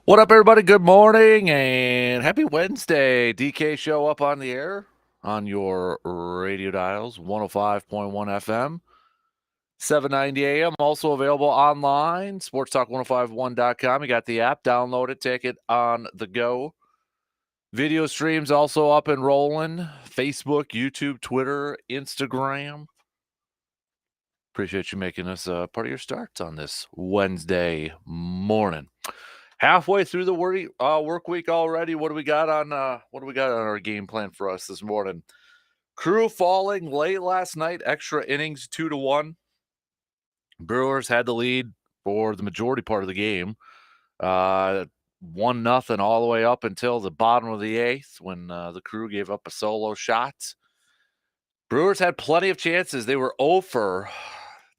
What up, everybody? Good morning and happy Wednesday. DK Show up on the air on your radio dials, 105.1 FM, 790 AM. Also available online, sportstalk1051.com. You got the app, download it, take it on the go. Video streams also up and rolling. Facebook, YouTube, Twitter, Instagram. Appreciate you making us part of your starts on this Wednesday morning. Halfway through the work week already. What do we got on our game plan for us this morning? Crew falling late last night, extra innings 2-1. Brewers had the lead for the majority part of the game. 1-0 all the way up until the bottom of the eighth when the Crew gave up a solo shot. Brewers had plenty of chances. They were 0 for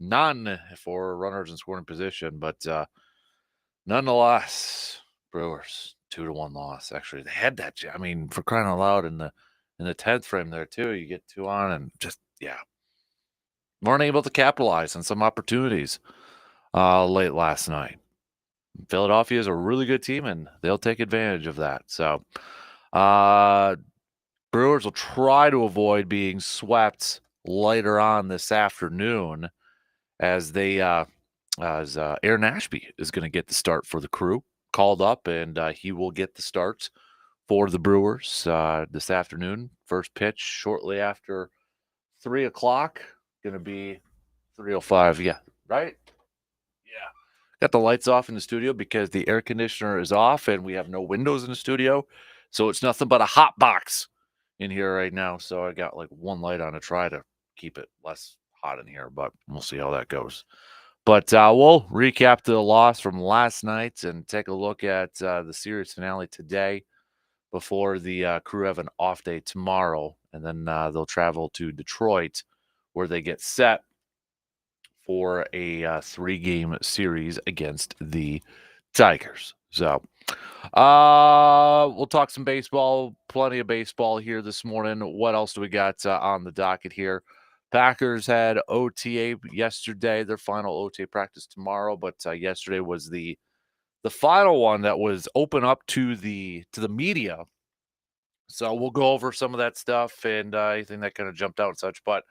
none for runners in scoring position, but nonetheless, Brewers 2-1 loss. Actually, they had that. I mean, for crying out loud, in the 10th frame there too. You get 2 on and just weren't able to capitalize on some opportunities late last night. Philadelphia is a really good team, and they'll take advantage of that. So, Brewers will try to avoid being swept later on this afternoon as they as Aaron Ashby is going to get the start for the Crew, called up, and he will get the start for the Brewers this afternoon. First pitch shortly after 3 o'clock. Going to be 3:05. Yeah, right? Yeah. Got the lights off in the studio because the air conditioner is off and we have no windows in the studio. So it's nothing but a hot box in here right now. So I got like one light on to try to keep it less hot in here, but we'll see how that goes. But we'll recap the loss from last night and take a look at the series finale today before the Crew have an off day tomorrow. And then they'll travel to Detroit where they get set for a 3-game series against the Tigers. So we'll talk some baseball, plenty of baseball here this morning. What else do we got on the docket here? Packers had OTA yesterday, their final OTA practice tomorrow, but yesterday was the final one that was open up to the media. So we'll go over some of that stuff and anything that kind of jumped out and such. But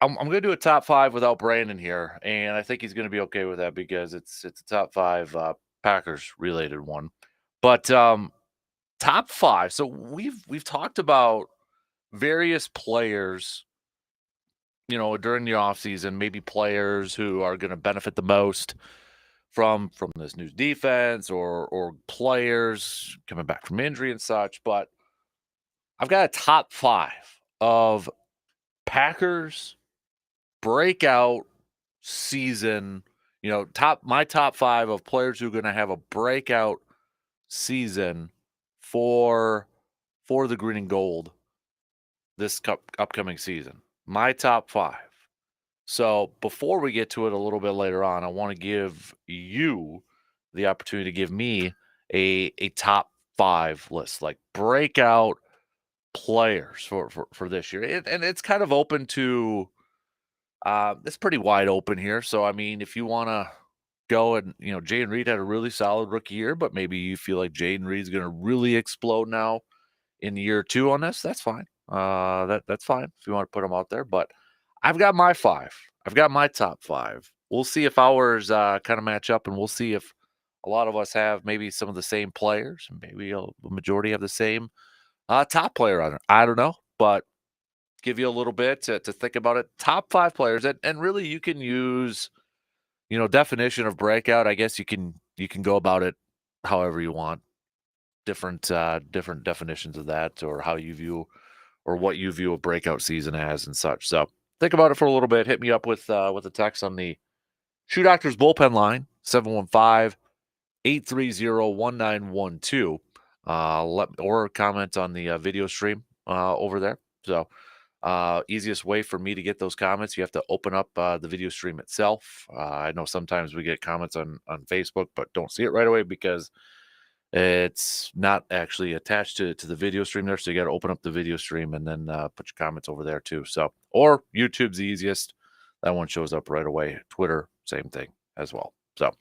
I'm going to do a top 5 without Brandon here, and I think he's going to be okay with that because it's a top 5 Packers related one. But top 5. So we've talked about various players, during the offseason, maybe players who are going to benefit the most from this new defense or players coming back from injury and such. But I've got a top 5 of Packers breakout season, my top 5 of players who are going to have a breakout season for the green and gold this upcoming season. My top 5. So before we get to it a little bit later on, I want to give you the opportunity to give me a top 5 list, like breakout players for this year. And it's kind of open to it's pretty wide open here. So I mean, if you want to go and Jayden Reed had a really solid rookie year, but maybe you feel like Jayden Reed's going to really explode now in year 2 on this, that's fine. That's fine if you want to put them out there. But I've got my 5. I've got my top 5. We'll see if ours kind of match up, and we'll see if a lot of us have maybe some of the same players, and maybe a majority have the same top player on it. I don't know, but give you a little bit to think about it. Top 5 players, and really you can use, definition of breakout. I guess you can go about it however you want. Different definitions of that, or how you view, or what you view a breakout season as and such. So think about it for a little bit. Hit me up with a text on the Shoe Doctors bullpen line, 715-830-1912. Or comment on the video stream over there. So easiest way for me to get those comments, you have to open up the video stream itself. I know sometimes we get comments on Facebook, but don't see it right away because it's not actually attached to the video stream there. So you got to open up the video stream and then put your comments over there too. So, or YouTube's the easiest. That one shows up right away. Twitter, same thing as well. So,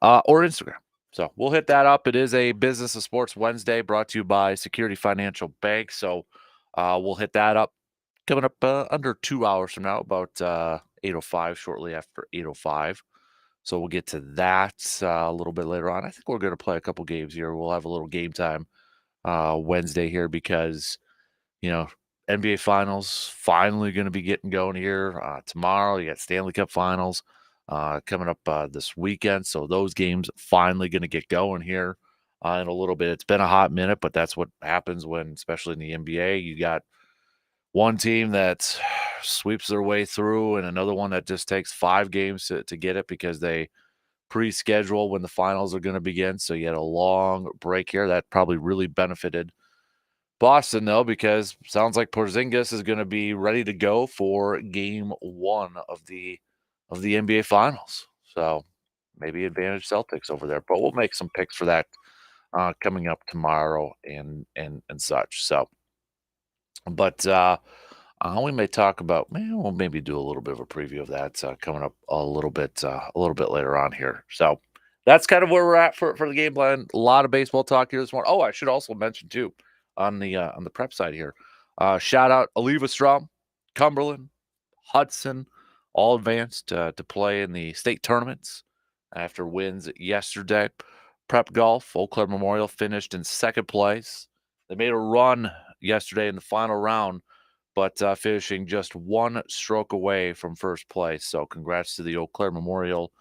or Instagram. So we'll hit that up. It is a Business of Sports Wednesday brought to you by Security Financial Bank. So we'll hit that up coming up under 2 hours from now, about 8:05, shortly after 8:05. So we'll get to that a little bit later on. I think we're going to play a couple games here. We'll have a little game time Wednesday here because, you know, NBA Finals finally going to be getting going here tomorrow. You got Stanley Cup Finals coming up this weekend. So those games finally going to get going here in a little bit. It's been a hot minute, but that's what happens when, especially in the NBA, you got one team that sweeps their way through and another one that just takes 5 games to get it because they pre-schedule when the finals are going to begin. So you had a long break here that probably really benefited Boston, though, because sounds like Porzingis is going to be ready to go for game 1 of the NBA Finals. So maybe advantage Celtics over there, but we'll make some picks for that coming up tomorrow and such. So, but we may talk about. We'll maybe do a little bit of a preview of that coming up a little bit later on here. So that's kind of where we're at for the game plan. A lot of baseball talk here this morning. Oh, I should also mention too on the prep side here. Shout out Aliva Strom, Cumberland, Hudson, all advanced to play in the state tournaments after wins yesterday. Prep Golf, Eau Claire Memorial finished in second place. They made a run yesterday in the final round, but finishing just 1 stroke away from first place. So congrats to the Eau Claire Memorial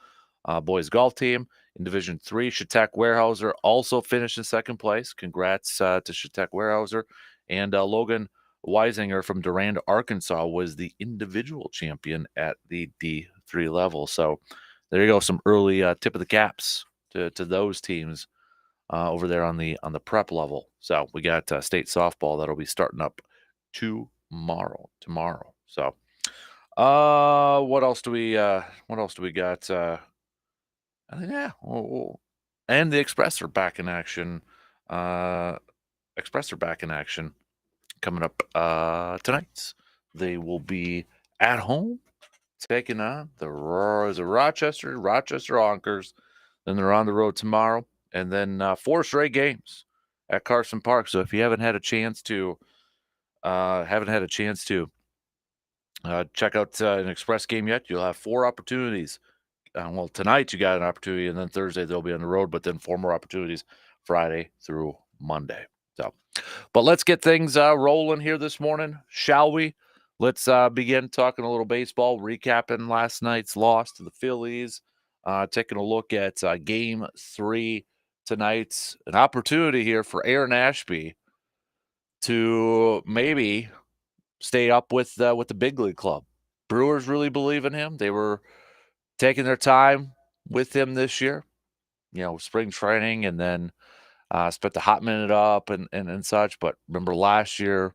boys golf team. In Division 3, Chautauqua Weyerhaeuser also finished in second place. Congrats to Chautauqua Weyerhaeuser. And Logan Weisinger from Durand, Arkansas was the individual champion at the D3 level. So there you go, some early tip of the caps to those teams over there on the prep level. So we got state softball that'll be starting up tomorrow. So what else do we got? I think and the Express are back in action. Express are back in action coming up tonight. They will be at home taking on the Rochester Honkers. Then they're on the road tomorrow, and then 4 straight games at Carson Park. So if you haven't had a chance to check out an Express game yet, you'll have 4 opportunities. Well, tonight you got an opportunity, and then Thursday they'll be on the road, but then 4 more opportunities Friday through Monday. So, but let's get things rolling here this morning, shall we? Let's begin talking a little baseball, recapping last night's loss to the Phillies, taking a look at Game 3 tonight. An opportunity here for Aaron Ashby to maybe stay up with the big league club. Brewers really believe in him. They were taking their time with him this year, spring training, and then spent the hot minute up and such. But remember last year,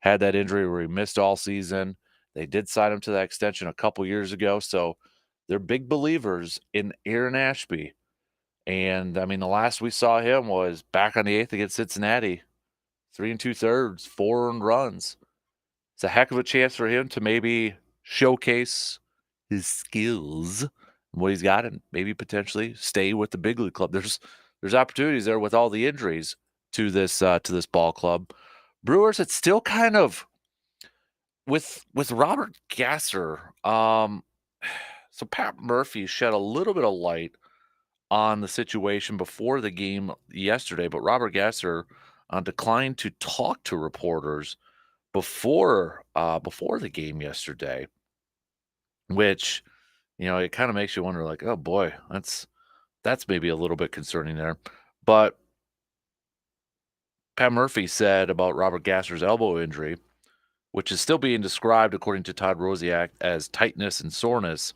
had that injury where he missed all season. They did sign him to that extension a couple years ago. So they're big believers in Aaron Ashby. And, I mean, the last we saw him was back on the 8th against Cincinnati. 3 2/3, 4 earned runs. It's a heck of a chance for him to maybe showcase his skills and what he's got and maybe potentially stay with the big league club. There's opportunities there with all the injuries to this ball club. Brewers, it's still kind of with Robert Gasser. So Pat Murphy shed a little bit of light on the situation before the game yesterday, but Robert Gasser declined to talk to reporters before the game yesterday, which it kind of makes you wonder, like, oh boy, that's maybe a little bit concerning there. But Pat Murphy said about Robert Gasser's elbow injury, which is still being described according to Todd Rosiak as tightness and soreness.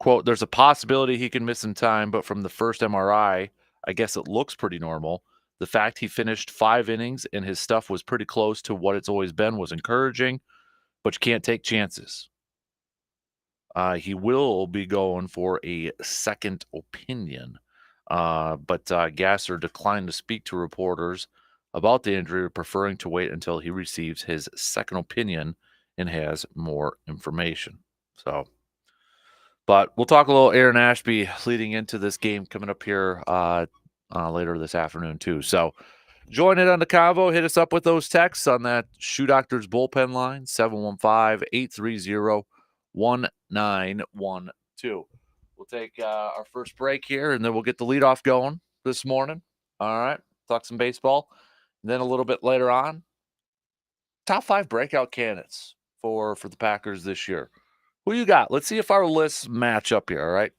Quote, there's a possibility he can miss some time, but from the first MRI, I guess it looks pretty normal. The fact he finished 5 innings and his stuff was pretty close to what it's always been was encouraging, but you can't take chances. He will be going for a second opinion, but Gasser declined to speak to reporters about the injury, preferring to wait until he receives his second opinion and has more information. So, but we'll talk a little Aaron Ashby leading into this game coming up here later this afternoon too. So join in on the convo. Hit us up with those texts on that Shoe Doctors bullpen line, 715-830-1912. We'll take our first break here, and then we'll get the leadoff going this morning. All right. Talk some baseball. And then a little bit later on, top 5 breakout candidates for the Packers this year. Who you got? Let's see if our lists match up here, all right?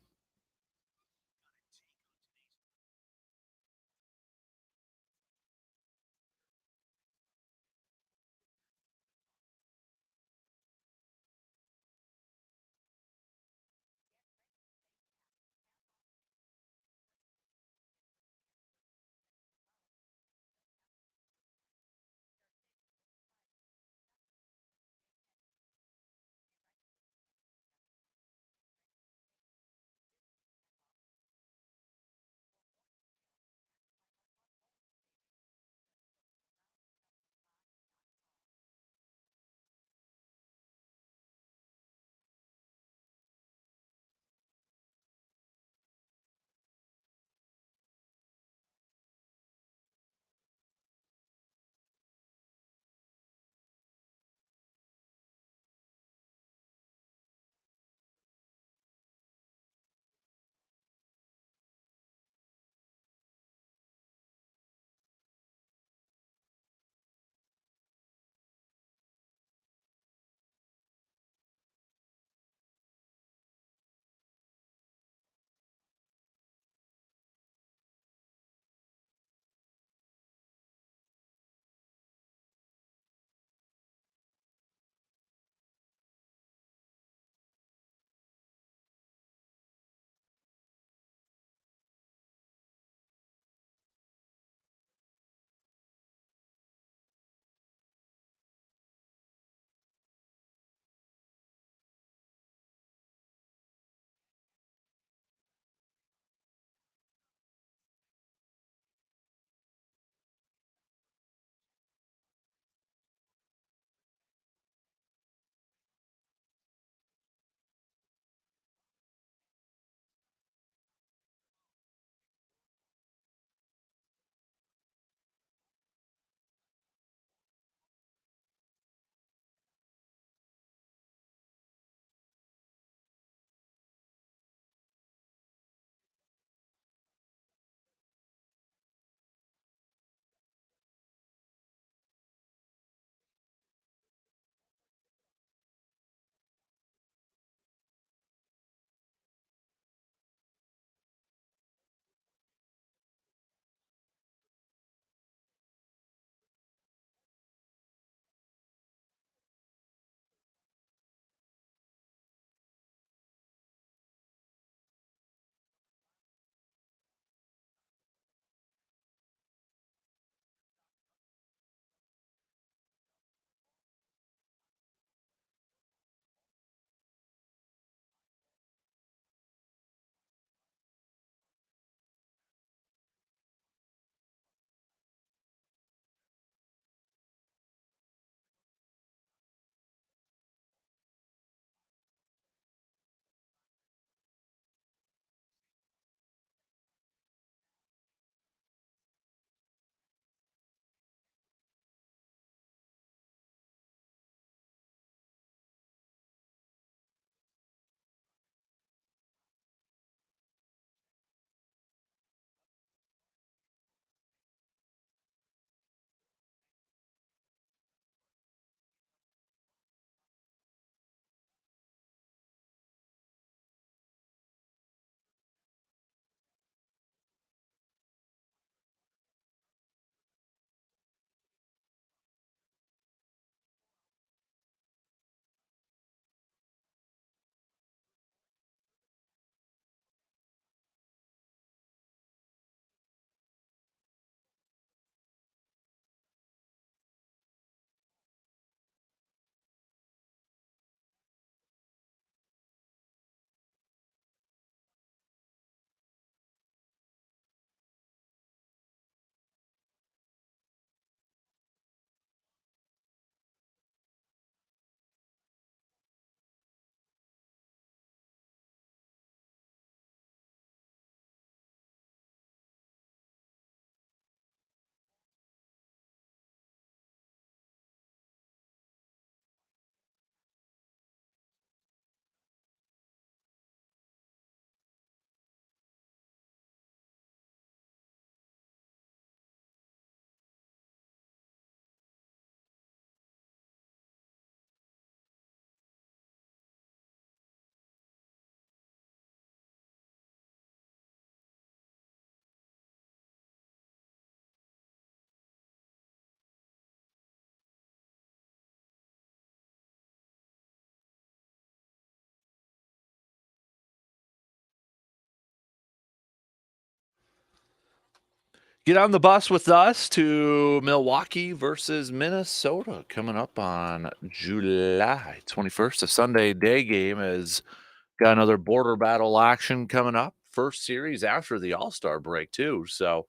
Get on the bus with us to Milwaukee versus Minnesota coming up on July 21st. A Sunday day game has got another border battle action coming up. First series after the All-Star break, too. So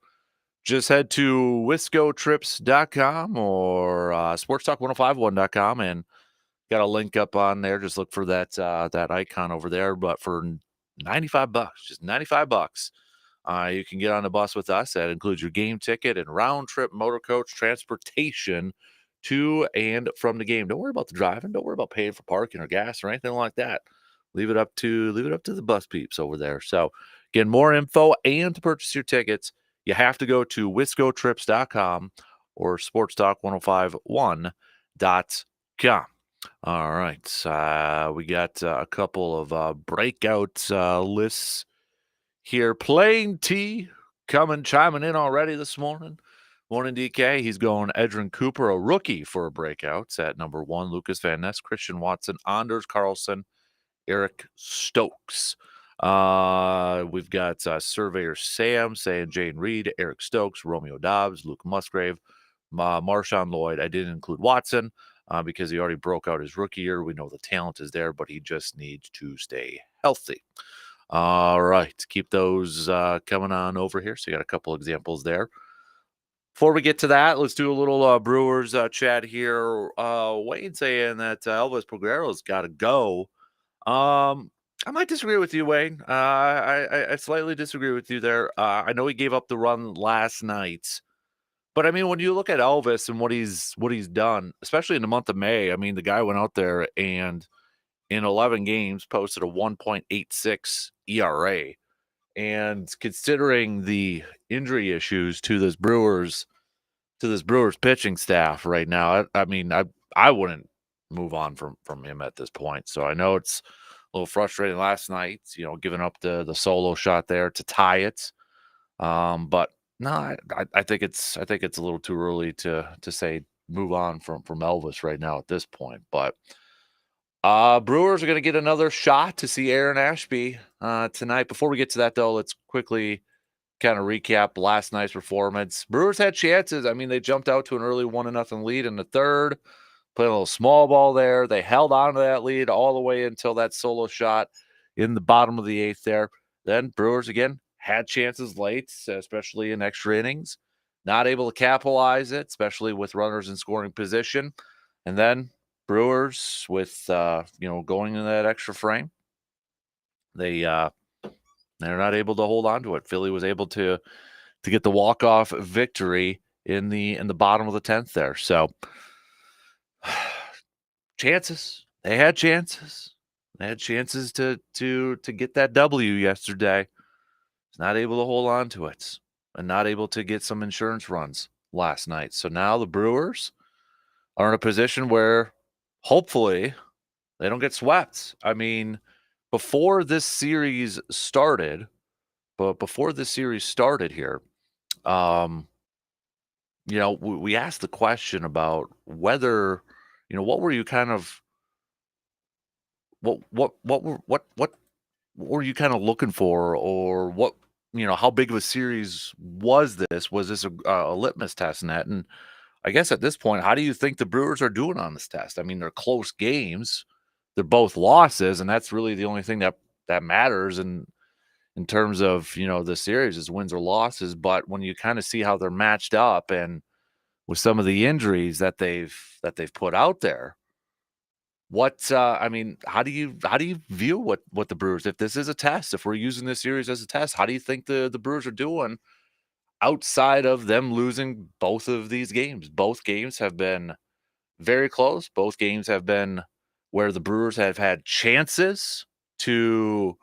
just head to wiscotrips.com or sportstalk1051.com and got a link up on there. Just look for that icon over there. But for $95, just $95. You can get on the bus with us. That includes your game ticket and round trip motor coach transportation to and from the game. Don't worry about the driving. Don't worry about paying for parking or gas or anything like that. Leave it up to the bus peeps over there. So, again, more info and to purchase your tickets, you have to go to wiscotrips.com or sportstalk1051.com. All right. We got a couple of breakout lists here. Plain T chiming in already this morning. Morning, DK. He's going Edrin Cooper, a rookie for breakouts at number 1. Lucas Van Ness, Christian Watson, Anders Carlson, Eric Stokes. We've got Surveyor Sam saying Jane Reed, Eric Stokes, Romeo Dobbs, Luke Musgrave, Marshawn Lloyd. I didn't include Watson because he already broke out his rookie year. We know the talent is there, but he just needs to stay healthy. All right. Keep those coming on over here. So you got a couple examples there. Before we get to that, let's do a little Brewers chat here. Wayne saying that Elvis Peguero's got to go. I might disagree with you, Wayne. I slightly disagree with you there. I know he gave up the run last night, but I mean, when you look at Elvis and what he's done, especially in the month of May, I mean, the guy went out there and in 11 games posted a 1.86 ERA. And considering the injury issues to this Brewers pitching staff right now, I mean, I wouldn't move on from him at this point. So I know it's a little frustrating last night, giving up the solo shot there to tie it. But no, I think it's a little too early to say move on from Elvis right now at this point. But Brewers are going to get another shot to see Aaron Ashby tonight. Before we get to that, though, let's quickly kind of recap last night's performance. Brewers had chances. I mean, they jumped out to an early 1-0 lead in the third, played a little small ball there. They held on to that lead all the way until that solo shot in the bottom of the 8th there. Then Brewers, again, had chances late, especially in extra innings. Not able to capitalize it, especially with runners in scoring position. And then Brewers with going in that extra frame, they're not able to hold on to it. Philly was able to get the walk-off victory in the bottom of the 10th there. So chances. They had chances. They had chances to get that W yesterday. Not able to hold on to it and not able to get some insurance runs last night. So now the Brewers are in a position where hopefully they don't get swept. I mean, before this series started here, we asked the question about whether, what were you kind of what were you kind of looking for, or what, how big of a series was this? Was this a litmus test in that? And I guess at this point, how do you think the Brewers are doing on this test? I mean, they're close games. They're both losses, and that's really the only thing that matters in terms of, the series is wins or losses. But when you kind of see how they're matched up and with some of the injuries that they've put out there, I mean, how do you view what the Brewers, if this is a test, if we're using this series as a test, how do you think the Brewers are doing outside of them losing both of these games? Both games have been very close. Both games have been where the Brewers have had chances to,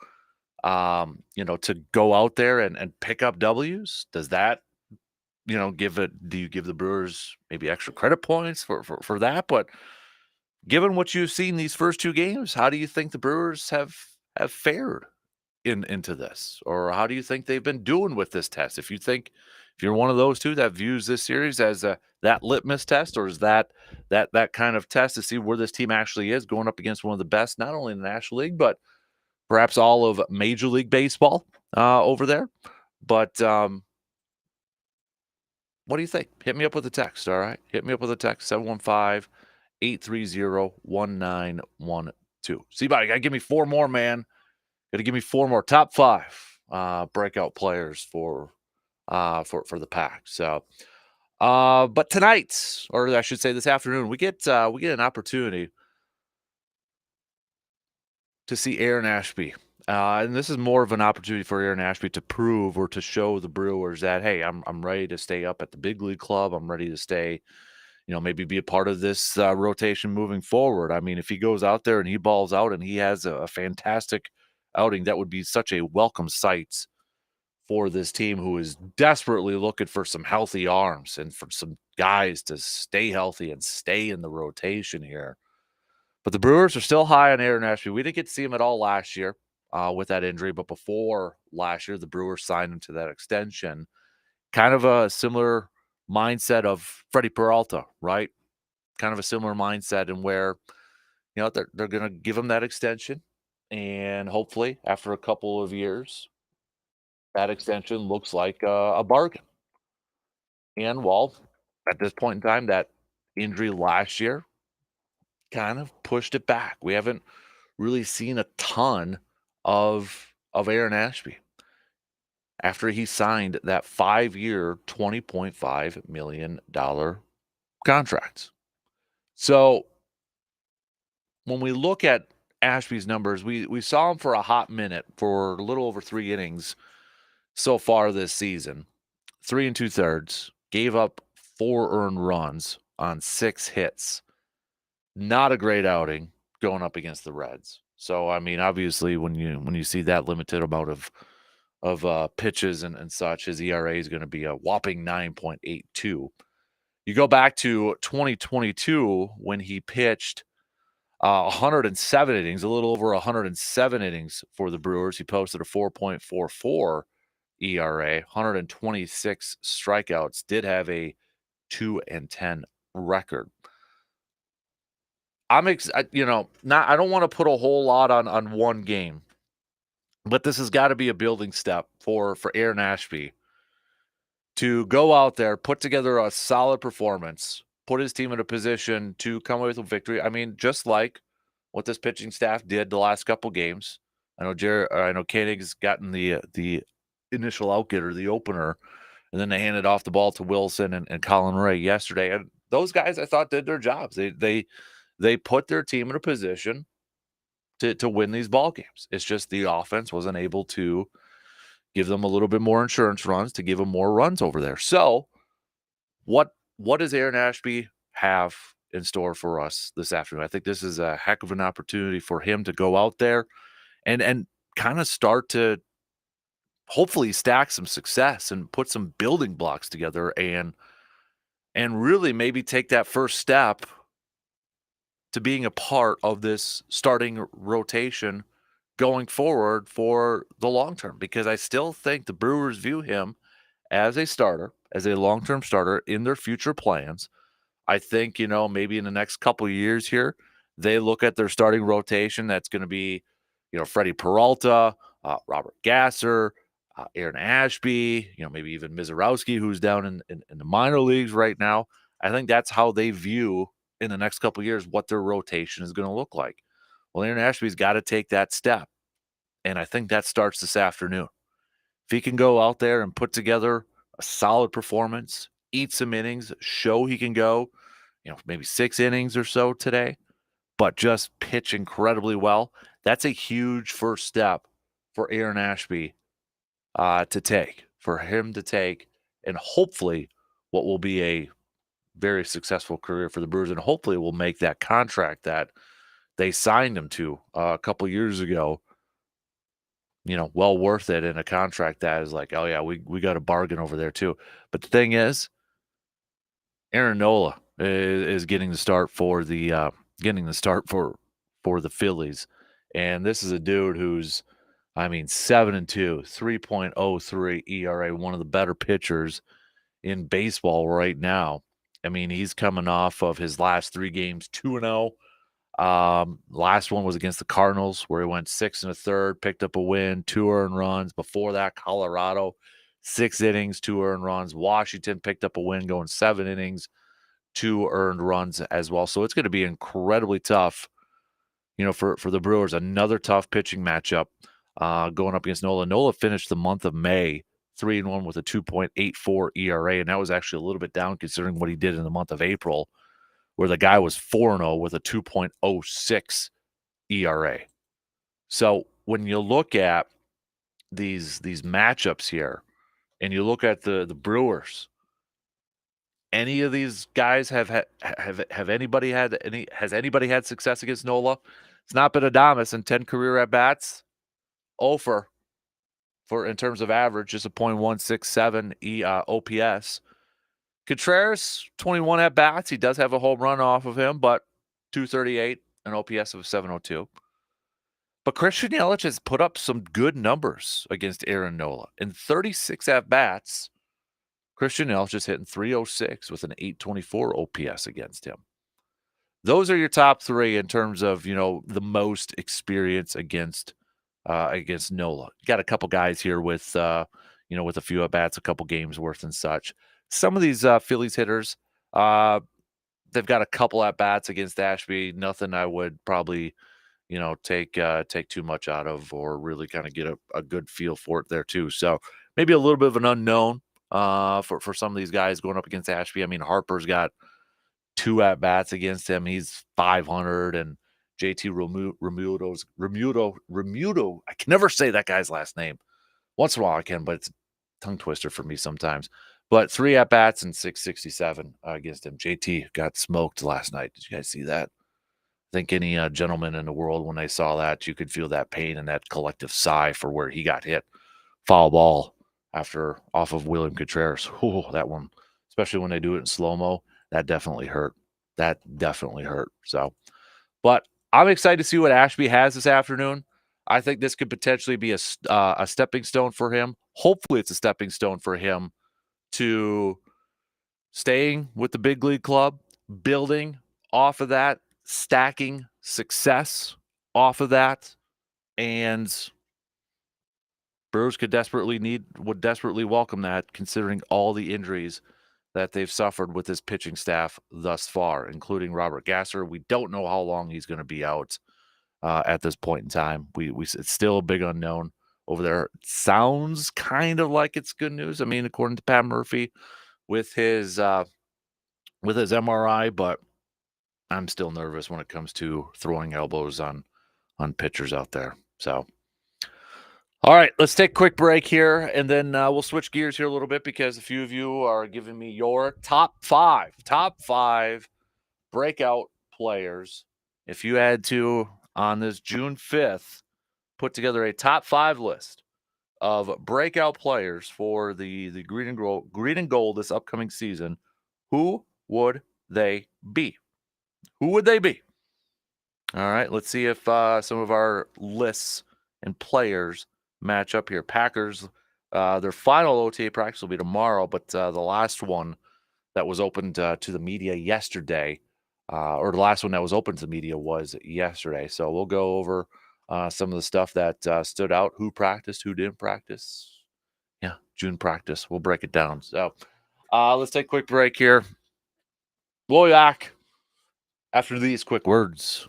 to go out there and pick up W's. Does that, do you give the Brewers maybe extra credit points for that? But given what you've seen these first 2 games, how do you think the Brewers have fared into this? Or how do you think they've been doing with this test? If you're one of those two that views this series as that litmus test, or is that kind of test to see where this team actually is going up against one of the best, not only in the National League, but perhaps all of Major League Baseball over there. But What do you think? Hit me up with a text, all right? Hit me up with a text, 715-830-1912. See, buddy, gotta give me 4 more, man. Gotta give me 4 more. Top 5 breakout players for the pack. So but tonight, or I should say this afternoon, we get an opportunity to see Aaron Ashby. And this is more of an opportunity for Aaron Ashby to prove or to show the Brewers that, hey, I'm ready to stay up at the big league club. I'm ready to stay, maybe be a part of this rotation moving forward. I mean, if he goes out there and he balls out and he has a fantastic outing, that would be such a welcome sight for this team who is desperately looking for some healthy arms and for some guys to stay healthy and stay in the rotation here. But the Brewers are still high on Aaron Ashby. We didn't get to see him at all last year with that injury, but before last year, the Brewers signed him to that extension. Kind of a similar mindset of Freddie Peralta, right? Kind of a similar mindset in where, they're going to give him that extension. And hopefully, after a couple of years, that extension looks like a bargain. And, well, at this point in time, that injury last year kind of pushed it back. We haven't really seen a ton of Aaron Ashby after he signed that 5-year, $20.5 million contract. So when we look at Ashby's numbers, we saw him for a hot minute for a little over 3 innings so far this season. 3 2/3, gave up 4 earned runs on 6 hits. Not a great outing going up against the Reds. So I mean, obviously, when you see that limited amount of pitches and such, his ERA is going to be a whopping 9.82. You go back to 2022 when he pitched 107 innings, a little over 107 innings for the Brewers. He posted a 4.44 ERA, 126 strikeouts, did have a 2-10 record. Not I don't want to put a whole lot on one game, but this has got to be a building step for Aaron Ashby to go out there, put together a solid performance, put his team in a position to come away with a victory. I mean, just like what this pitching staff did the last couple games. I know Koenig's gotten the initial outgetter, the opener, and then they handed off the ball to Wilson and Colin Ray yesterday. And those guys, I thought, did their jobs. They put their team in a position to win these ball games. It's just the offense wasn't able to give them a little bit more insurance runs to give them more runs over there. So, what does Aaron Ashby have in store for us this afternoon? I think this is a heck of an opportunity for him to go out there and kind of start to hopefully stack some success and put some building blocks together and really maybe take that first step to being a part of this starting rotation going forward for the long term, because I still think the Brewers view him as a starter, as a long-term starter in their future plans. I think, maybe in the next couple of years here, they look at their starting rotation. That's going to be, Freddie Peralta, Robert Gasser, Aaron Ashby, maybe even Mizorowski, who's down in the minor leagues right now. I think that's how they view in the next couple of years what their rotation is going to look like. Well, Aaron Ashby's got to take that step. And I think that starts this afternoon. If he can go out there and put together a solid performance, eat some innings, show he can go, maybe 6 innings or so today, but just pitch incredibly well, that's a huge first step for Aaron Ashby for him to take, and hopefully what will be a very successful career for the Brewers, and hopefully will make that contract that they signed him to a couple years ago, well worth it in a contract that is like, oh yeah, we got a bargain over there too. But the thing is, Aaron Nola is getting the start for the Phillies, and this is a dude who's, I mean, 7-2, 3.03 ERA, one of the better pitchers in baseball right now. I mean, he's coming off of his last 3 games, 2-0. Last one was against the Cardinals, where he went 6 1/3, picked up a win, 2 earned runs. Before that, Colorado, 6 innings, 2 earned runs. Washington picked up a win going 7 innings, 2 earned runs as well. So it's going to be incredibly tough, for the Brewers. Another tough pitching matchup going up against Nola. Nola finished the month of May 3-1 with a 2.84 ERA, and that was actually a little bit down considering what he did in the month of April, where the guy was 4-0 with a 2.06 ERA. So when you look at these matchups here, and you look at the Brewers, any of these guys have anybody had any has anybody had success against Nola? It's not been Adames in 10 career at bats. 0 for in terms of average, just a .167 OPS. Contreras, 21 at bats. He does have a home run off of him, but 238, an OPS of 702. But Christian Yelich has put up some good numbers against Aaron Nola. In 36 at bats, Christian Yelich is hitting 306 with an 824 OPS against him. Those are your top 3 in terms of, the most experience against Nola. You got a couple guys here with with a few at bats, a couple games worth and such. Some of these Phillies hitters, they've got a couple at bats against Ashby. Nothing I would probably, take too much out of, or really kind of get a good feel for it there too. So maybe a little bit of an unknown for some of these guys going up against Ashby. I mean, Harper's got 2 at bats against him. He's 500, and JT Remuto. I can never say that guy's last name. Once in a while I can, but it's a tongue twister for me sometimes. But 3 at bats and 667 against him. JT got smoked last night. Did you guys see that? I think any gentleman in the world, when they saw that, you could feel that pain and that collective sigh for where he got hit. Foul ball off of William Contreras. Oh, that one, especially when they do it in slow-mo, that definitely hurt. That definitely hurt. So, but I'm excited to see what Ashby has this afternoon. I think this could potentially be a stepping stone for him. Hopefully, it's a stepping stone for him to staying with the big league club, building off of that, stacking success off of that, and Brewers would desperately welcome that, considering all the injuries that they've suffered with this pitching staff thus far, including Robert Gasser. We don't know how long he's going to be out at this point in time. It's still a big unknown over there. It sounds kind of like it's good news. I mean, according to Pat Murphy, with his MRI, but I'm still nervous when it comes to throwing elbows on pitchers out there. So. All right, let's take a quick break here, and then we'll switch gears here a little bit because a few of you are giving me your top five breakout players. If you had to, on this June 5th, put together a top 5 list of breakout players for the green and gold this upcoming season, who would they be? Who would they be? All right, let's see if some of our lists and players match up here. Packers, their final OTA practice will be tomorrow, but the last one that was opened to the media yesterday, or the last one that was open to the media was yesterday. So we'll go over some of the stuff that stood out, who practiced, who didn't practice. Yeah, June practice. We'll break it down. So let's take a quick break here. We'll be back after these quick words.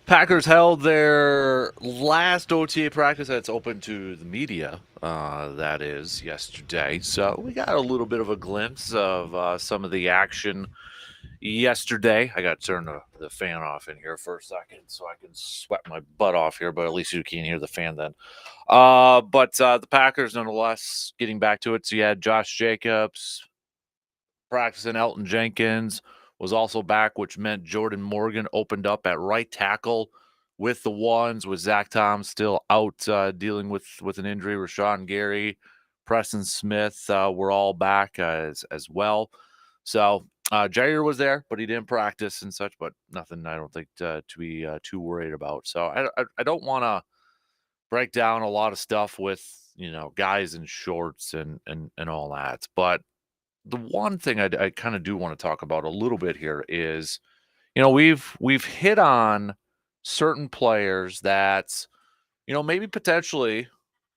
Packers held their last OTA practice that's open to the media, that is, yesterday. So we got a little bit of a glimpse of some of the action yesterday. I got to turn the fan off in here for a second so I can sweat my butt off here, but at least you can hear the fan then. But the Packers, nonetheless, getting back to it. So you had Josh Jacobs practicing, Elton Jenkins was also back, which meant Jordan Morgan opened up at right tackle with the ones, with Zach Tom still out dealing with an injury. Rashawn Gary, Preston Smith were all back as well. So Jair was there, but he didn't practice and such, but nothing I don't think to be too worried about. So I don't want to break down a lot of stuff with, guys in shorts and all that. But the one thing I kind of do want to talk about a little bit here is, we've hit on certain players that, maybe potentially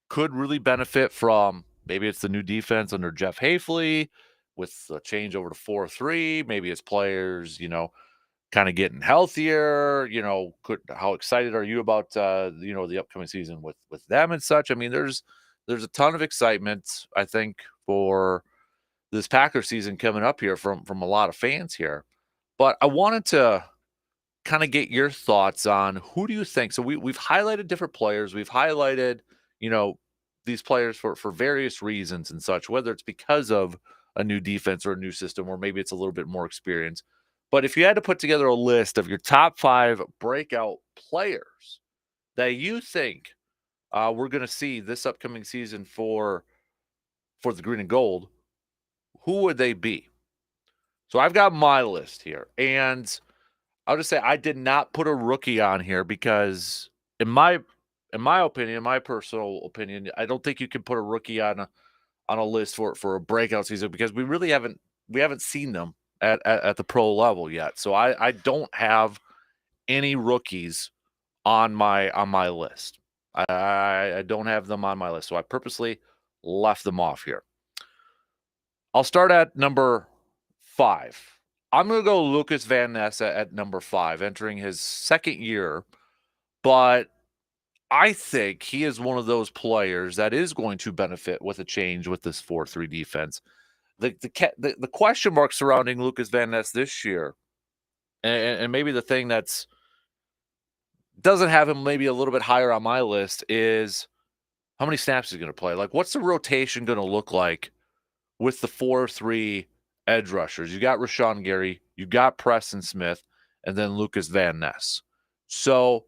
could really benefit from, maybe it's the new defense under Jeff Hafley with the change over to 4-3. Maybe it's players, kind of getting healthier. How excited are you about the upcoming season with them and such? I mean, there's a ton of excitement, I think, for this Packer season coming up here from a lot of fans here. But I wanted to kind of get your thoughts on, who do you think? So we've highlighted different players. We've highlighted, you know, these players for various reasons and such, whether it's because of a new defense or a new system, or maybe it's a little bit more experience. But if you had to put together a list of your top 5 breakout players that you think we're going to see this upcoming season for the green and gold, who would they be? So I've got my list here, and I'll just say I did not put a rookie on here because, in my opinion, my personal opinion, I don't think you can put a rookie on a list for a breakout season, because we haven't seen them at the pro level yet. So I don't have any rookies on my list. I don't have them on my list, so I purposely left them off here. I'll start at number 5. I'm going to go Lucas Van Ness at number 5, entering his second year. But I think he is one of those players that is going to benefit with a change with this 4-3 defense. The question mark surrounding Lucas Van Ness this year, and maybe the thing that's doesn't have him maybe a little bit higher on my list, is how many snaps he's going to play. Like, what's the rotation going to look like with the 4-3 edge rushers? You got Rashawn Gary, you got Preston Smith, and then Lucas Van Ness. So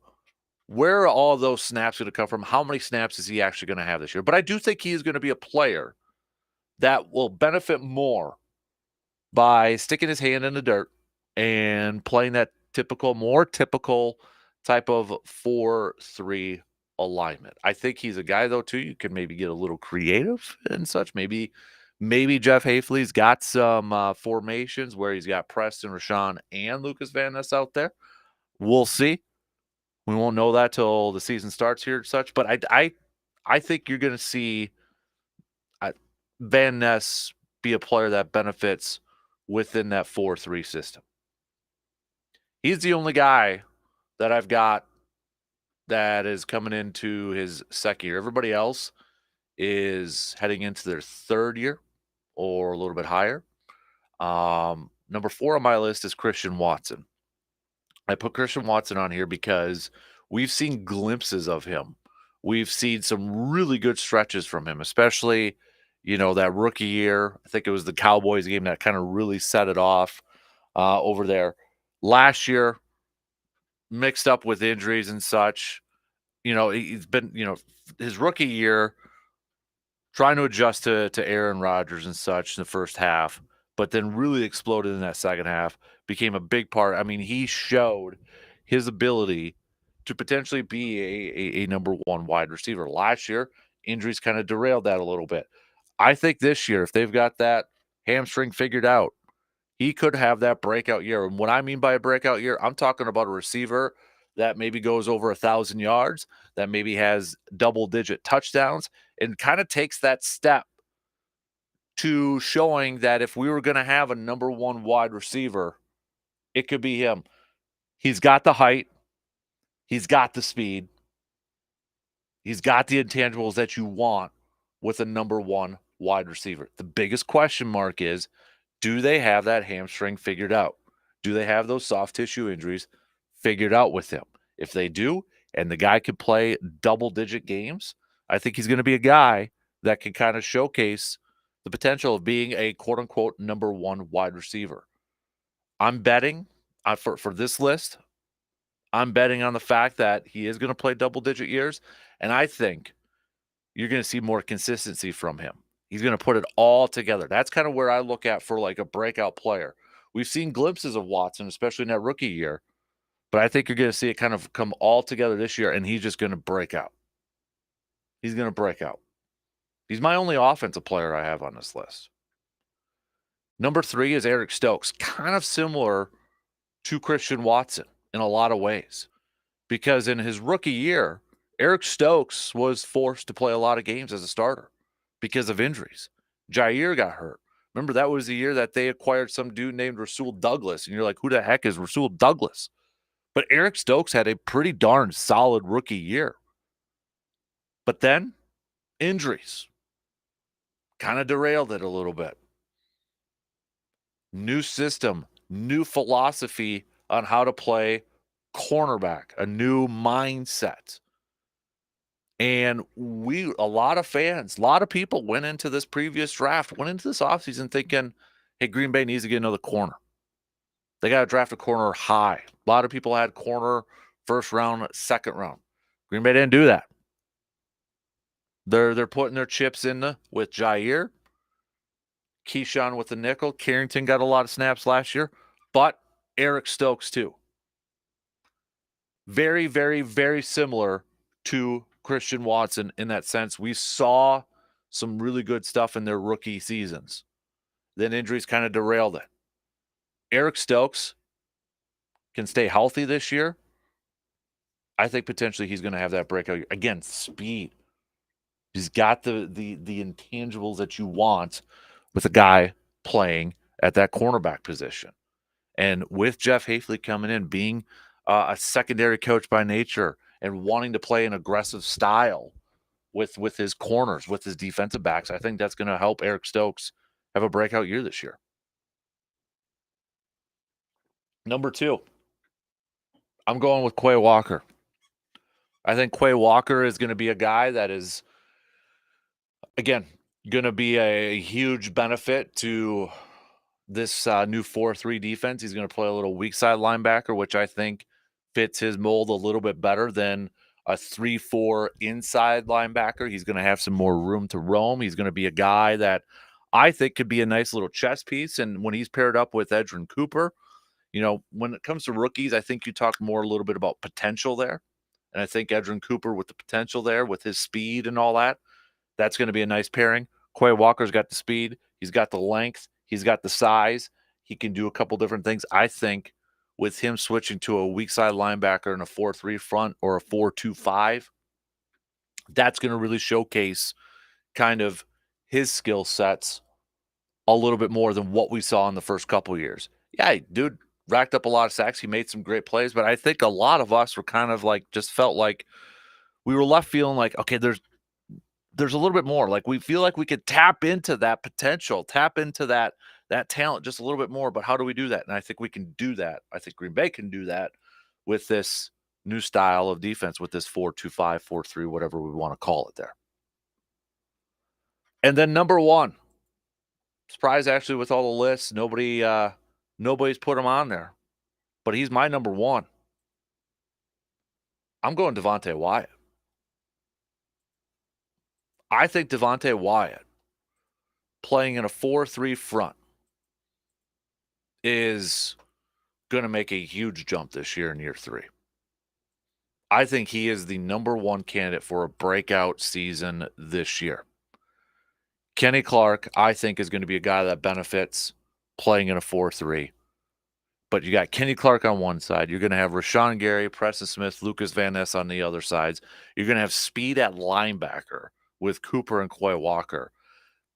where are all those snaps going to come from? How many snaps is he actually going to have this year? But I do think he is going to be a player that will benefit more by sticking his hand in the dirt and playing that more typical type of 4-3 alignment. I think he's a guy, though, too, you can maybe get a little creative and such. Maybe Jeff Hafley's got some formations where he's got Preston, Rashawn, and Lucas Van Ness out there. We'll see. We won't know that till the season starts here and such. But I think you're going to see Van Ness be a player that benefits within that 4-3 system. He's the only guy that I've got that is coming into his second year. Everybody else is heading into their third year or a little bit higher. Number 4 on my list is Christian Watson. I put Christian Watson on here because we've seen glimpses of him. We've seen some really good stretches from him, especially, that rookie year. I think it was the Cowboys game that kind of really set it off over there. Last year, mixed up with injuries and such. He's been, his rookie year, trying to adjust to Aaron Rodgers and such in the first half, but then really exploded in that second half, became a big part. I mean, he showed his ability to potentially be a number 1 wide receiver. Last year, injuries kind of derailed that a little bit. I think this year, if they've got that hamstring figured out, he could have that breakout year. And what I mean by a breakout year, I'm talking about a receiver that maybe goes over 1,000 yards, that maybe has double-digit touchdowns, and kind of takes that step to showing that if we were going to have a number 1 wide receiver, it could be him. He's got the height. He's got the speed. He's got the intangibles that you want with a number one wide receiver. The biggest question mark is, do they have that hamstring figured out? Do they have those soft tissue injuries figured out with him? If they do, and the guy can play double-digit games, I think he's going to be a guy that can kind of showcase the potential of being a quote-unquote number one wide receiver. I'm betting for this list, I'm betting on the fact that he is going to play double-digit years, and I think you're going to see more consistency from him. He's going to put it all together. That's kind of where I look at for like a breakout player. We've seen glimpses of Watson, especially in that rookie year, but I think you're going to see it kind of come all together this year, and he's just going to break out. He's going to break out. He's my only offensive player I have on this list. Number 3 is Eric Stokes, kind of similar to Christian Watson in a lot of ways, because in his rookie year, Eric Stokes was forced to play a lot of games as a starter because of injuries. Jair got hurt. Remember, that was the year that they acquired some dude named Rasul Douglas, and you're like, who the heck is Rasul Douglas? But Eric Stokes had a pretty darn solid rookie year. But then injuries kind of derailed it a little bit. New system, new philosophy on how to play cornerback, a new mindset. And a lot of fans, a lot of people went into this previous draft, went into this offseason thinking, hey, Green Bay needs to get another corner. They got to draft a corner high. A lot of people had corner first round, second round. Green Bay didn't do that. They're putting their chips in with Jair, Keyshawn with the nickel. Carrington got a lot of snaps last year, but Eric Stokes too. Very, very, very similar to Christian Watson in that sense. We saw some really good stuff in their rookie seasons. Then injuries kind of derailed it. Eric Stokes can stay healthy this year. I think potentially he's going to have that breakout. Again, speed. He's got the intangibles that you want with a guy playing at that cornerback position. And with Jeff Hafley coming in, being a secondary coach by nature and wanting to play an aggressive style with his corners, with his defensive backs, I think that's going to help Eric Stokes have a breakout year this year. Number 2, I'm going with Quay Walker. I think Quay Walker is going to be a guy that is, again, going to be a huge benefit to this new 4-3 defense. He's going to play a little weak side linebacker, which I think fits his mold a little bit better than a 3-4 inside linebacker. He's going to have some more room to roam. He's going to be a guy that I think could be a nice little chess piece. And when he's paired up with Edgerrin Cooper, you know, when it comes to rookies, I think you talk more a little bit about potential there. And I think Edgerrin Cooper with the potential there, with his speed and all that, that's going to be a nice pairing. Quay Walker's got the speed. He's got the length. He's got the size. He can do a couple different things. I think with him switching to a weak side linebacker in a 4-3 front or a 4-2-5, that's going to really showcase kind of his skill sets a little bit more than what we saw in the first couple of years. Yeah, dude racked up a lot of sacks. He made some great plays, but I think a lot of us were kind of like, just felt like we were left feeling like, okay, there's a little bit more. Like, we feel like we could tap into that potential, tap into that talent just a little bit more. But how do we do that? And I think we can do that. I think Green Bay can do that with this new style of defense, with this 4-2-5, 4-3, whatever we want to call it there. And then number 1, surprise actually with all the lists, nobody's put him on there, but he's my number 1. I'm going Devontae Wyatt. I think Devontae Wyatt playing in a 4-3 front is going to make a huge jump this year in year 3. I think he is the number 1 candidate for a breakout season this year. Kenny Clark, I think, is going to be a guy that benefits playing in a 4-3. But you got Kenny Clark on one side. You're going to have Rashawn Gary, Preston Smith, Lucas Van Ness on the other sides. You're going to have speed at linebacker with Cooper and Quay Walker.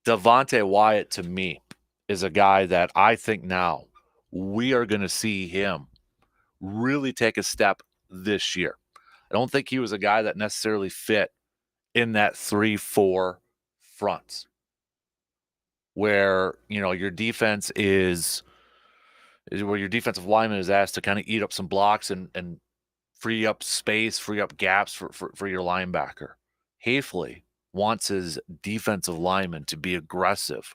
Devontae Wyatt, to me, is a guy that I think now we are going to see him really take a step this year. I don't think he was a guy that necessarily fit in that 3-4 front where, your defense is where your defensive lineman is asked to kind of eat up some blocks and free up space, free up gaps for your linebacker. Hafley wants his defensive lineman to be aggressive,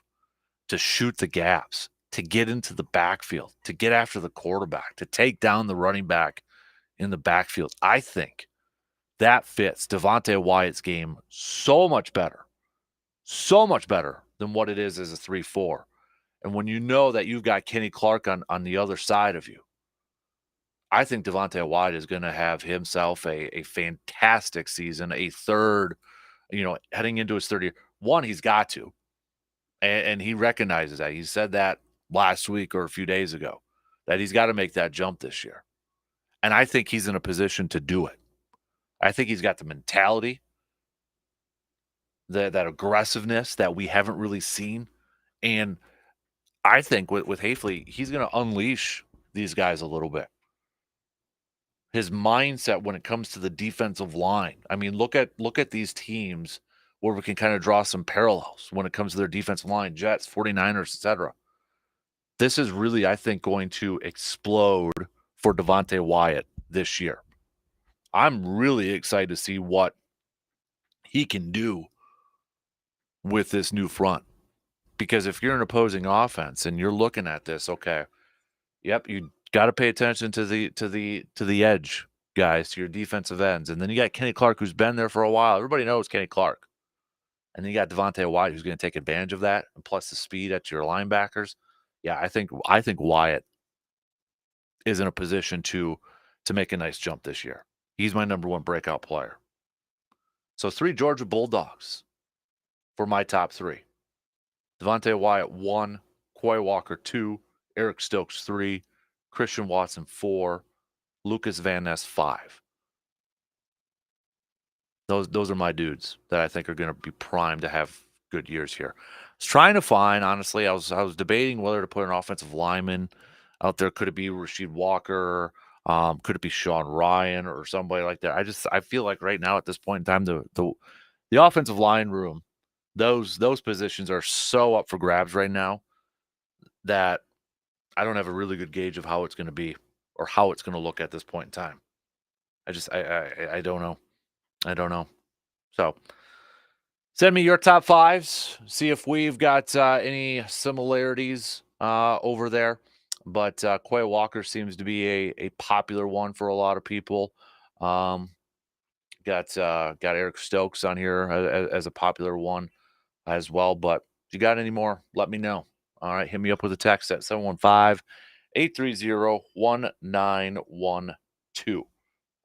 to shoot the gaps, to get into the backfield, to get after the quarterback, to take down the running back in the backfield. I think that fits Devontae Wyatt's game so much better than what it is as a 3-4. And when you know that you've got Kenny Clark on the other side of you, I think Devontae Wyatt is going to have himself a fantastic season, a third, heading into his third year. One, he's got to, and he recognizes that. He said that last week or a few days ago, that he's got to make that jump this year. And I think he's in a position to do it. I think he's got the mentality, that aggressiveness that we haven't really seen. And I think with Hafley, he's going to unleash these guys a little bit. His mindset when it comes to the defensive line. I mean, look at these teams where we can kind of draw some parallels when it comes to their defensive line, Jets, 49ers, etc. This is really, I think, going to explode for Devontae Wyatt this year. I'm really excited to see what he can do with this new front. Because if you're an opposing offense and you're looking at this, okay, yep, you got to pay attention to the edge guys, to your defensive ends. And then you got Kenny Clark, who's been there for a while. Everybody knows Kenny Clark. And then you got Devontae Wyatt, who's going to take advantage of that, and plus the speed at your linebackers. Yeah, I think Wyatt is in a position to make a nice jump this year. He's my number one breakout player. So 3 Georgia Bulldogs for my top 3. Devontae Wyatt 1, Quay Walker 2, Eric Stokes 3, Christian Watson 4, Lucas Van Ness 5. Those are my dudes that I think are going to be primed to have good years here. I was trying to find, honestly, I was debating whether to put an offensive lineman out there. Could it be Rasheed Walker? Could it be Sean Ryan or somebody like that? I feel like right now at this point in time, the offensive line room, those positions are so up for grabs right now that I don't have a really good gauge of how it's going to be or how it's going to look at this point in time. I don't know. I don't know. So send me your top 5s. See if we've got any similarities over there. But Quay Walker seems to be a popular one for a lot of people. Got Eric Stokes on here as a popular one as well. But if you got any more, let me know. All right, hit me up with a text at 715-830-1912.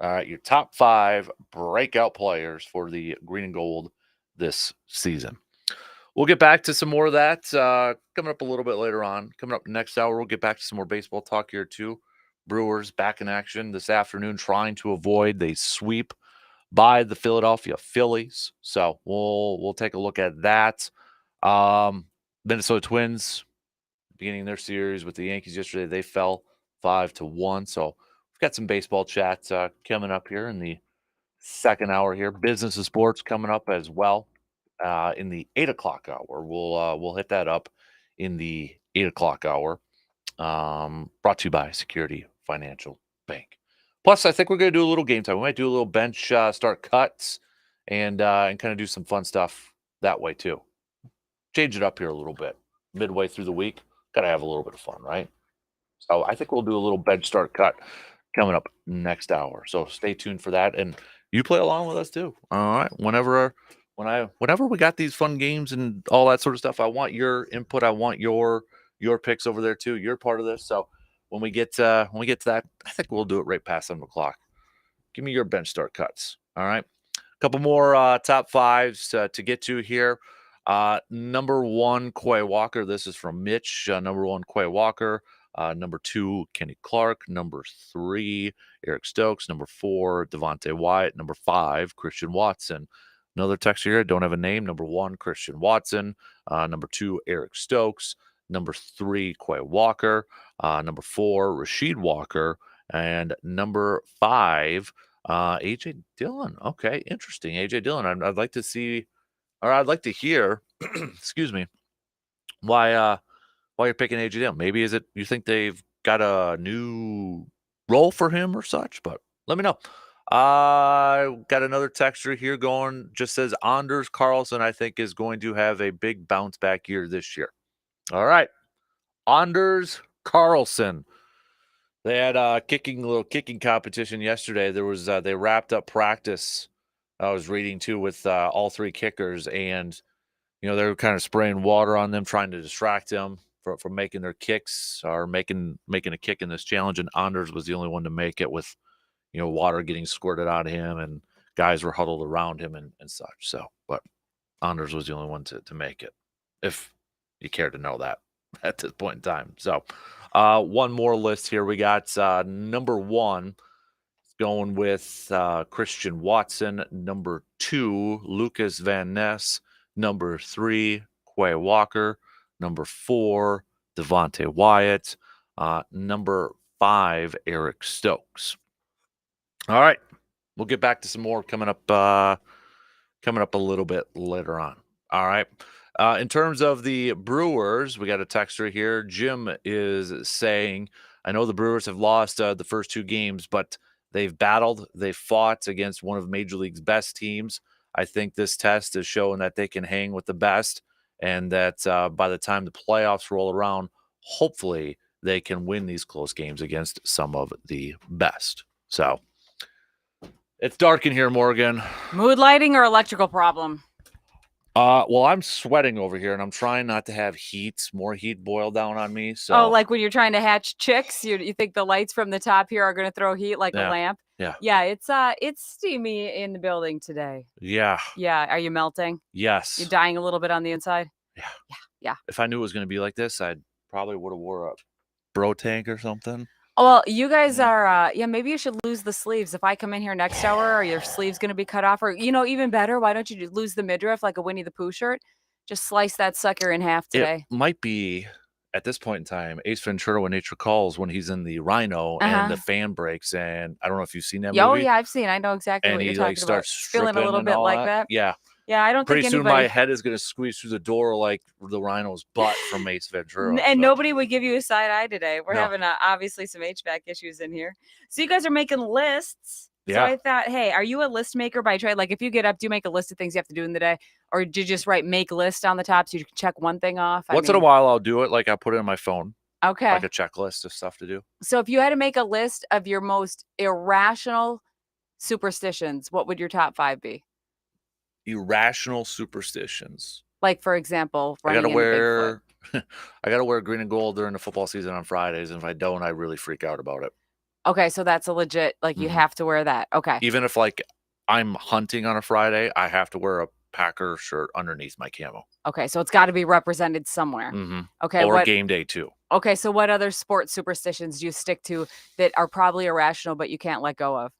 All right, your top 5 breakout players for the green and gold this season. We'll get back to some more of that coming up a little bit later on. Coming up next hour, we'll get back to some more baseball talk here too. Brewers back in action this afternoon, trying to avoid the sweep by the Philadelphia Phillies. So we'll take a look at that. Minnesota Twins beginning their series with the Yankees yesterday. They fell 5-1. So we've got some baseball chat coming up here in the second hour here. Business and sports coming up as well in the 8 o'clock hour. We'll hit that up in the 8 o'clock hour. Brought to you by Security Financial Bank. Plus, I think we're going to do a little game time. We might do a little bench start cuts and kind of do some fun stuff that way too. Change it up here a little bit. Midway through the week, got to have a little bit of fun, right? So I think we'll do a little bench start cut coming up next hour. So stay tuned for that, and you play along with us too. All right. Whenever we got these fun games and all that sort of stuff, I want your input. I want your picks over there too. You're part of this. So when we get to that, I think we'll do it right past 7 o'clock. Give me your bench start cuts. All right. A couple more top 5s to get to here. Number 1, Quay Walker. This is from Mitch. Number 1, Quay Walker. Number 2, Kenny Clark. Number 3, Eric Stokes. Number 4, Devontae Wyatt. Number 5, Christian Watson. Another text here, don't have a name. Number 1, Christian Watson. Number 2, Eric Stokes. Number 3, Quay Walker. Number 4, Rasheed Walker. And number 5, AJ Dillon. Okay, interesting. AJ Dillon. I'd like to see, or I'd like to hear. excuse me. Why you're picking AJ Dillon? Maybe is it you think they've got a new role for him or such? But let me know. I got another texture here going. Just says Anders Carlson. I think is going to have a big bounce back year this year. All right, Anders Carlson. They had a little kicking competition yesterday. There was they wrapped up practice. I was reading too with all three kickers, and they were kind of spraying water on them, trying to distract them from making their kicks or making a kick in this challenge. And Anders was the only one to make it with water getting squirted out of him, and guys were huddled around him and such. So, but Anders was the only one to make it, if you care to know that at this point in time. So, one more list here. We got number one going with Christian Watson. Number 2, Lucas Van Ness. Number 3, Quay Walker. Number 4, Devontae Wyatt. Number 5, Eric Stokes. All right, we'll get back to some more coming up a little bit later on. All right. In terms of the Brewers, we got a texter here. Jim is saying, I know the Brewers have lost the first 2 games, but they've battled. They fought against one of Major League's best teams. I think this test is showing that they can hang with the best, and that by the time the playoffs roll around, hopefully they can win these close games against some of the best. So it's dark in here, Morgan. Mood lighting or electrical problem? Well, I'm sweating over here, and I'm trying not to have more heat boil down on me. So, like when you're trying to hatch chicks, you think the lights from the top here are going to throw heat like a lamp? Yeah. It's steamy in the building today. Yeah. Are you melting? Yes. You're dying a little bit on the inside? Yeah. If I knew it was going to be like this, I probably would have wore a bro tank or something. Well, you guys are, maybe you should lose the sleeves. If I come in here next hour, are your sleeves going to be cut off? Or, even better, why don't you lose the midriff like a Winnie the Pooh shirt? Just slice that sucker in half today. It might be, at this point in time, Ace Ventura When Nature Calls, when he's in the Rhino and the fan breaks. And I don't know if you've seen that movie. Oh, yeah, I've seen. I know exactly what you're talking about. And he starts feeling a little bit like that. Yeah. Yeah, I don't Pretty think soon my head is going to squeeze through the door like the Rhino's butt from Ace Ventura. And nobody would give you a side eye today. We're having obviously some HVAC issues in here. So you guys are making lists. Yeah. So I thought, hey, are you a list maker by trade? Like if you get up, do you make a list of things you have to do in the day? Or do you just write make list on the top so you can check one thing off? Once in a while I'll do it. Like I put it in my phone. Okay. Like a checklist of stuff to do. So if you had to make a list of your most irrational superstitions, what would your top 5 be? Irrational superstitions. Like, for example, I gotta wear green and gold during the football season on Fridays, and if I don't, I really freak out about it. Okay, so that's a legit, like, you have to wear that. Okay. Even if, like, I'm hunting on a Friday, I have to wear a Packer shirt underneath my camo. Okay, so it's got to be represented somewhere. Okay. Or game day, too. Okay, so what other sports superstitions do you stick to that are probably irrational but you can't let go of?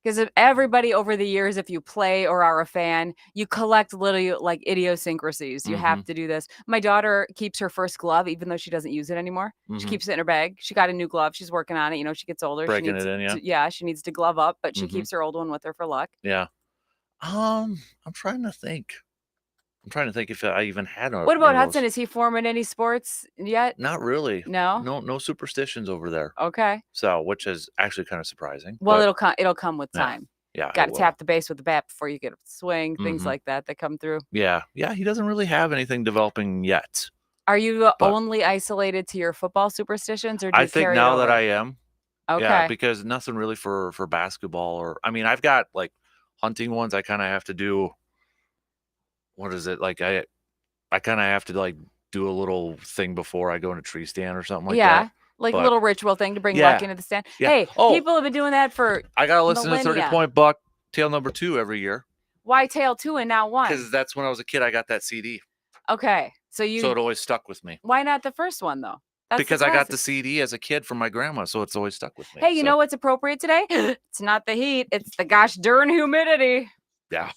Because everybody over the years, if you play or are a fan, you collect little like idiosyncrasies. You have to do this. My daughter keeps her first glove, even though she doesn't use it anymore. She keeps it in her bag. She got a new glove. She's working on it. She gets older. Breaking it in, she needs to glove up, but she keeps her old one with her for luck. Yeah. I'm trying to think. If I even had one. What about Hudson? Is he forming any sports yet? Not really. No? No superstitions over there. Okay. So, which is actually kind of surprising. Well, it'll come with time. Yeah. Got to tap the base with the bat before you get a swing, things like that come through. Yeah. Yeah, he doesn't really have anything developing yet. Are you only isolated to your football superstitions, or do you I think carry now it over? that I am. Okay. Yeah, because nothing really for basketball or I've got like hunting ones I kind of have to do. What is it? Like I kind of have to like do a little thing before I go in a tree stand or something like that. Like a little ritual thing to bring luck into the stand. Yeah. Hey, people have been doing that for I got to listen to 30-Point Buck, Tail Number 2 every year. Why Tail 2 and now 1? Because that's when I was a kid. I got that CD. Okay. So it always stuck with me. Why not the first one, though? Because I got the CD as a kid from my grandma, so it's always stuck with me. Hey, you know what's appropriate today? It's not the heat. It's the gosh darn humidity. Yeah.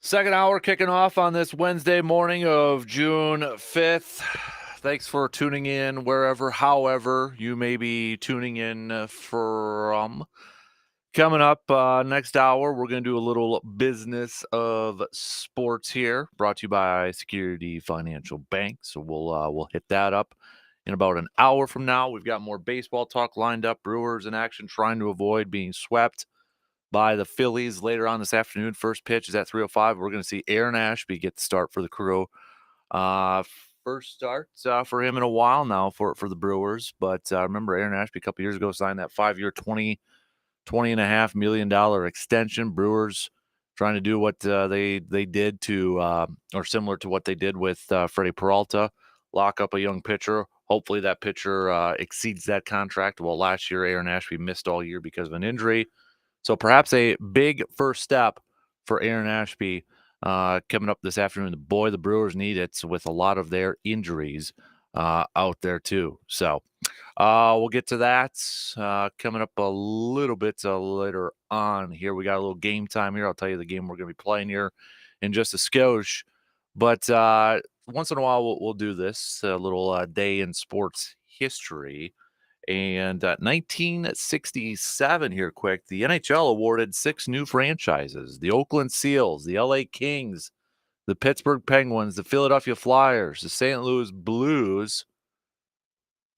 Second hour kicking off on this Wednesday morning of June 5th. Thanks for tuning in wherever, however you may be tuning in from. Coming up next hour, we're going to do a little business of sports here, brought to you by Security Financial Bank. So we'll hit that up in about an hour from now. We've got more baseball talk lined up. Brewers in action, trying to avoid being swept by the Phillies later on this afternoon. First pitch is at 3:05. We're going to see Aaron Ashby get the start for the Crew. First start for him in a while now for the Brewers. But remember, Aaron Ashby a couple years ago signed that 5-year, $20.5 million extension. Brewers trying to do what they did to, or similar to what they did with Freddie Peralta, lock up a young pitcher. Hopefully that pitcher exceeds that contract. Well, last year, Aaron Ashby missed all year because of an injury. So perhaps a big first step for Aaron Ashby coming up this afternoon. Boy, the Brewers need it with a lot of their injuries out there too. So we'll get to that coming up a little bit later on here. We got a little game time here. I'll tell you the game we're going to be playing here in just a skosh. But once in a while, we'll do this, a little day in sports history. And 1967 here quick, the NHL awarded 6 new franchises: the Oakland Seals, the LA Kings, the Pittsburgh Penguins, the Philadelphia Flyers, the St. Louis Blues,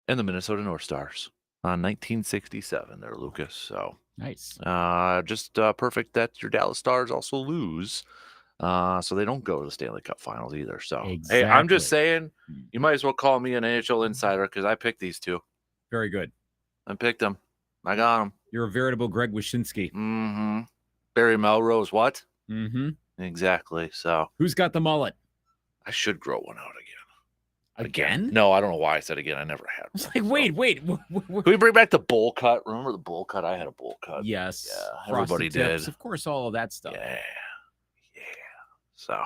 and the Minnesota North Stars on 1967 there, Lucas. So nice. Just perfect that your Dallas Stars also lose. So they don't go to the Stanley Cup Finals either. So, exactly. Hey, I'm just saying, you might as well call me an NHL insider because I picked these two. Very good. I picked them. I got them. You're a veritable Greg Wyshynski. Mm-hmm. Barry Melrose, what? Mm-hmm. Exactly. So who's got the mullet? I should grow one out again. Again? No, I don't know why I said again. I never had one. I was like, wait. Can we bring back the bowl cut? Remember the bowl cut? I had a bowl cut. Yes. Yeah, everybody tips, did. Of course, all of that stuff. Yeah. So,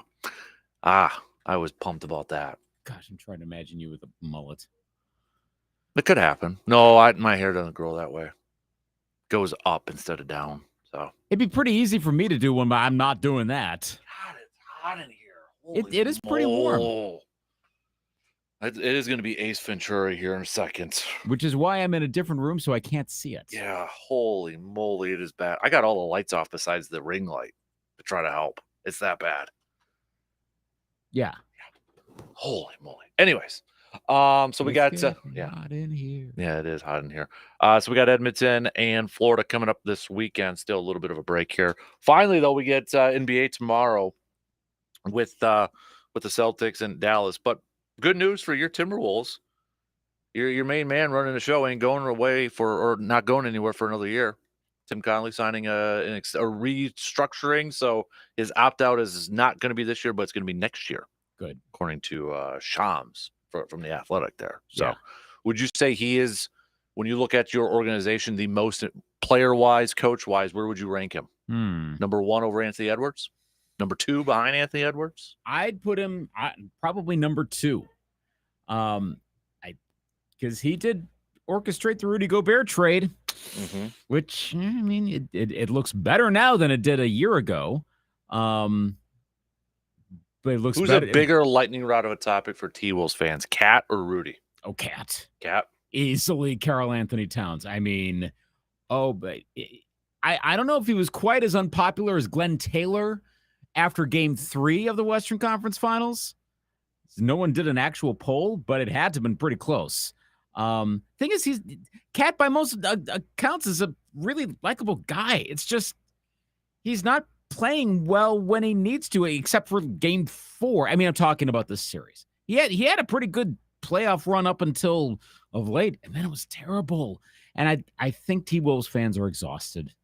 I was pumped about that. Gosh, I'm trying to imagine you with a mullet. It could happen. No, my hair doesn't grow that way. It goes up instead of down. So it'd be pretty easy for me to do one, but I'm not doing that. God, it's hot in here. It is pretty warm. It is going to be Ace Ventura here in a second. Which is why I'm in a different room so I can't see it. Yeah, holy moly, it is bad. I got all the lights off besides the ring light to try to help. It's that bad. Yeah. Holy moly. Anyways, so we got hot in here. Yeah, it is hot in here. So we got Edmonton and Florida coming up this weekend. Still a little bit of a break here. Finally, though, we get NBA tomorrow with the Celtics and Dallas. But good news for your Timberwolves. Your main man running the show ain't going away or not going anywhere for another year. Tim Connelly signing a restructuring, so his opt-out is not going to be this year, but it's going to be next year. Good. According to Shams from The Athletic there. So yeah. Would you say he is, when you look at your organization, the most player-wise, coach-wise, where would you rank him? Number 1 over Anthony Edwards? Number 2 behind Anthony Edwards? I'd put him probably number 2. Because he did orchestrate the Rudy Gobert trade, which, I mean, it looks better now than it did a year ago. But it looks Who's better. a bigger lightning rod of a topic for T-Wolves fans, Cat or Rudy? Oh, Cat. Cat. Easily Karl Anthony Towns. I mean, but I don't know if he was quite as unpopular as Glenn Taylor after Game 3 of the Western Conference Finals. No one did an actual poll, but it had to have been pretty close. Thing is, Cat by most accounts is a really likable guy. It's just he's not playing well when he needs to, except for Game 4. I mean, I'm talking about this series. He had a pretty good playoff run up until of late, and then it was terrible. And I think T-Wolves fans are exhausted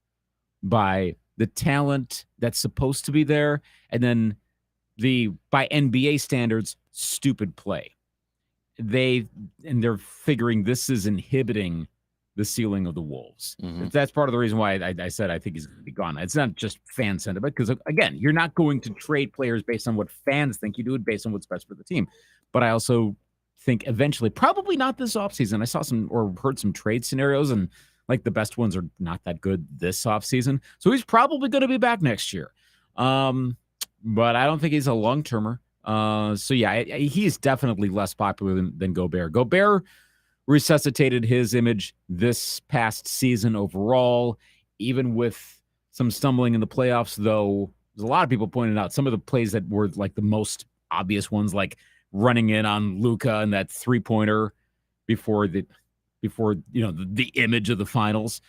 by the talent that's supposed to be there, and then by NBA standards, stupid play. They're figuring this is inhibiting the ceiling of the Wolves. That's part of the reason why I said I think he's going to be gone. It's not just fan sentiment, because, again, you're not going to trade players based on what fans think. You do it based on what's best for the team. But I also think eventually, probably not this offseason. I saw heard some trade scenarios, and like the best ones are not that good this offseason. So he's probably going to be back next year. but I don't think he's a long-termer. So yeah, he is definitely less popular than Gobert. Gobert resuscitated his image this past season overall, even with some stumbling in the playoffs, though there's a lot of people pointed out some of the plays that were like the most obvious ones, like running in on Luka and that three-pointer before the image of the finals.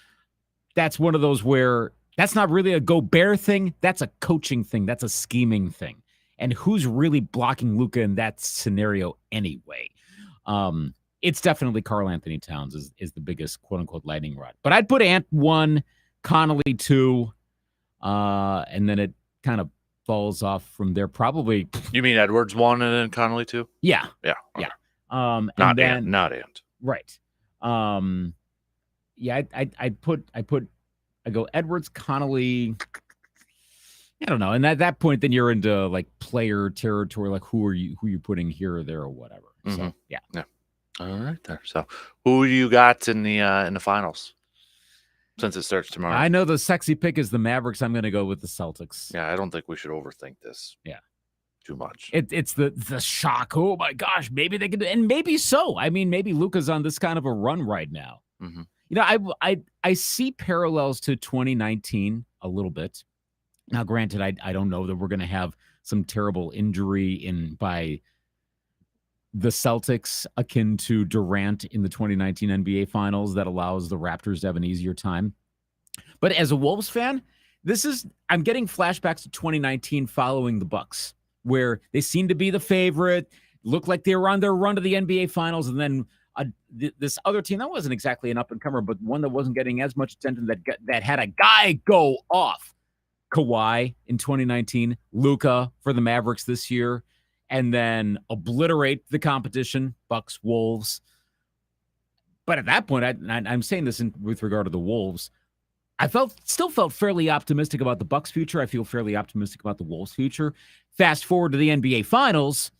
That's one of those where that's not really a Gobert thing. That's a coaching thing. That's a scheming thing. And who's really blocking Luka in that scenario anyway? It's definitely Karl Anthony Towns is the biggest quote unquote lightning rod. But I'd put Ant 1, Connolly 2, and then it kind of falls off from there. Probably. You mean Edwards 1 and then Connolly 2? Yeah. Yeah. Okay. Yeah. Not Ant. Right. Yeah, I go Edwards, Connolly. I don't know. And at that point, then you're into like player territory, like who you putting here or there or whatever. So yeah. All right there. So who do you got in the finals? Since it starts tomorrow. I know the sexy pick is the Mavericks. I'm gonna go with the Celtics. Yeah, I don't think we should overthink this. Yeah. Too much. It's the shock. Oh my gosh, maybe they could, and maybe so. I mean, maybe Luka's on this kind of a run right now. Mm-hmm. You know, I see parallels to 2019 a little bit. Now, granted, I don't know that we're going to have some terrible injury by the Celtics akin to Durant in the 2019 NBA Finals that allows the Raptors to have an easier time. But as a Wolves fan, I'm getting flashbacks to 2019 following the Bucks, where they seemed to be the favorite, looked like they were on their run to the NBA Finals, and then this other team that wasn't exactly an up-and-comer, but one that wasn't getting as much attention that had a guy go off. Kawhi in 2019, Luka for the Mavericks this year, and then obliterate the competition, Bucks, Wolves. But at that point, I'm saying this with regard to the Wolves, I still felt fairly optimistic about the Bucks' future. I feel fairly optimistic about the Wolves' future. Fast forward to the NBA Finals,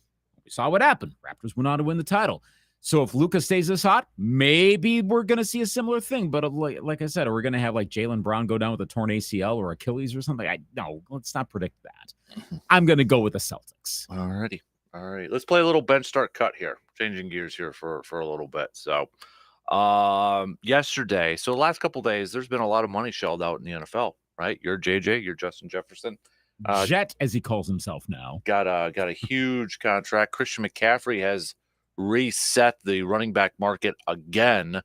we saw what happened. Raptors went on to win the title. So if Luka stays this hot, maybe we're going to see a similar thing. But like I said, are we going to have like Jaylen Brown go down with a torn ACL or Achilles or something? No, let's not predict that. I'm going to go with the Celtics. All righty. All right. Let's play a little bench start cut here. Changing gears here for a little bit. So yesterday, so the last couple of days, there's been a lot of money shelled out in the NFL, right? You're JJ, you're Justin Jefferson. Jet, as he calls himself now. Got a huge contract. Christian McCaffrey has reset the running back market again.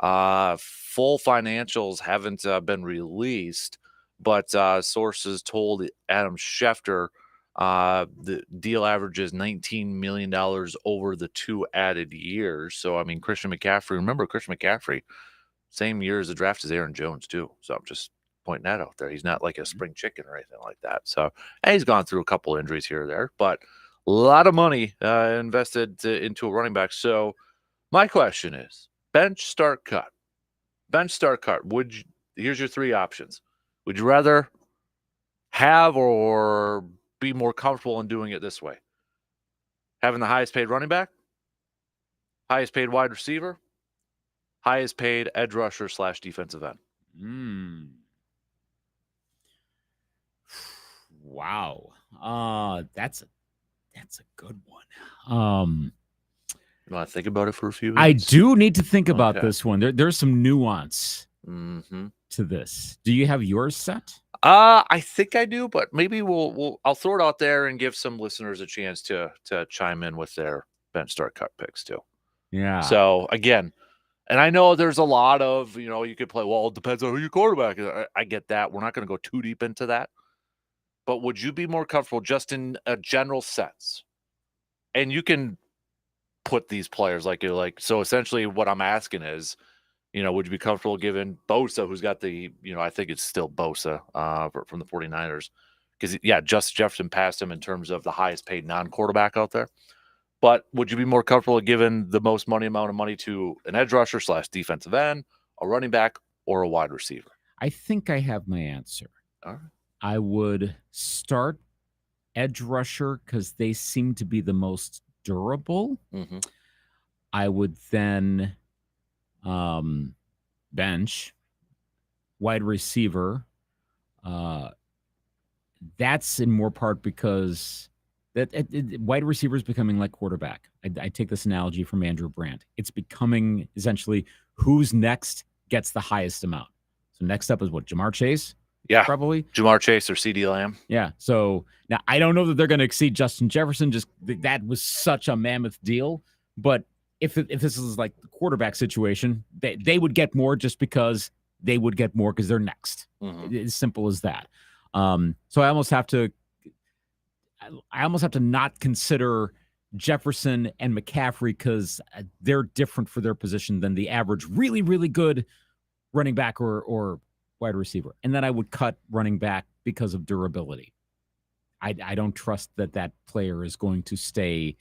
Full financials haven't been released, but sources told Adam Schefter the deal averages $19 million over the 2 added years. So, I mean, Christian McCaffrey, remember Christian McCaffrey, same year as the draft as Aaron Jones, too. So I'm just pointing that out there. He's not like a spring chicken or anything like that. So, and he's gone through a couple injuries here or there, but a lot of money invested into a running back. So my question is, bench start cut. Here's your 3 options. Would you rather have or be more comfortable in doing it this way? Having the highest paid running back, highest paid wide receiver, highest paid edge rusher / defensive end. Wow. That's a good one. You want to think about it for a few I minutes? do need to think about this one. There's some nuance to this. Do you have yours set? I think I do, but maybe I'll throw it out there and give some listeners a chance to chime in with their bench start cut picks too. Yeah. So again, and I know there's a lot of, you could play, well, it depends on who your quarterback is. I get that. We're not going to go too deep into that. But would you be more comfortable just in a general sense? And you can put these players so essentially what I'm asking is, would you be comfortable giving Bosa, who's got the, I think it's still Bosa from the 49ers, because, Justin Jefferson passed him in terms of the highest paid non-quarterback out there. But would you be more comfortable giving the most amount of money to an edge rusher / defensive end, a running back, or a wide receiver? I think I have my answer. All right. I would start edge rusher because they seem to be the most durable. Mm-hmm. I would then bench wide receiver, that's in more part because wide receiver is becoming like quarterback. I take this analogy from Andrew Brandt. It's becoming essentially who's next gets the highest amount. So next up is what, Jamar Chase? Yeah, probably Jamar Chase or CD Lamb. Yeah. So now I don't know that they're going to exceed Justin Jefferson. Just that was such a mammoth deal. But if this is like the quarterback situation, they would get more just because they would get more because they're next. As simple as that. So I almost have to not consider Jefferson and McCaffrey because they're different for their position than the average really, really good running back or wide receiver. And then I would cut running back because of durability. I don't trust that player is going to stay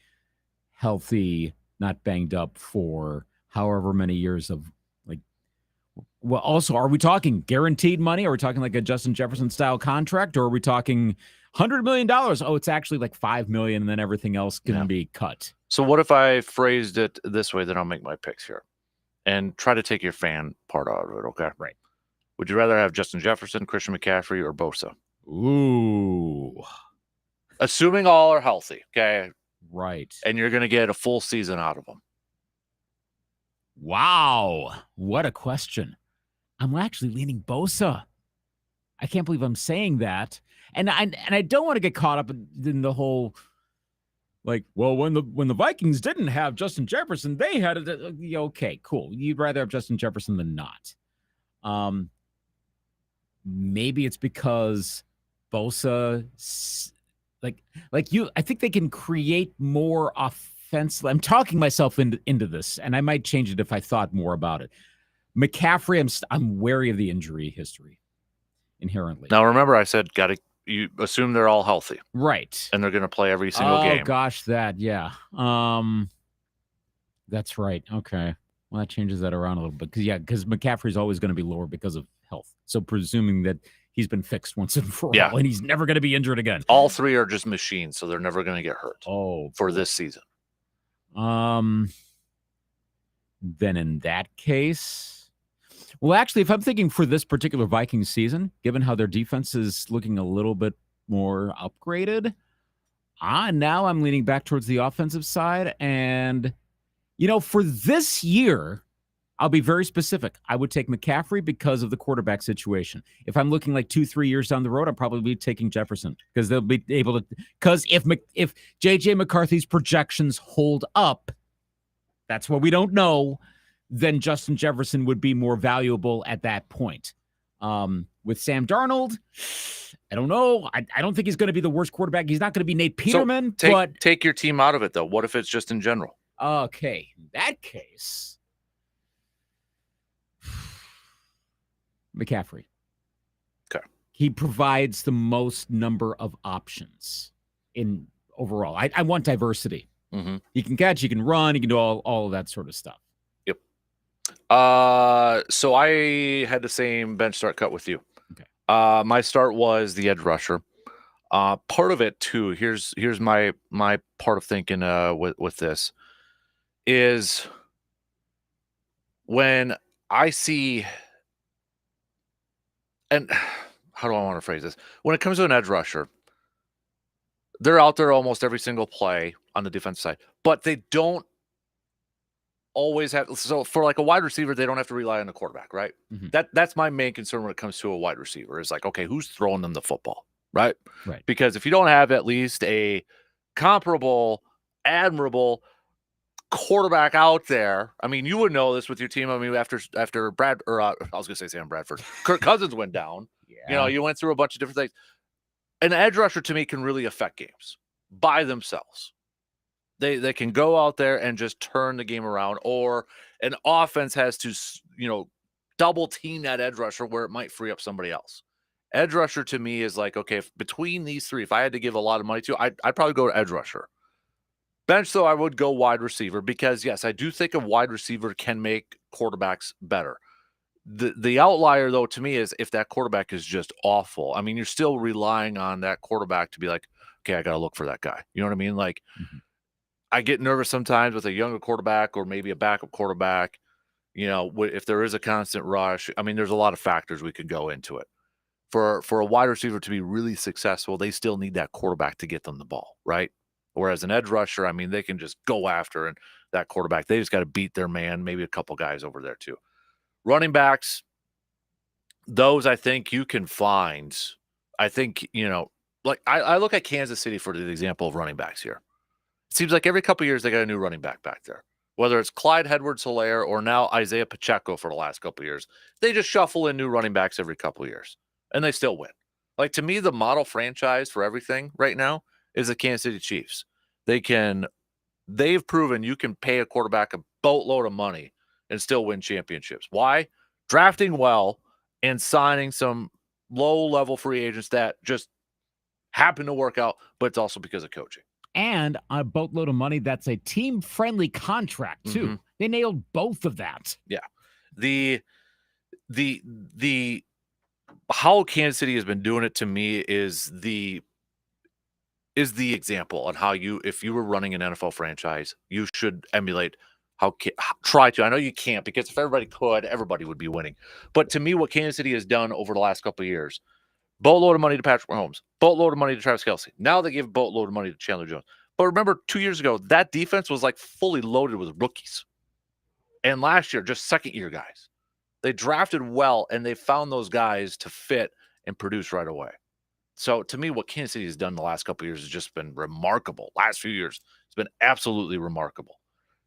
healthy, not banged up for however many years of like. Well, also, are we talking guaranteed money? Are we talking like a Justin Jefferson style contract, or are we talking $100 million? Oh, it's actually like $5 million, and then everything else can be cut. So what if I phrased it this way? Then I'll make my picks here, and try to take your fan part out of it. Okay, right. Would you rather have Justin Jefferson, Christian McCaffrey, or Bosa? Ooh. Assuming all are healthy, okay? Right. And you're going to get a full season out of them. Wow. What a question. I'm actually leaning Bosa. I can't believe I'm saying that. And I don't want to get caught up in the whole, like, well, when the Vikings didn't have Justin Jefferson, they had it. Okay, cool. You'd rather have Justin Jefferson than not. Maybe it's because Bosa, I think they can create more offense. I'm talking myself into this, and I might change it if I thought more about it. McCaffrey, I'm wary of the injury history inherently. Now, remember, I said you assume they're all healthy, right? And they're going to play every single game. Oh gosh, yeah. That's right. Okay. Well, that changes that around a little bit because McCaffrey's always going to be lower because of health. So presuming that he's been fixed once and for all, and he's never going to be injured again. All three are just machines, so they're never going to get hurt. For this season. Then in that case, well, actually, if I'm thinking for this particular Vikings season, given how their defense is looking a little bit more upgraded, now I'm leaning back towards the offensive side. And, for this year, I'll be very specific. I would take McCaffrey because of the quarterback situation. If I'm looking like 2-3 years down the road, I'll probably be taking Jefferson because they'll be able to. Because if J.J. McCarthy's projections hold up, that's what we don't know, then Justin Jefferson would be more valuable at that point. With Sam Darnold, I don't know. I don't think he's going to be the worst quarterback. He's not going to be Nate Peterman. So take your team out of it, though. What if it's just in general? Okay. In that case, McCaffrey. Okay. He provides the most number of options in overall. I want diversity. Mm-hmm. He can catch, he can run, he can do all of that sort of stuff. Yep. So I had the same bench start cut with you. Okay. My start was the edge rusher. Part of it too. Here's my part of thinking with this is when I see, and how do I want to phrase this? When it comes to an edge rusher, they're out there almost every single play on the defense side, but they don't always have. So for like a wide receiver, they don't have to rely on the quarterback, right? Mm-hmm. That's my main concern when it comes to a wide receiver is like, okay, who's throwing them the football, right? Right. Because if you don't have at least a comparable, admirable quarterback out there, I mean, you would know this with your team. I mean, after Brad, or I was going to say Sam Bradford, Kirk Cousins went down. Yeah. You went through a bunch of different things. An edge rusher to me can really affect games by themselves. They can go out there and just turn the game around, or an offense has to, double team that edge rusher where it might free up somebody else. Edge rusher to me is like, okay, between these three, if I had to give a lot of money to, I'd probably go to edge rusher. Bench, though, I would go wide receiver because, yes, I do think a wide receiver can make quarterbacks better. The outlier, though, to me is if that quarterback is just awful. I mean, you're still relying on that quarterback to be like, okay, I got to look for that guy. You know what I mean? Like, I get nervous sometimes with a younger quarterback or maybe a backup quarterback, if there is a constant rush. I mean, there's a lot of factors we could go into it. for a wide receiver to be really successful, they still need that quarterback to get them the ball, right? Whereas an edge rusher, I mean, they can just go after and that quarterback. They just got to beat their man, maybe a couple guys over there too. Running backs, those I think you can find. I think, like I look at Kansas City for the example of running backs here. It seems like every couple of years they got a new running back there. Whether it's Clyde Edwards-Helaire or now Isaiah Pacheco for the last couple of years, they just shuffle in new running backs every couple of years, and they still win. Like, to me, the model franchise for everything right now is the Kansas City Chiefs. They've proven you can pay a quarterback a boatload of money and still win championships. Why? Drafting well and signing some low-level free agents that just happen to work out, but it's also because of coaching. And a boatload of money that's a team-friendly contract, too. Mm-hmm. They nailed both of that. Yeah. The how Kansas City has been doing it, to me, is the example on how if you were running an NFL franchise, you should emulate try to. I know you can't, because if everybody could, everybody would be winning. But to me, what Kansas City has done over the last couple of years, boatload of money to Patrick Mahomes, boatload of money to Travis Kelce. Now they give boatload of money to Chandler Jones. But remember, 2 years ago, that defense was like fully loaded with rookies. And last year, just second-year guys. They drafted well, and they found those guys to fit and produce right away. So to me, what Kansas City has done the last couple of years has just been remarkable. Last few years, it's been absolutely remarkable.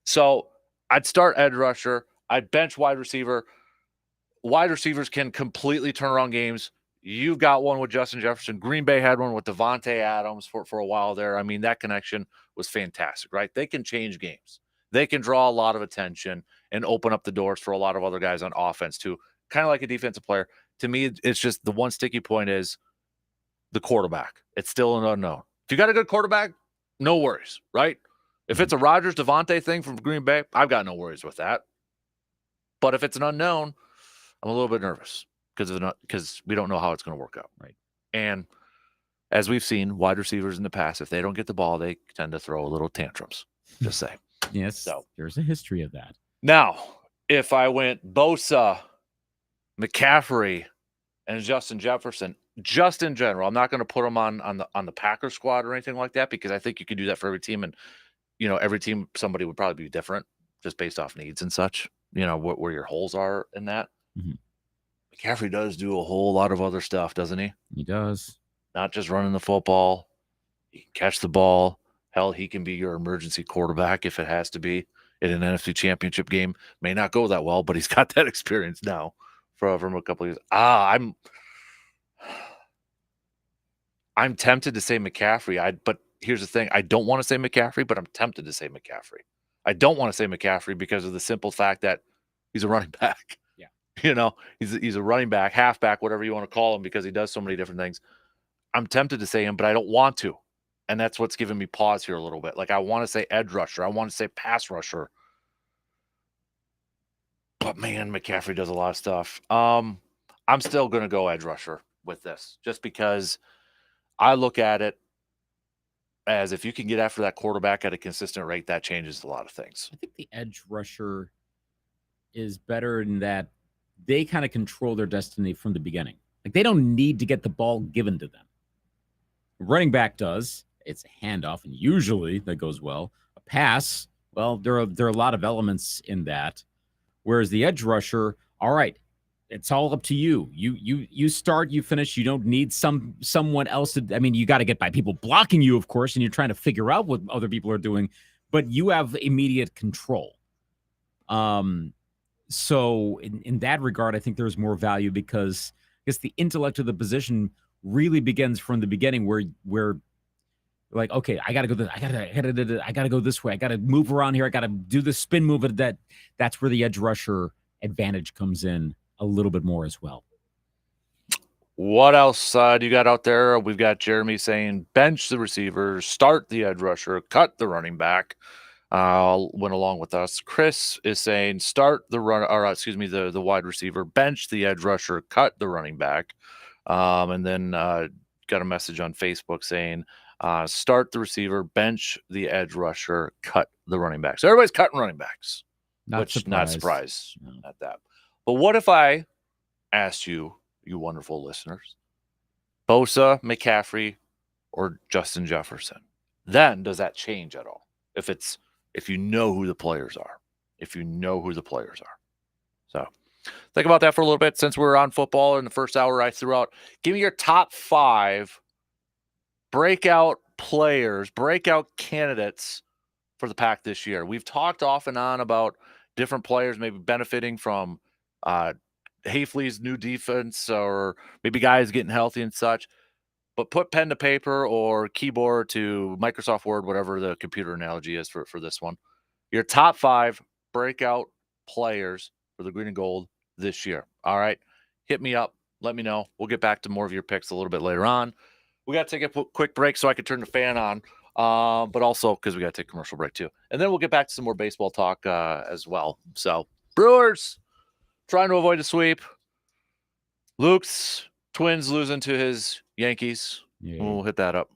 So I'd start edge rusher. I'd bench wide receiver. Wide receivers can completely turn around games. You've got one with Justin Jefferson. Green Bay had one with Devontae Adams for a while there. I mean, that connection was fantastic, right? They can change games. They can draw a lot of attention and open up the doors for a lot of other guys on offense too, kind of like a defensive player. To me, it's just the one sticky point is the quarterback. It's still an unknown. If you got a good quarterback, no worries, right? If it's a Rodgers Devontae thing from Green Bay, I've got no worries with that. But if it's an unknown, I'm a little bit nervous because we don't know how it's going to work out. Right. And as we've seen, wide receivers in the past, if they don't get the ball, they tend to throw a little tantrums. Just say. Yes. So there's a history of that. Now, if I went Bosa, McCaffrey, and Justin Jefferson, just in general, I'm not going to put them on the Packers squad or anything like that, because I think you could do that for every team, and every team somebody would probably be different just based off needs and such. Where your holes are in that. Mm-hmm. McCaffrey does do a whole lot of other stuff, doesn't he? He does. Not just running the football. He can catch the ball. Hell, he can be your emergency quarterback if it has to be in an NFC Championship game. May not go that well, but he's got that experience now from a couple of years. I'm tempted to say McCaffrey. But here's the thing. I don't want to say McCaffrey, but I'm tempted to say McCaffrey. I don't want to say McCaffrey because of the simple fact that he's a running back. Yeah. He's a running back, halfback, whatever you want to call him, because he does so many different things. I'm tempted to say him, but I don't want to. And that's what's giving me pause here a little bit. Like, I want to say edge rusher. I want to say pass rusher. But, man, McCaffrey does a lot of stuff. I'm still going to go edge rusher with this, just because I look at it as if you can get after that quarterback at a consistent rate, that changes a lot of things. I think the edge rusher is better in that they kind of control their destiny from the beginning. Like, they don't need to get the ball given to them. Running back does. It's a handoff, and usually that goes well. A pass, well, there are a lot of elements in that. Whereas the edge rusher, all right, it's all up to you. You start, you finish. You don't need someone else to. I mean, you got to get by people blocking you, of course, and you're trying to figure out what other people are doing, but you have immediate control. So in that regard, I think there's more value, because I guess the intellect of the position really begins from the beginning, where like, okay, I gotta go this way. I gotta move around here. I gotta do the spin move. That's where the edge rusher advantage comes in a little bit more as well. What else do you got out there? We've got Jeremy saying bench the receiver, start the edge rusher, cut the running back. Went along with us. Chris is saying start the the wide receiver, bench the edge rusher, cut the running back. And then got a message on Facebook saying start the receiver, bench the edge rusher, cut the running back. So everybody's cutting running backs. Not surprised at that. But what if I asked you, you wonderful listeners, Bosa, McCaffrey, or Justin Jefferson. Then does that change at all? If you know who the players are. If you know who the players are. So think about that for a little bit. Since we're on football in the first hour, I threw out, give me your top 5 breakout players, breakout candidates for the Pack this year. We've talked off and on about different players maybe benefiting from Hafley's new defense, or maybe guys getting healthy and such. But put pen to paper or keyboard to Microsoft Word, whatever the computer analogy is for this one. Your top 5 breakout players for the green and gold this year. All right. Hit me up. Let me know. We'll get back to more of your picks a little bit later on. We got to take a quick break so I can turn the fan on, but also because we got to take a commercial break too. And then we'll get back to some more baseball talk as well. So, Brewers trying to avoid a sweep. Luke's Twins losing to his Yankees. Yeah. We'll hit that up.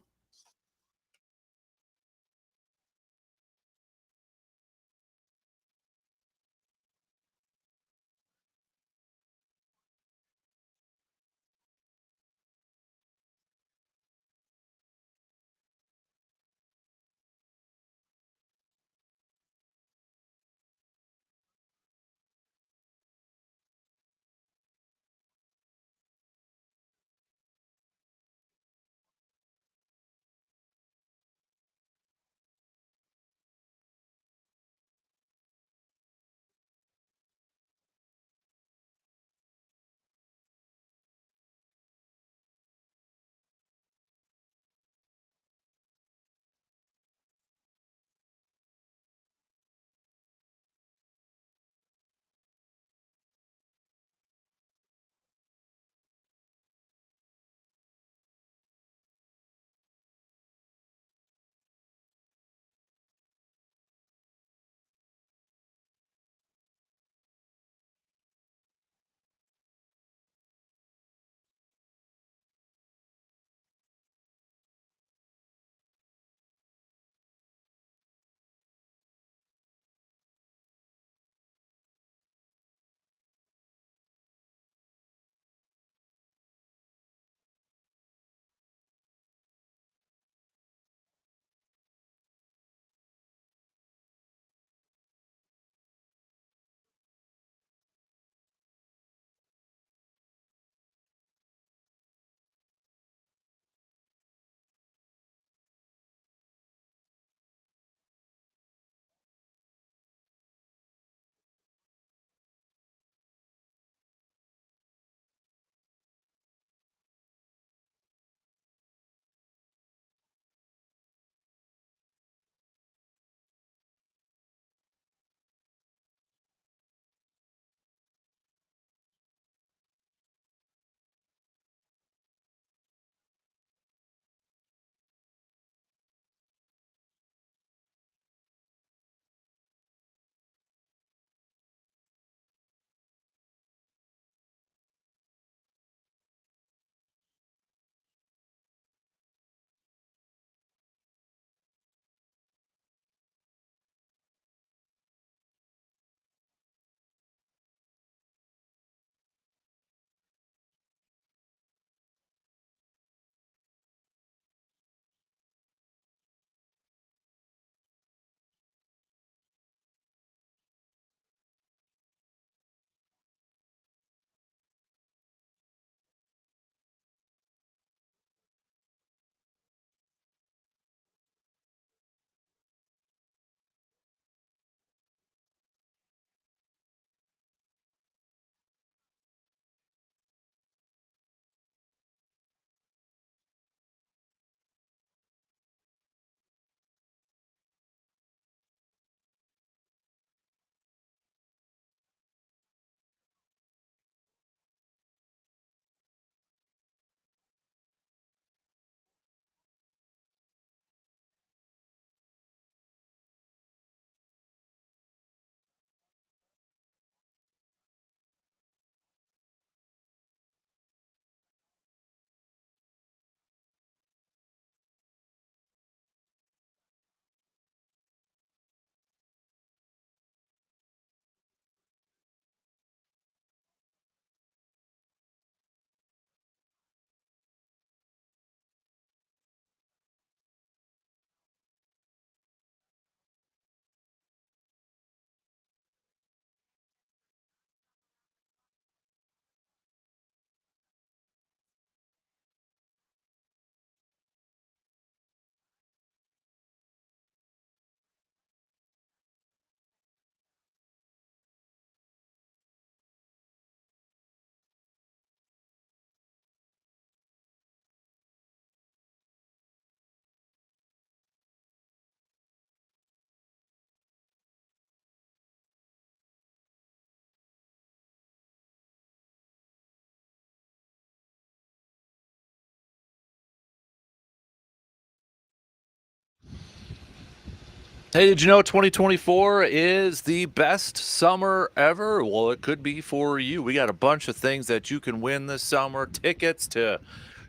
Hey, did you know 2024 is the best summer ever? Well, it could be for you. We got a bunch of things that you can win this summer. Tickets to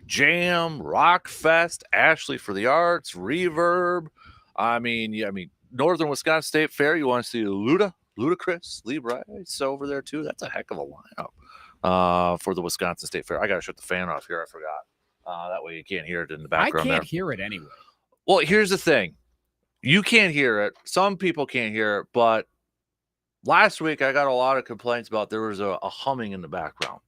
Jam, Rockfest, Ashley for the Arts, Reverb. Northern Wisconsin State Fair. You want to see Ludacris, Lee Bryce over there too. That's a heck of a lineup for the Wisconsin State Fair. I got to shut the fan off here. I forgot. That way you can't hear it in the background. I can't hear it anyway. Well, here's the thing. You can't hear it. Some people can't hear it, but last week I got a lot of complaints about there was a humming in the background.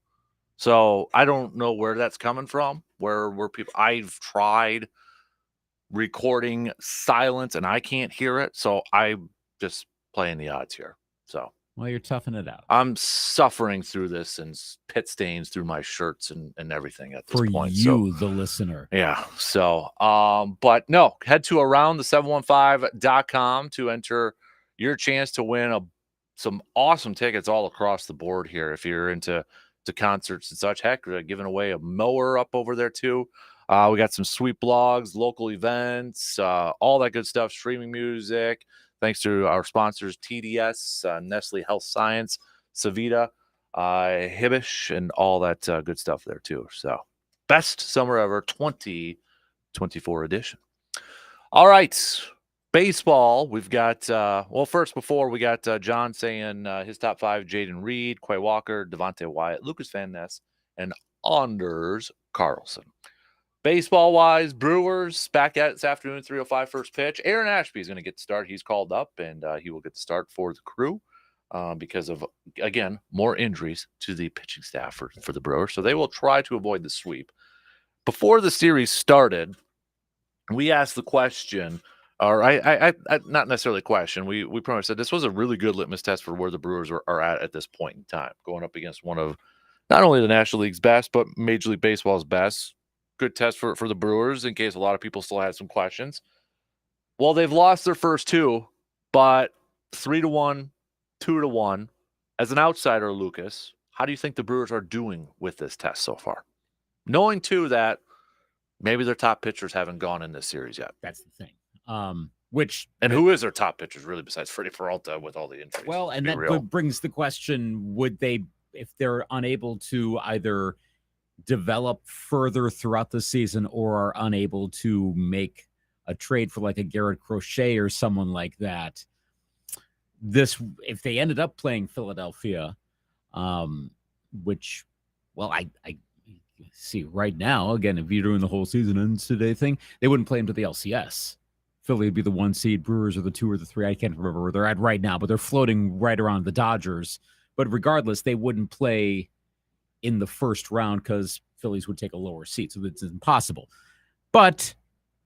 So I don't know where that's coming from. Where people? I've tried recording silence and I can't hear it. So I'm just playing the odds here. So well, you're toughing it out. I'm suffering through this and pit stains through my shirts and everything at this point. For you, the listener. Yeah. So, but no, head to aroundthe715.com to enter your chance to win some awesome tickets all across the board here. If you're into concerts and such, heck, we're giving away a mower up over there too. We got some sweet blogs, local events, all that good stuff, streaming music. Thanks to our sponsors, TDS, Nestle Health Science, Savita, Hibish, and all that good stuff there too. So best summer ever 2024 edition. All right. Baseball. We've got, first before we got John saying his top 5, Jaden Reed, Quay Walker, Devontae Wyatt, Lucas Van Ness, and Anders Carlson. Baseball-wise, Brewers back at it this afternoon, 3:05 first pitch. Aaron Ashby is going to get the start. He's called up, and he will get the start for the Crew because of, again, more injuries to the pitching staff for the Brewers. So they will try to avoid the sweep. Before the series started, we asked the question, or I not necessarily a question. We pretty much said this was a really good litmus test for where the Brewers are at this point in time, going up against one of not only the National League's best, but Major League Baseball's best. Good test for the Brewers in case a lot of people still had some questions. Well, they've lost their first two, but 3-1, 2-1. As an outsider, Lucas, how do you think the Brewers are doing with this test so far? Knowing, too, that maybe their top pitchers haven't gone in this series yet. That's the thing. Who is their top pitchers, really, besides Freddie Peralta with all the injuries? Well, and that brings the question, would they, if they're unable to either develop further throughout the season or are unable to make a trade for like a Garrett Crochet or someone like that, if they ended up playing Philadelphia, which, well, I see right now, again, if you're doing the whole season ends today thing, they wouldn't play into the LCS. Philly would be the 1 seed, Brewers are the 2 or the 3. I can't remember where they're at right now, but they're floating right around the Dodgers. But regardless, they wouldn't play in the first round because Phillies would take a lower seed, so it's impossible. But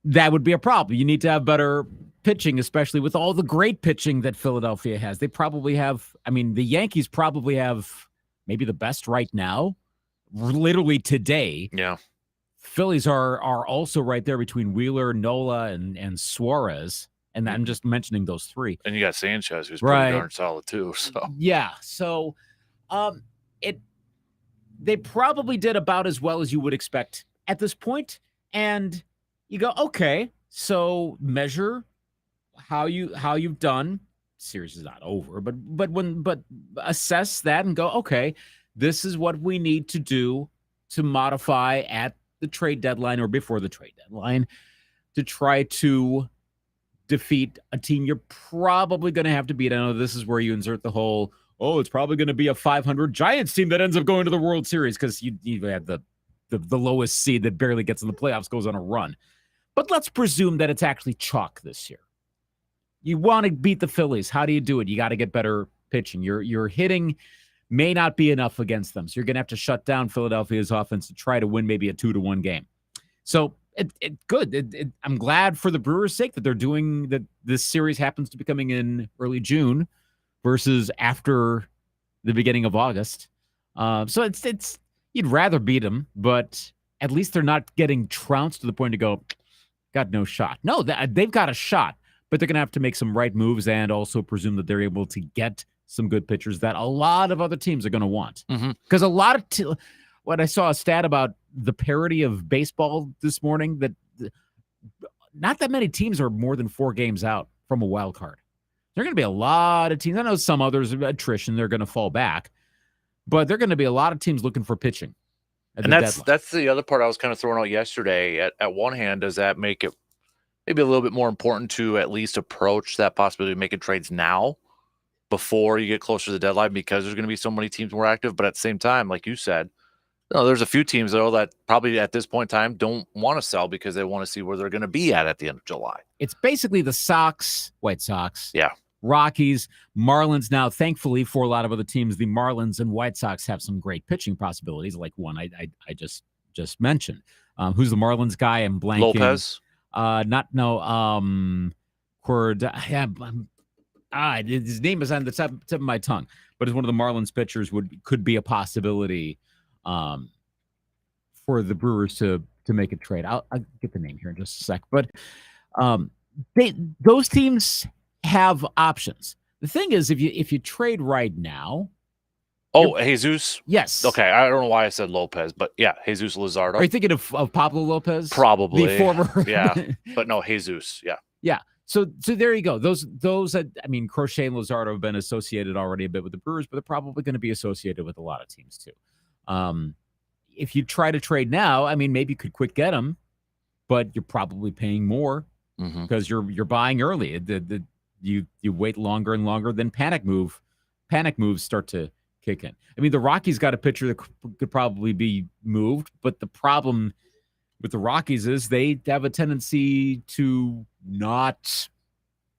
that would be a problem. You need to have better pitching, especially with all the great pitching that Philadelphia has. They probably have, the Yankees probably have maybe the best right now, literally today. Yeah. Phillies are also right there between Wheeler, Nola, and Suarez. And I'm just mentioning those 3. And you got Sanchez, who's pretty darn solid too. So yeah. So they probably did about as well as you would expect at this point. And you go, okay, so measure how you've done. Series is not over, but assess that and go, okay, this is what we need to do to modify at the trade deadline or before the trade deadline to try to defeat a team you're probably going to have to beat. I know this is where you insert the whole, it's probably going to be a 500 Giants team that ends up going to the World Series because you had the lowest seed that barely gets in the playoffs goes on a run. But let's presume that it's actually chalk this year. You want to beat the Phillies. How do you do it? You got to get better pitching. Your hitting may not be enough against them. So you're going to have to shut down Philadelphia's offense to try to win maybe a 2-1 game. So good. I'm glad for the Brewers' sake that they're doing that. This series happens to be coming in early June versus after the beginning of August. So it's you'd rather beat them, but at least they're not getting trounced to the point to go, got no shot. No, they've got a shot, but they're going to have to make some right moves and also presume that they're able to get some good pitchers that a lot of other teams are going to want. Because a lot of what I saw a stat about the parity of baseball this morning, that not that many teams are more than 4 games out from a wild card. There are going to be a lot of teams. I know some others, attrition, they're going to fall back. But there are going to be a lot of teams looking for pitching. And that's the other part I was kind of throwing out yesterday. At one hand, does that make it maybe a little bit more important to at least approach that possibility of making trades now before you get closer to the deadline, because there's going to be so many teams more active? But at the same time, like you said, there's a few teams, though, that probably at this point in time don't want to sell because they want to see where they're going to be at the end of July. It's basically the White Sox. Yeah. Rockies, Marlins. Now, thankfully, for a lot of other teams, the Marlins and White Sox have some great pitching possibilities, like one I just mentioned. Who's the Marlins guy? I'm blanking. Lopez? His name is on the tip of my tongue, but it's one of the Marlins pitchers could be a possibility for the Brewers to make a trade. I'll get the name here in just a sec. But those teams have options. The thing is, if you trade right now. Oh, Jesus? Yes. Okay, I don't know why I said Lopez, but yeah, Jesus Luzardo. Are you thinking of Pablo Lopez? Probably. The former. Yeah, but no, Jesus. Yeah. Yeah. So there you go. Those Crochet and Luzardo have been associated already a bit with the Brewers, but they're probably going to be associated with a lot of teams too. If you try to trade now, maybe you could quick get them, but you're probably paying more because you're buying early. You wait longer and longer, then panic moves start to kick in. The Rockies got a pitcher that could probably be moved, but the problem with the Rockies is they have a tendency to not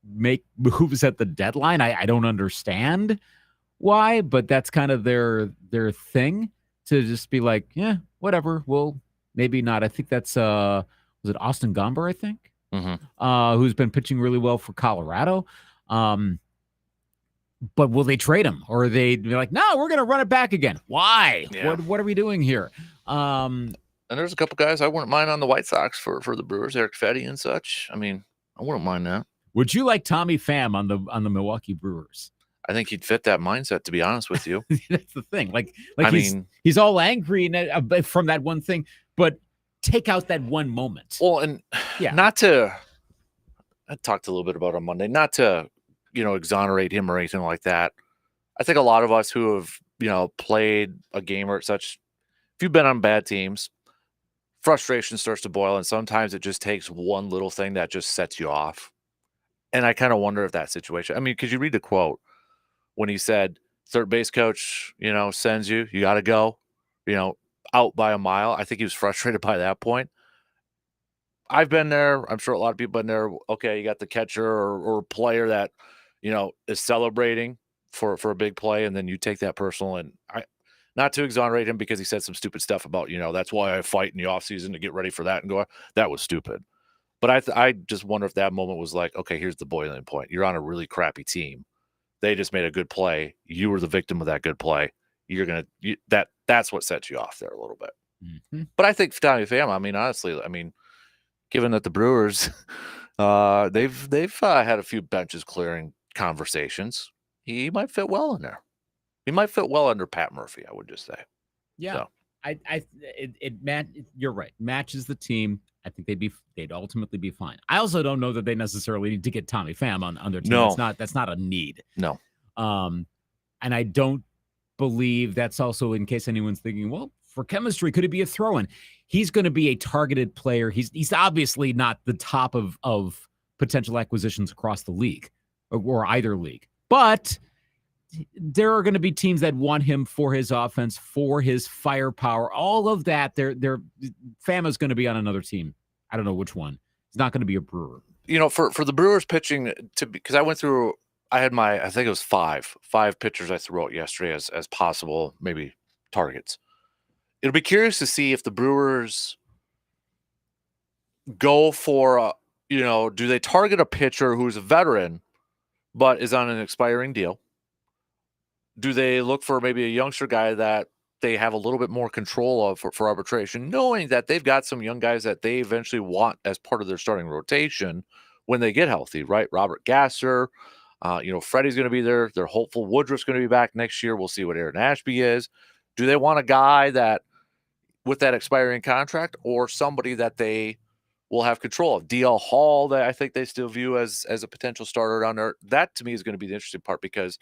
make moves at the deadline. I don't understand why, but that's kind of their thing, to just be like, yeah, whatever. Well, maybe not. I think that's was it Austin Gomber, I think? Who's been pitching really well for Colorado. But will they trade him, or are they be like, no, we're going to run it back again? Why? Yeah. What are we doing here? And there's a couple guys I wouldn't mind on the White Sox for the Brewers, Eric Fetty and such. I wouldn't mind that. Would you like Tommy Pham on the Milwaukee Brewers? I think he'd fit that mindset, to be honest with you. That's the thing. He's all angry from that one thing, but take out that one moment. Well, and yeah, I talked a little bit about on Monday, not to, exonerate him or anything like that. I think a lot of us who have, played a game or such, if you've been on bad teams, frustration starts to boil, and sometimes it just takes one little thing that just sets you off. And I kind of wonder if that situation, because you read the quote when he said, third base coach, sends you got to go, out by a mile. I think he was frustrated by that point. I've been there. I'm sure a lot of people have been there. Okay, you got the catcher or player that, is celebrating for a big play, and then you take that personal. And not to exonerate him because he said some stupid stuff about, that's why I fight in the offseason to get ready for that and go, that was stupid. But I just wonder if that moment was like, okay, here's the boiling point. You're on a really crappy team. They just made a good play. You were the victim of that good play. That's what sets you off there a little bit. Mm-hmm. But I think Tommy Pham, honestly, given that the Brewers, they've had a few benches clearing conversations, he might fit well in there. He might fit well under Pat Murphy, I would just say. Yeah, so. You're right. Matches the team. I think they'd ultimately be fine. I also don't know that they necessarily need to get Tommy Pham on their team. No. That's not a need. No. And I don't believe that's also, in case anyone's thinking, well, for chemistry, could it be a throw-in? He's going to be a targeted player. He's obviously not the top of potential acquisitions across the league or either league, but there are going to be teams that want him for his offense, for his firepower, all of that. Pham is going to be on another team. I don't know which one. It's not going to be a Brewer. For the Brewers pitching, because I went through, I had I think it was five pitchers I threw out yesterday as possible, maybe targets. It'll be curious to see if the Brewers go for, do they target a pitcher who's a veteran but is on an expiring deal? Do they look for maybe a youngster guy that they have a little bit more control of for arbitration, knowing that they've got some young guys that they eventually want as part of their starting rotation when they get healthy, right? Robert Gasser, Freddie's going to be there. They're hopeful Woodruff's going to be back next year. We'll see what Aaron Ashby is. Do they want a guy that with that expiring contract, or somebody that they will have control of. DL Hall, that I think they still view as a potential starter down there. That to me is going to be the interesting part because,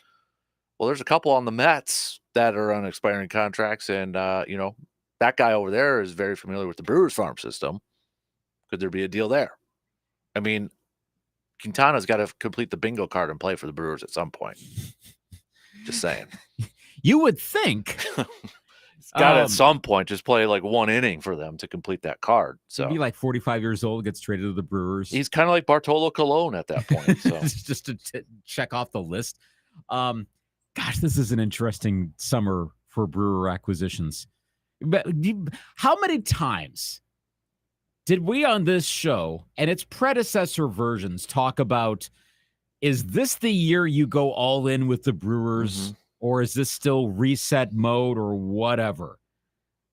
well, there's a couple on the Mets that are on expiring contracts, and that guy over there is very familiar with the Brewers farm system. Could there be a deal there? I mean, Quintana's got to complete the bingo card and play for the Brewers at some point. Just saying. You would think. He's got to at some point just play like one inning for them to complete that card. So he'd be like 45 years old, gets traded to the Brewers. He's kind of like Bartolo Colon at that point. So just to check off the list. Gosh, this is an interesting summer for Brewer acquisitions. But how many times did we on this show and its predecessor versions talk about, is this the year you go all in with the Brewers, or is this still reset mode or whatever?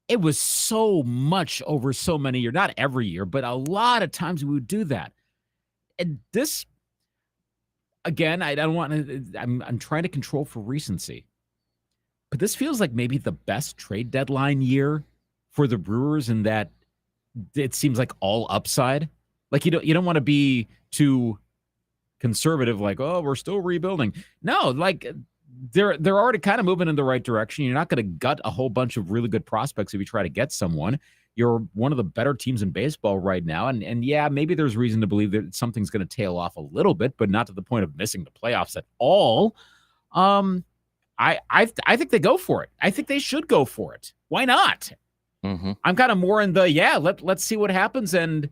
It was so much over so many years, not every year, but a lot of times we would do that. And this, again, I don't want to, I'm trying to control for recency, but this feels like maybe the best trade deadline year for the Brewers in that it seems like all upside. Like you don't want to be too conservative, like, oh, we're still rebuilding. No, like they're already kind of moving in the right direction. You're not going to gut a whole bunch of really good prospects if you try to get someone. You're one of the better teams in baseball right now. And yeah, maybe there's reason to believe that something's going to tail off a little bit, but not to the point of missing the playoffs at all. I think they go for it. I think they should go for it. Why not? I'm kind of more in the, let's see what happens. And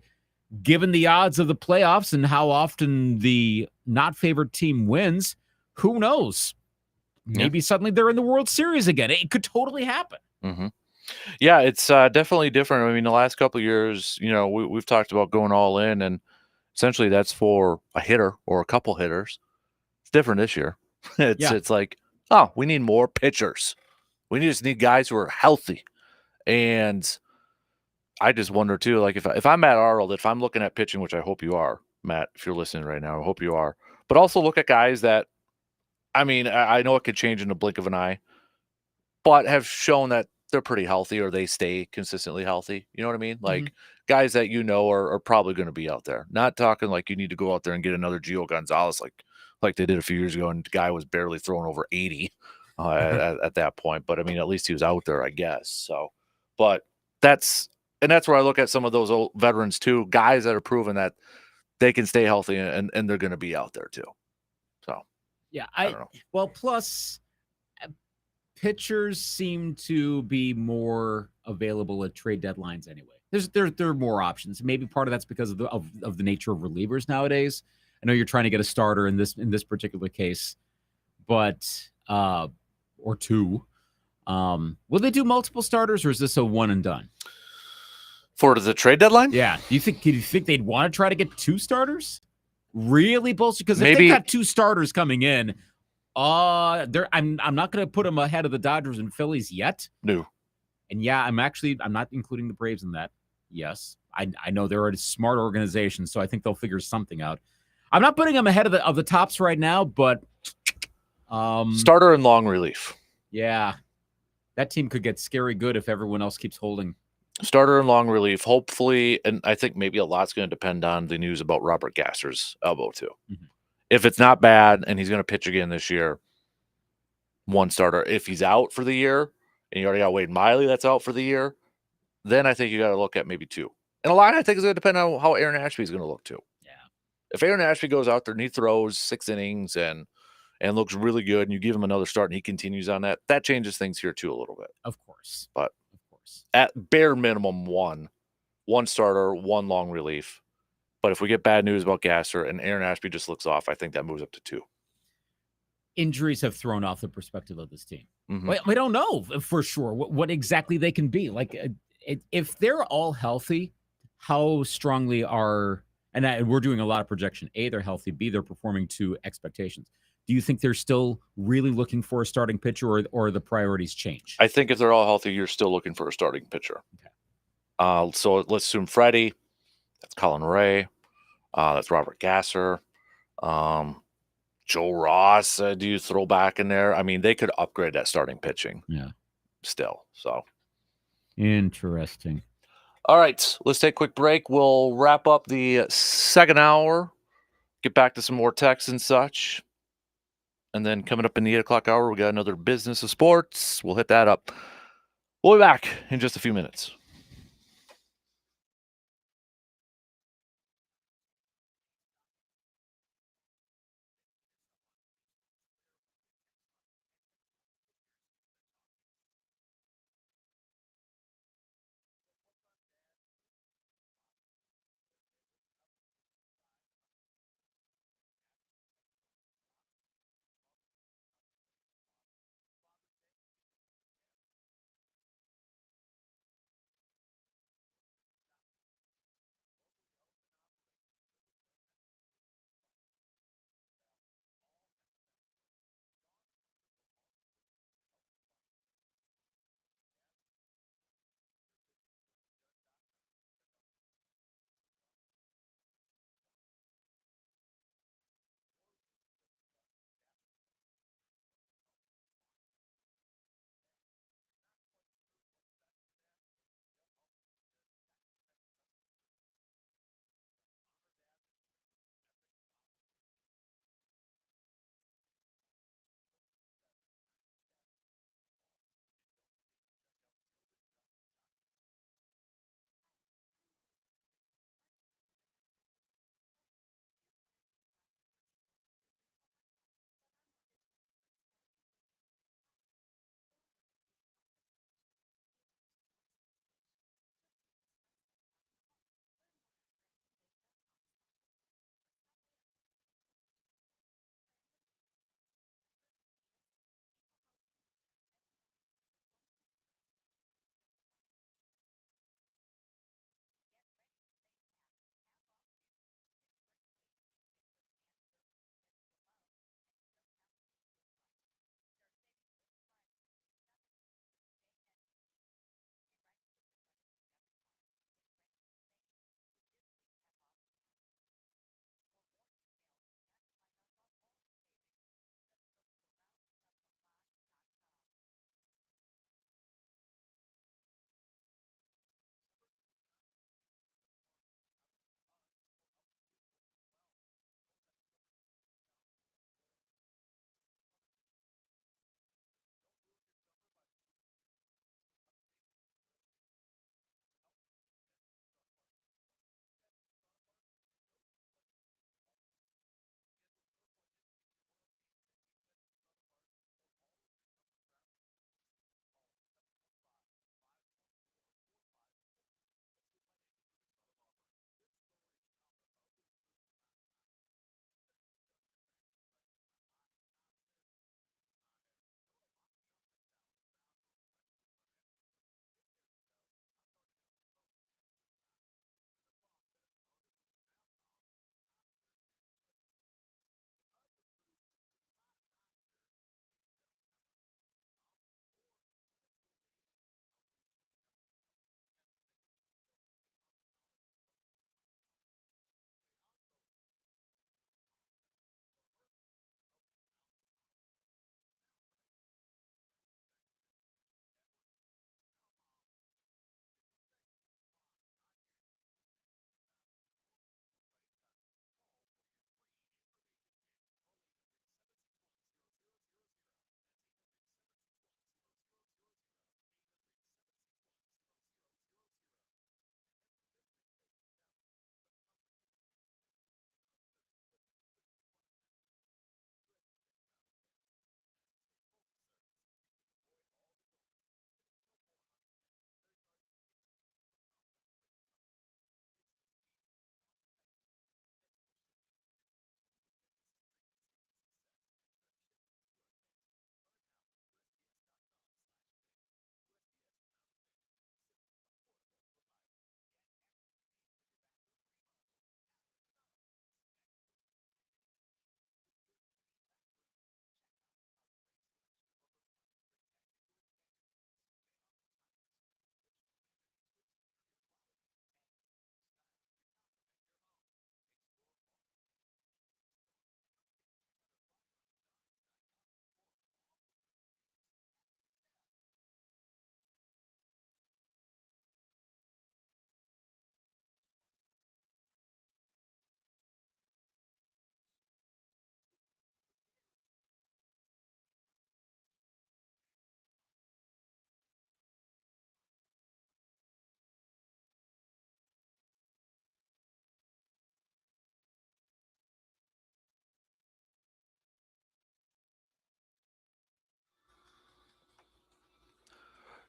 given the odds of the playoffs and how often the not favored team wins, who knows? Maybe suddenly they're in the World Series again. It could totally happen. Yeah, it's definitely different. I mean, the last couple of years, we've talked about going all in, and essentially that's for a hitter or a couple hitters. It's different this year. It's like, oh, we need more pitchers. We just need guys who are healthy. And I just wonder too, like if I'm Matt Arnold, if I'm looking at pitching, which I hope you are, Matt, if you're listening right now, I hope you are, but also look at guys that, I mean, I know it could change in the blink of an eye, but have shown that they're pretty healthy or they stay consistently healthy. You know what I mean? Like guys that are probably going to be out there. Not talking like you need to go out there and get another Gio Gonzalez like they did a few years ago, and the guy was barely throwing over 80 at that point. But I mean, at least he was out there, I guess. So, but that's where I look at some of those old veterans too, guys that are proven that they can stay healthy and they're going to be out there too. So, yeah, I don't know. Well, plus pitchers seem to be more available at trade deadlines anyway. There are more options. Maybe part of that's because of the nature of relievers nowadays. I know you're trying to get a starter in this particular case, but or two. Will they do multiple starters, or is this a one and done? For the trade deadline? Yeah. Do you think they'd want to try to get two starters? Really, bullshit? Because if Maybe they've got two starters coming in, I'm not going to put them ahead of the Dodgers and Phillies yet. No. And yeah, I'm not including the Braves in that. Yes, I know they're a smart organization, so I think they'll figure something out. I'm not putting them ahead of the tops right now, but starter and long relief. Yeah, that team could get scary good if everyone else keeps holding. Starter and long relief, hopefully, and I think maybe a lot's going to depend on the news about Robert Gasser's elbow too. If it's not bad and he's going to pitch again this year, one starter. If he's out for the year and you already got Wade Miley that's out for the year, then I think you got to look at maybe two. And a lot, I think, is going to depend on how Aaron Ashby is going to look too. Yeah. If Aaron Ashby goes out there and he throws 6 innings and looks really good, and you give him another start and he continues on that changes things here too a little bit. Of course. But at bare minimum, one starter, one long relief. But if we get bad news about Gasser and Aaron Ashby just looks off, I think that moves up to 2. Injuries have thrown off the perspective of this team. We don't know for sure what exactly they can be. Like, if they're all healthy, how strongly and we're doing a lot of projection. A, they're healthy. B, they're performing to expectations. Do you think they're still really looking for a starting pitcher, or the priorities change? I think if they're all healthy, you're still looking for a starting pitcher. Okay. So let's assume Freddie. That's Colin Ray. That's Robert Gasser. Joe Ross. Do you throw back in there? I mean, they could upgrade that starting pitching. Yeah. Still. So interesting. All right, let's take a quick break. We'll wrap up the second hour, get back to some more texts and such. And then coming up in the 8 o'clock hour, we got another business of sports. We'll hit that up. We'll be back in just a few minutes.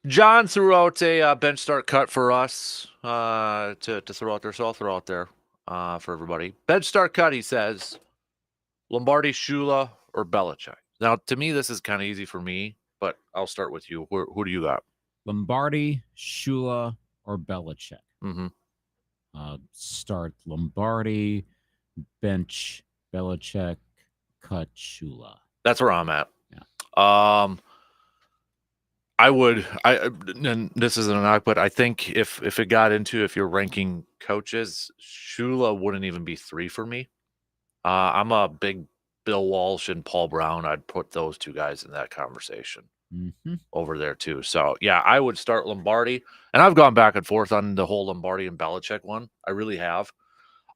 John threw out a bench start cut for us to throw out there, so I'll throw out there for everybody. Bench start cut, he says, Lombardi, Shula, or Belichick. Now, to me, this is kind of easy for me, but I'll start with you. Who do you got? Lombardi, Shula, or Belichick? Mm-hmm. Start Lombardi, bench Belichick, cut Shula. That's where I'm at. Yeah. And this isn't an knock, but I think if it got into, if you're ranking coaches, Shula wouldn't even be 3 for me. I'm a big Bill Walsh and Paul Brown. I'd put those two guys in that conversation over there too. So yeah, I would start Lombardi, and I've gone back and forth on the whole Lombardi and Belichick one. I really have.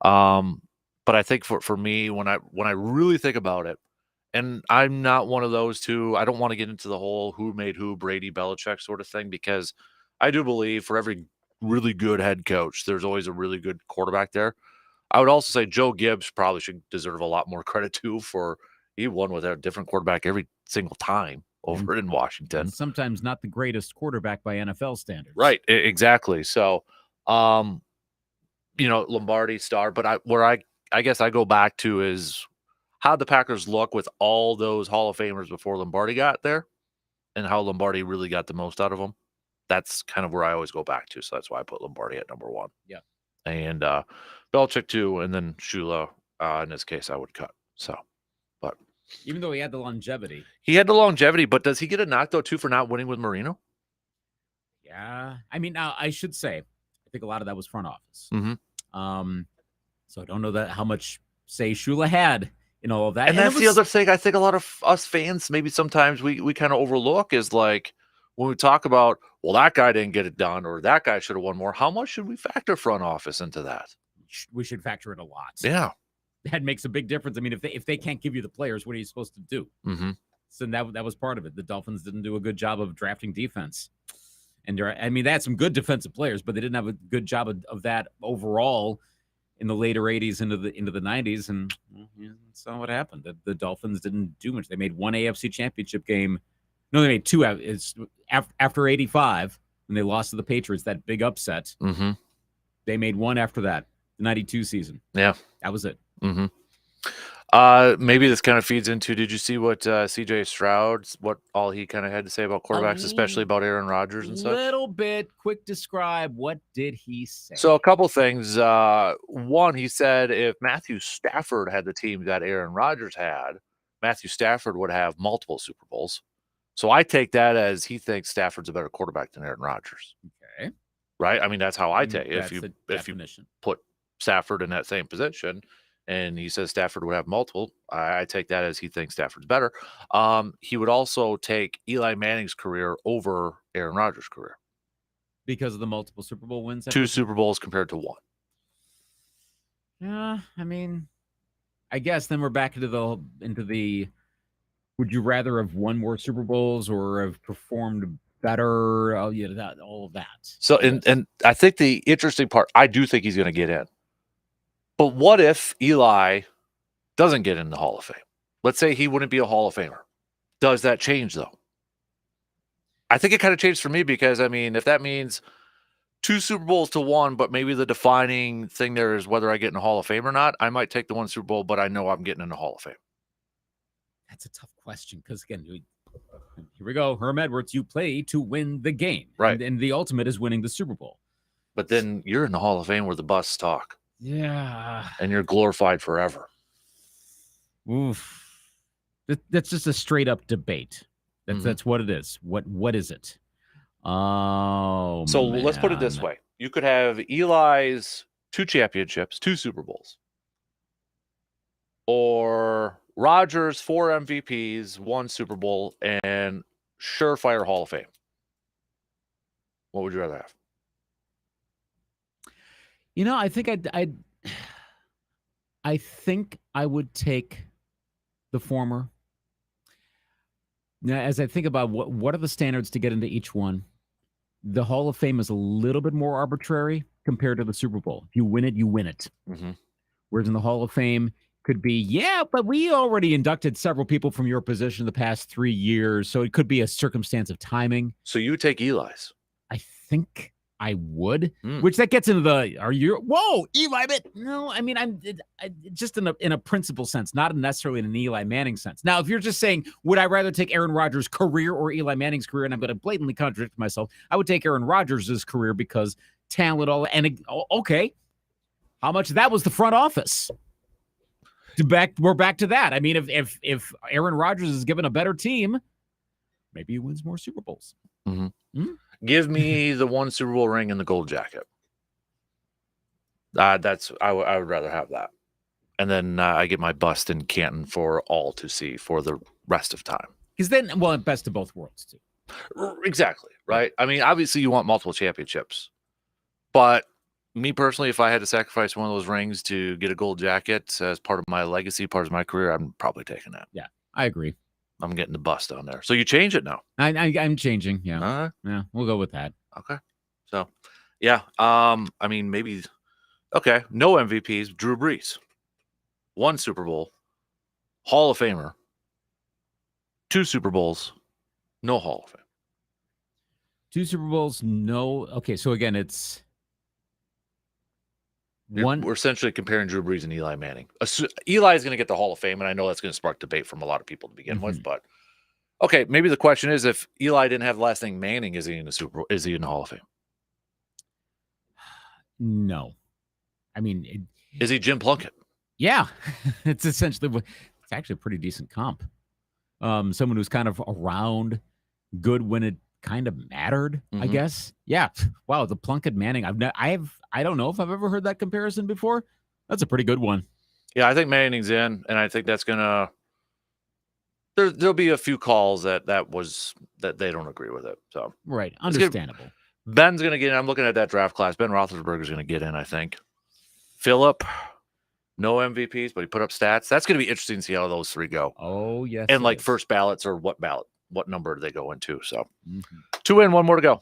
But I think for me, when I really think about it, and I'm not one of those two, I don't want to get into the whole who made who, Brady, Belichick sort of thing, because I do believe for every really good head coach, there's always a really good quarterback there. I would also say Joe Gibbs probably should deserve a lot more credit too, for he won with a different quarterback every single time over in Washington. And sometimes not the greatest quarterback by NFL standards. Right, exactly. So, Lombardi star, but I guess I go back to is how the Packers look with all those Hall of Famers before Lombardi got there, and how Lombardi really got the most out of them. That's kind of where I always go back to. So that's why I put Lombardi at number 1. Yeah. And Belichick 2, and then Shula, in this case, I would cut. So, but even though he had the longevity. But does he get a knock though too for not winning with Marino? Yeah. I mean, now I should say, I think a lot of that was front office. Mm-hmm. So I don't know that how much say Shula had in all of that. And that's the other thing I think a lot of us fans maybe sometimes we kind of overlook is like when we talk about, well, that guy didn't get it done or that guy should have won more. How much should we factor front office into that? We should factor it a lot. Yeah. That makes a big difference. I mean, if they can't give you the players, what are you supposed to do? Mm-hmm. So that was part of it. The Dolphins didn't do a good job of drafting defense. And they had some good defensive players, but they didn't have a good job of that overall in the later 80s into the 90s. And that's not what happened. The Dolphins didn't do much. They made one AFC championship game. No, they made two. It's after 85 when they lost to the Patriots, that big upset. Mm-hmm. They made one after that, the 92 season. Yeah. That was it. Mm-hmm. Maybe this kind of feeds into, did you see what CJ Stroud, what all he kind of had to say about quarterbacks, especially about Aaron Rodgers and such? A little bit. Quick describe. What did he say? So a couple things. One, he said if Matthew Stafford had the team that Aaron Rodgers had, Matthew Stafford would have multiple Super Bowls. So I take that as he thinks Stafford's a better quarterback than Aaron Rodgers. Okay. Right? I mean, that's how I take it. If you put Stafford in that same position, and he says Stafford would have multiple, I take that as he thinks Stafford's better. He would also take Eli Manning's career over Aaron Rodgers' career. Because of the multiple Super Bowl wins? 2 Super Bowls compared to 1. Yeah, I mean, I guess then we're back into the would you rather have won more Super Bowls or have performed better? Oh, yeah, all of that. So, and I think the interesting part, I do think he's going to get in. But what if Eli doesn't get in the Hall of Fame? Let's say he wouldn't be a Hall of Famer. Does that change, though? I think it kind of changed for me because, I mean, if that means 2 Super Bowls to 1, but maybe the defining thing there is whether I get in the Hall of Fame or not, I might take the 1 Super Bowl, but I know I'm getting in the Hall of Fame. That's a tough question because, again, here we go. Herm Edwards, you play to win the game. Right. And the ultimate is winning the Super Bowl. But then you're in the Hall of Fame where the busts talk. Yeah. And you're glorified forever. Oof. That's just a straight up debate. That's what it is. What is it? Oh, so let's put it this way. You could have Eli's 2 championships, 2 Super Bowls. Or Rodgers 4 MVPs, 1 Super Bowl, and surefire Hall of Fame. What would you rather have? I think I think I would take the former. Now, as I think about what are the standards to get into each one, the Hall of Fame is a little bit more arbitrary compared to the Super Bowl. If you win it, you win it. Mm-hmm. Whereas in the Hall of Fame, Could be, yeah, but we already inducted several people from your position the past 3 years, so it could be a circumstance of timing. So you take Eli's. I think I would, Mm. which that gets into whoa, Eli, but no, I mean, just in a principle sense, not necessarily in an Eli Manning sense. Now, if you're just saying, would I rather take Aaron Rodgers' career or Eli Manning's career, and I'm going to blatantly contradict myself, I would take Aaron Rodgers' career because talent, okay, how much of that was the front office? We're back to that. I mean, if Aaron Rodgers is given a better team, maybe he wins more Super Bowls. Mm-hmm. Give me the one Super Bowl ring and the gold jacket. I would rather have that. And then I get my bust in Canton for all to see for the rest of time. Because then, well, best of both worlds too. Exactly, right? I mean, obviously you want multiple championships, but me personally, if I had to sacrifice one of those rings to get a gold jacket as part of my legacy, part of my career, I'm probably taking that. Yeah, I agree. I'm getting the bust on there. So you change it now. I'm changing. Yeah. Yeah, we'll go with that. Okay. So, yeah. I mean, maybe. Okay. No MVPs. Drew Brees. 1 Super Bowl. Hall of Famer. 2 Super Bowls. No Hall of Fame. 2 Super Bowls. No. Okay. So again, it's one. We're essentially comparing Drew Brees and Eli Manning. Eli is going to get the Hall of Fame, and I know that's going to spark debate from a lot of people to begin with. But okay, maybe the question is, if Eli didn't have the last name Manning, is he in the Super Bowl? Is he in the Hall of Fame? No. I mean, is he Jim Plunkett? Yeah, it's essentially. It's actually a pretty decent comp. Someone who's kind of around, good when it kind of mattered, I guess. Yeah. Wow, the Plunkett Manning. I don't know if I've ever heard that comparison before. That's a pretty good one. Yeah, I think Manning's in, and I think that's gonna. There'll be a few calls that they don't agree with it. So right, understandable. Ben's gonna get in. I'm looking at that draft class. Ben Roethlisberger's gonna get in, I think. Phillip, no MVPs, but he put up stats. That's gonna be interesting to see how those 3 go. Oh yes, and like first ballots or what number do they go into? So 2 in, 1 more to go.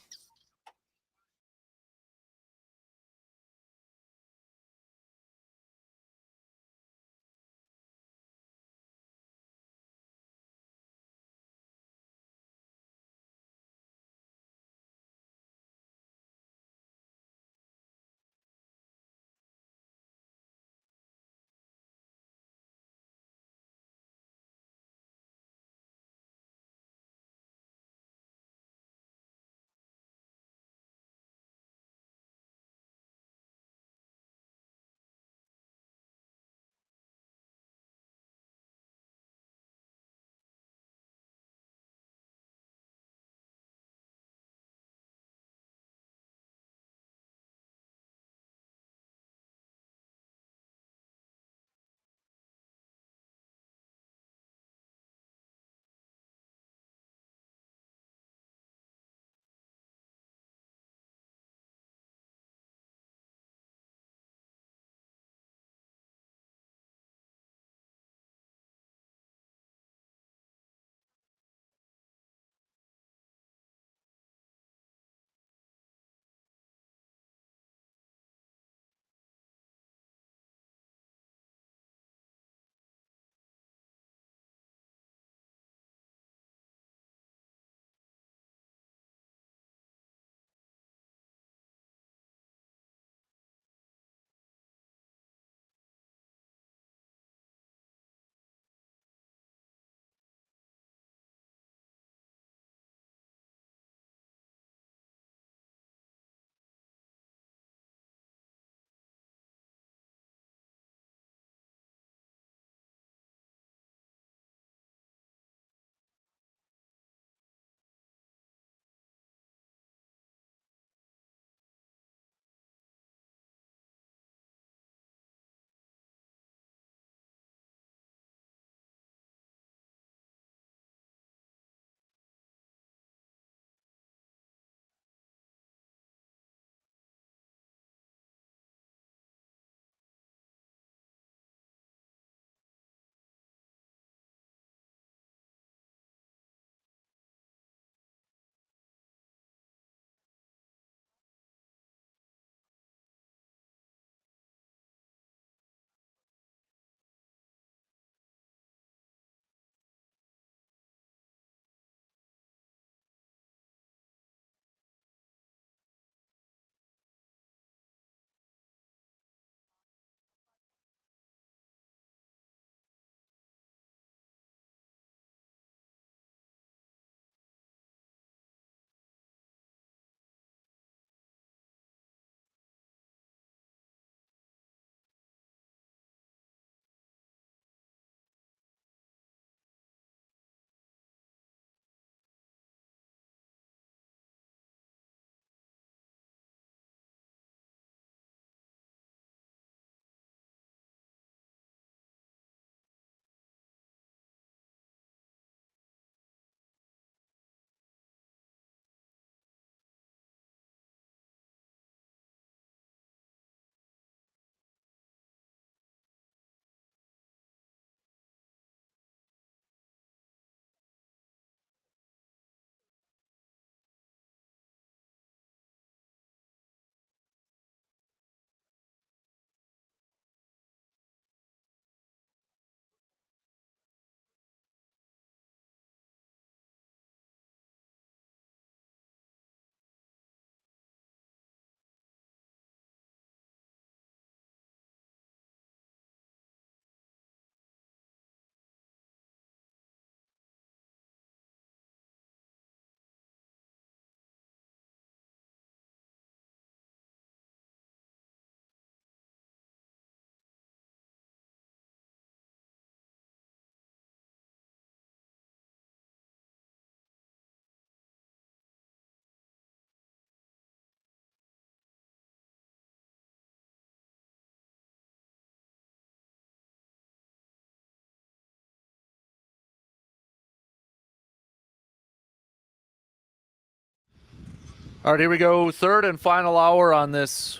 All right, here we go. Third and final hour on this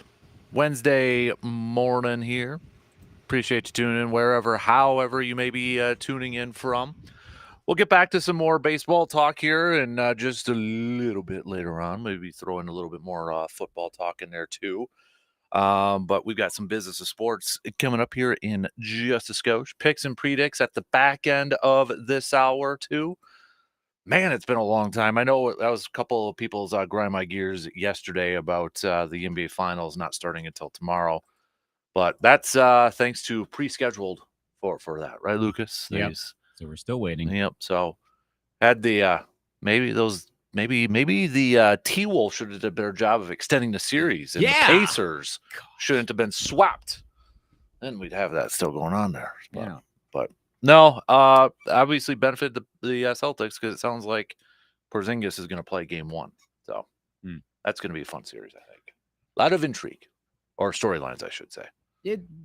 Wednesday morning here. Appreciate you tuning in wherever, however you may be tuning in from. We'll get back to some more baseball talk here and just a little bit later on. Maybe throw in a little bit more football talk in there too. But we've got some business of sports coming up here in just a skosh. Picks and predicts at the back end of this hour too. Man, it's been a long time. I know that was a couple of people's grind my gears yesterday about the NBA Finals not starting until tomorrow. But that's thanks to pre-scheduled for that, right, Lucas? Yep. So we're still waiting. Yep. So had the maybe the T-Wolves should have done a better job of extending the series, and the Pacers shouldn't have been swept. Then we'd have that still going on there. But no, obviously benefited the Celtics because it sounds like Porzingis is going to play game 1. So that's going to be a fun series, I think. A lot of intrigue, or storylines, I should say.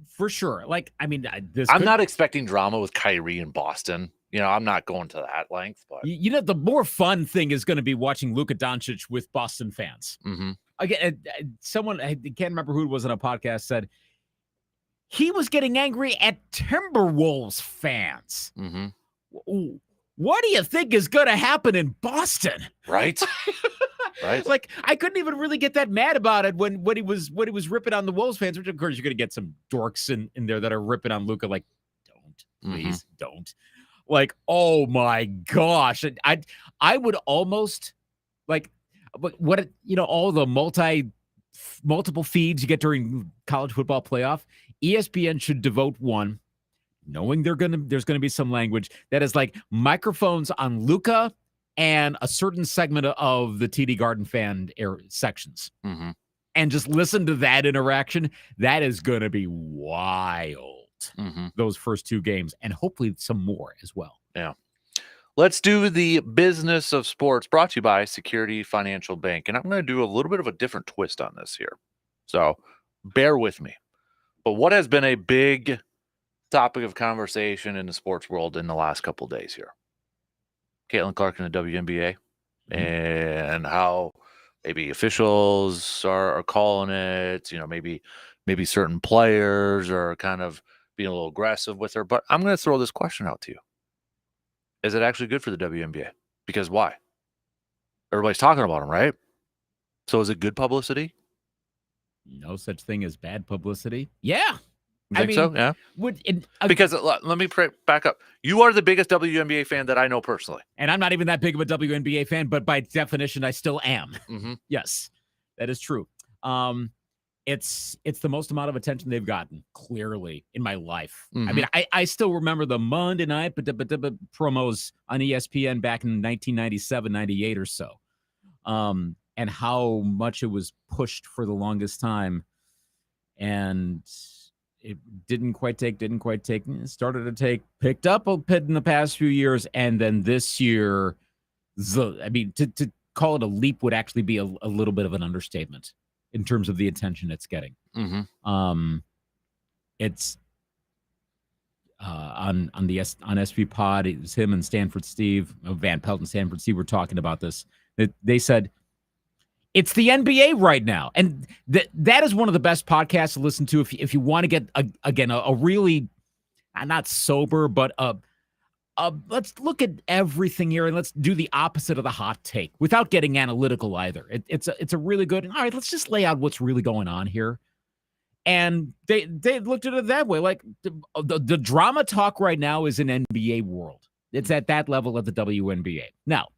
For sure. Like, I mean, I'm not expecting drama with Kyrie in Boston. I'm not going to that length. But the more fun thing is going to be watching Luka Doncic with Boston fans. Mm-hmm. Again, someone, I can't remember who it was on a podcast, said he was getting angry at Timberwolves fans. Mm-hmm. What do you think is going to happen in Boston? Right. Right. Like, I couldn't even really get that mad about it when he was ripping on the Wolves fans, which of course you're going to get some dorks in there that are ripping on Luka. Like, please don't. Like, oh my gosh. I would almost like all the multiple feeds you get during college football playoff. ESPN should devote one, knowing there's going to be some language that is like microphones on Luka and a certain segment of the TD Garden fan sections. Mm-hmm. And just listen to that interaction. That is going to be wild. Mm-hmm. Those first 2 games, and hopefully some more as well. Yeah. Let's do the business of sports, brought to you by Security Financial Bank. And I'm going to do a little bit of a different twist on this here. So bear with me. But what has been a big topic of conversation in the sports world in the last couple of days here? Caitlin Clark in the WNBA, and how maybe officials are calling it, maybe certain players are kind of being a little aggressive with her. But I'm going to throw this question out to you. Is it actually good for the WNBA? Because why? Everybody's talking about them, right? So is it good publicity? No such thing as bad publicity. Yeah. You think so? Yeah. Because let me back up. You are the biggest WNBA fan that I know personally. And I'm not even that big of a WNBA fan, but by definition, I still am. Mm-hmm. Yes, that is true. It's the most amount of attention they've gotten, clearly, in my life. Mm-hmm. I mean, I still remember the Monday night promos on ESPN back in 1997, 98 or so. And how much it was pushed for the longest time. And it didn't quite take. It started to take, picked up a bit in the past few years. And then this year, to call it a leap would actually be a little bit of an understatement in terms of the attention it's getting. Mm-hmm. It's on SV Pod, it was him and Stanford Steve, Van Pelt and Stanford Steve were talking about this. They said, it's the NBA right now. And that is one of the best podcasts to listen to if you want to get, a really, not sober, but let's look at everything here and let's do the opposite of the hot take without getting analytical either. It's a really good, all right, let's just lay out what's really going on here. And they looked at it that way. Like the drama talk right now is an NBA world. It's at that level of the WNBA. Now,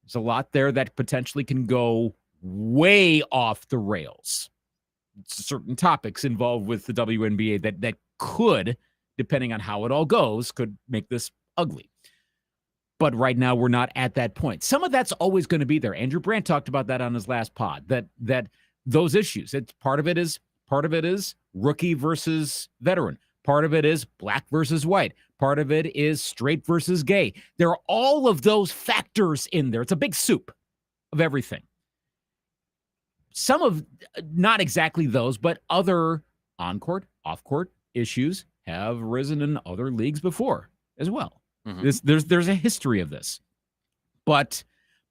there's a lot there that potentially can go way off the rails. Certain topics involved with the WNBA that could, depending on how it all goes, could make this ugly. But right now, we're not at that point. Some of that's always going to be there. Andrew Brandt talked about that on his last pod, that those issues, part of it is rookie versus veteran. Part of it is black versus white. Part of it is straight versus gay. There are all of those factors in there. It's a big soup of everything. Some of, not exactly those, but other on-court, off-court issues have risen in other leagues before as well. Mm-hmm. There's a history of this. But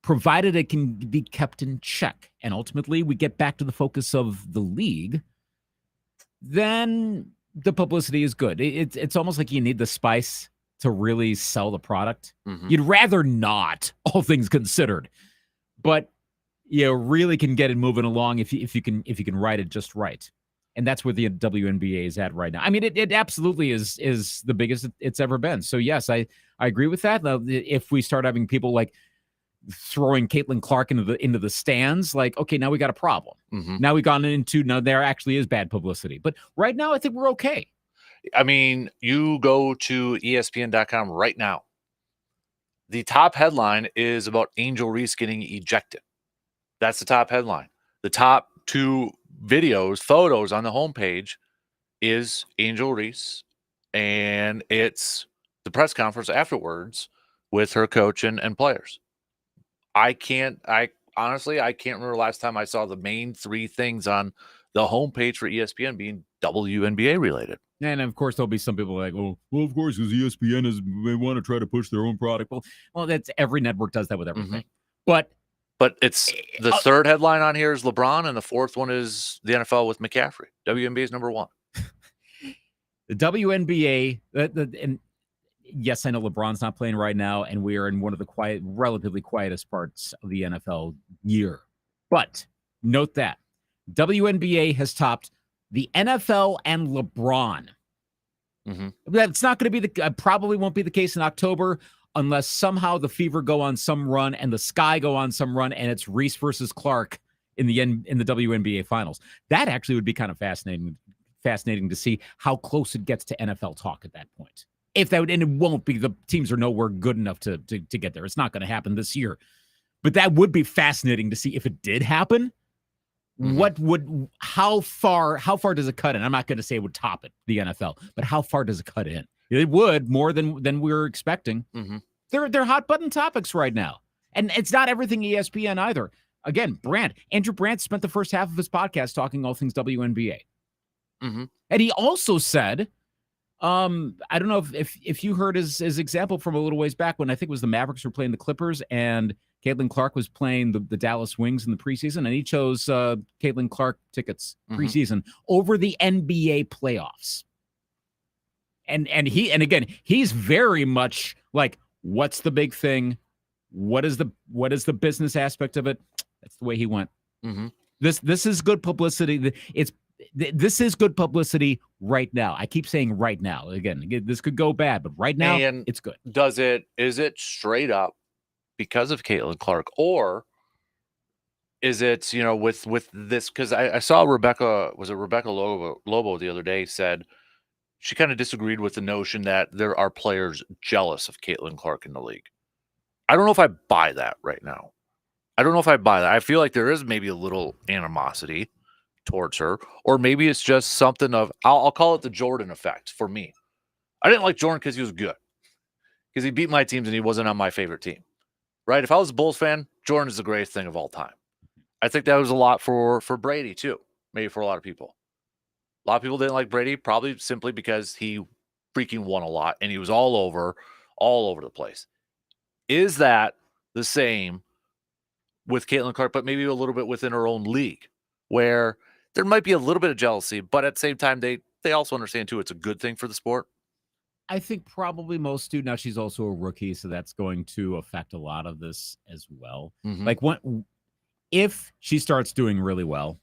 provided it can be kept in check, and ultimately we get back to the focus of the league, then the publicity is good. It's almost like you need the spice to really sell the product. Mhm. You'd rather not, all things considered, but you really can get it moving along if you can write it just right. And that's where the WNBA is at right now. I mean, it absolutely is the biggest it's ever been. So yes, I agree with that. Now, if we start having people like throwing Caitlin Clark into the stands, like, okay, now we got a problem. Mhm. Now we've gone into, now there actually is bad publicity. But right now, I think we're okay. I mean, you go to ESPN.com right now. The top headline is about Angel Reese getting ejected. That's the top headline. The top 2 photos on the homepage is Angel Reese, and it's the press conference afterwards with her coach and players. I honestly can't remember last time I saw the main 3 things on the homepage for ESPN being WNBA related. And of course, there'll be some people like, oh, well, of course, because ESPN they want to try to push their own product. Well, that's every network does that with everything. But it's the third headline on here is LeBron, and the fourth one is the NFL with McCaffrey. WNBA is number 1. The WNBA, and yes, I know LeBron's not playing right now, and we are in one of the relatively quietest parts of the NFL year. But note that WNBA has topped the NFL and LeBron. That's not going to be probably won't be the case in October unless somehow the Fever go on some run and the Sky go on some run, and it's Reese versus Clark in the WNBA finals. That actually would be kind of fascinating to see how close it gets to NFL talk at that point. If that would, and it won't be, the teams are nowhere good enough to get there. It's not going to happen this year. But that would be fascinating to see if it did happen. How far does it cut in? I'm not going to say it would top it, the NFL, but how far does it cut in? It would, more than we were expecting. They're hot button topics right now. And it's not everything ESPN either. Again, Andrew Brandt spent the first half of his podcast talking all things WNBA. And he also said, I don't know if you heard his example from a little ways back when I think it was the Mavericks were playing the Clippers and Caitlin Clark was playing the Dallas Wings in the preseason, and he chose Caitlin Clark tickets preseason over the NBA playoffs. And again, he's very much like, what's the big thing? What is the business aspect of it? That's the way he went. This is good publicity. This is good publicity right now. I keep saying right now. Again, this could go bad, but right now it's good. Is it straight up because of Caitlin Clark, or is it, with this? Because I saw Rebecca Lobo the other day said she kind of disagreed with the notion that there are players jealous of Caitlin Clark in the league. I don't know if I buy that right now. I feel like there is maybe a little animosity towards her, or maybe it's just something of, I'll call it the Jordan effect for me. I didn't like Jordan because he was good, because he beat my teams and he wasn't on my favorite team, right? If I was a Bulls fan, Jordan is the greatest thing of all time. I think that was a lot for Brady too, maybe for a lot of people. A lot of people didn't like Brady, probably simply because he freaking won a lot and he was all over the place. Is that the same with Caitlin Clark, but maybe a little bit within her own league, where there might be a little bit of jealousy, but at the same time, they also understand too it's a good thing for the sport? I think probably most do. Now, she's also a rookie, so that's going to affect a lot of this as well. Like, if she starts doing really well,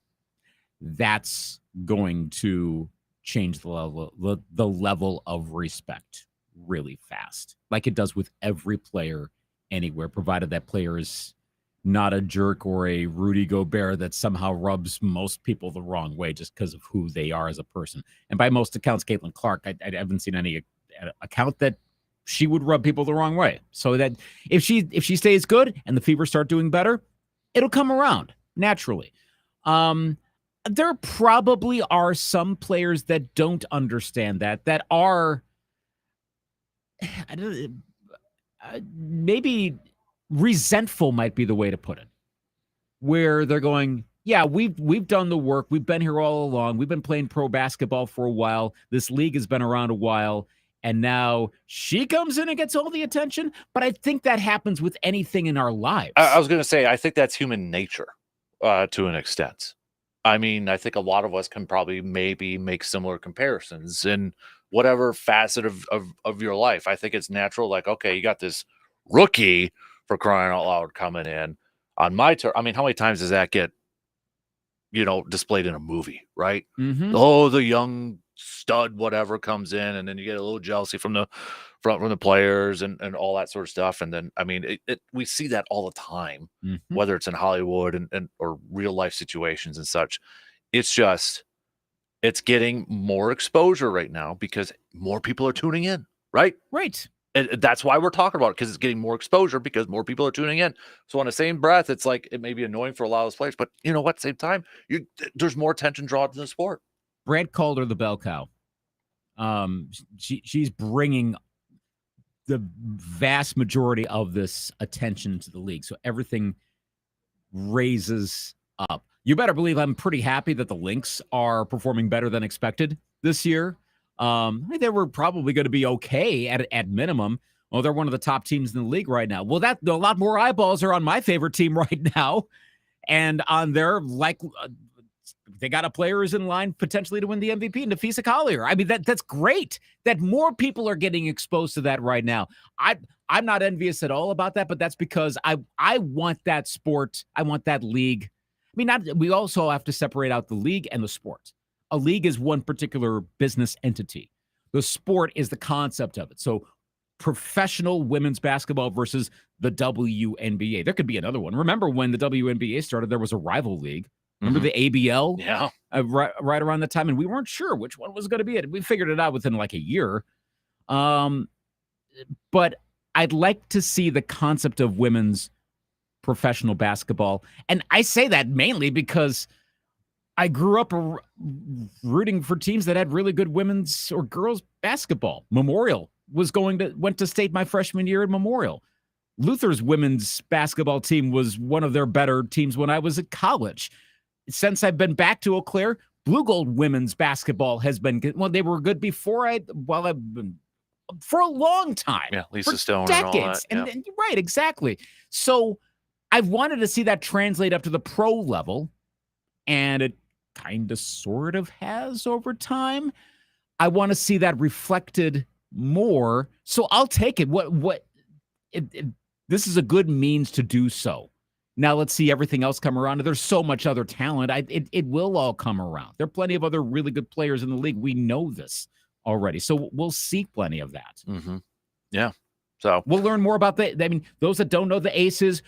that's going to change the level of respect really fast, like it does with every player anywhere, provided that player is not a jerk or a Rudy Gobert that somehow rubs most people the wrong way just because of who they are as a person. And by most accounts, Caitlin Clark, I haven't seen any account that she would rub people the wrong way. So that if she stays good and the Fever start doing better, it'll come around naturally. There probably are some players that don't understand that are maybe resentful might be the way to put it, where they're going, yeah, we've done the work. We've been here all along. We've been playing pro basketball for a while. This league has been around a while. and now she comes in and gets all the attention. But I think that happens with anything in our lives. I was going to say, I think that's human nature to an extent. I mean, I think a lot of us can probably maybe make similar comparisons in whatever facet of your life. I think it's natural. Like, okay, you got this rookie, for crying out loud, coming in on my turn. I mean, how many times does that get, displayed in a movie, right? Mhm. Oh, the young stud, whatever, comes in, and then you get a little jealousy from the players and all that sort of stuff. And then, I mean, we see that all the time, Mhm. whether it's in Hollywood and or real life situations and such. It's getting more exposure right now because more people are tuning in, right? Right. And that's why we're talking about it, because it's getting more exposure because more people are tuning in. So on the same breath, it's like it may be annoying for a lot of those players, but you know what? Same time, there's more attention drawn to the sport. Brad called her the bell cow. She's bringing the vast majority of this attention to the league, so everything raises up. You better believe I'm pretty happy that the Lynx are performing better than expected this year. I think they were probably going to be okay at minimum. Well, they're one of the top teams in the league right now. Well, a lot more eyeballs are on my favorite team right now, and on their they got a player who's in line potentially to win the MVP, Nafisa Collier. I mean, that's great that more people are getting exposed to that right now. I'm not envious at all about that, but that's because I want that sport. I want that league. I mean, we also have to separate out the league and the sport. A league is one particular business entity. The sport is the concept of it. So professional women's basketball versus the WNBA. There could be another one. Remember when the WNBA started, there was a rival league. Remember the ABL? Yeah. Right around the time. And we weren't sure which one was going to be it. We figured it out within like a year. But I'd like to see the concept of women's professional basketball. And I say that mainly because I grew up rooting for teams that had really good women's or girls basketball. Memorial went to state my freshman year at Memorial. Luther's women's basketball team was one of their better teams when I was at college. Since I've been back to Eau Claire, Blue Gold women's basketball has been good. Well, they were good before I've been for a long time. Yeah, Lisa for Stone decades. and all that. And right, exactly. So I've wanted to see that translate up to the pro level, and it kind of sort of has over time. I want to see that reflected more. So I'll take it. This is a good means to do so. Now let's see everything else come around. There's so much other talent. It will all come around. There are plenty of other really good players in the league. We know this already. So we'll see plenty of that. Mm-hmm. Yeah. So we'll learn more about those that don't know the Aces,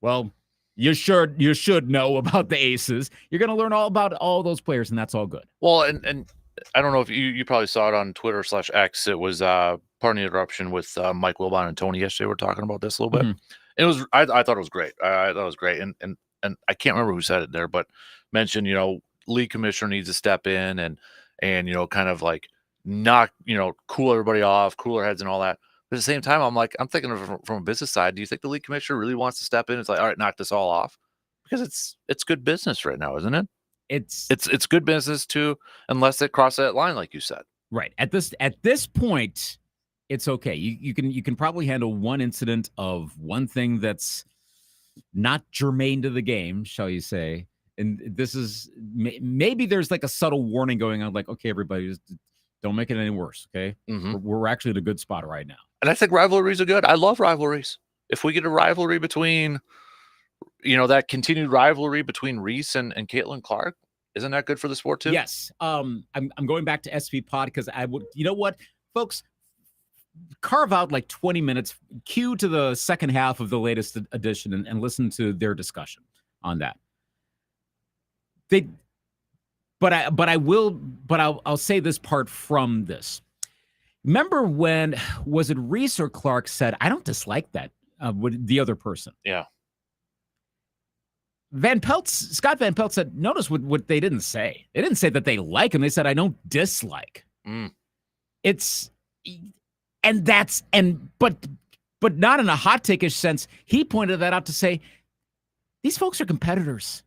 well, you should know about the Aces. You're going to learn all about all those players, and that's all good. Well, and I don't know if you probably saw it on Twitter/X. It was part of the interruption with Mike Wilbon and Tony yesterday. We're talking about this a little bit. Mm-hmm. It was I thought it was great. I thought it was great, and I can't remember who said it there, but mentioned league commissioner needs to step in and kind of like knock cool everybody off, cooler heads and all that. But at the same time, I'm thinking of it from a business side. Do you think the league commissioner really wants to step in? It's like, all right, knock this all off, because it's good business right now, isn't it? It's good business too, unless it crosses that line, like you said. Right. At this point, it's okay. You can probably handle one incident of one thing that's not germane to the game, shall you say? And this is maybe there's like a subtle warning going on, like, okay, everybody, just don't make it any worse. Okay, we're actually in a good spot right now. And I think rivalries are good. I love rivalries. If we get a rivalry between, that continued rivalry between Reese and Caitlin Clark, isn't that good for the sport too? Yes. I'm going back to SV Pod because I would. You know what, folks. Carve out like 20 minutes, cue to the second half of the latest edition and listen to their discussion on that. I'll say this part from this. Remember when, was it Reese or Clark said, I don't dislike that, with the other person. Yeah. Scott Van Pelt said, notice what they didn't say. They didn't say that they like him. They said, I don't dislike. But not in a hot take-ish sense. He pointed that out to say, these folks are competitors.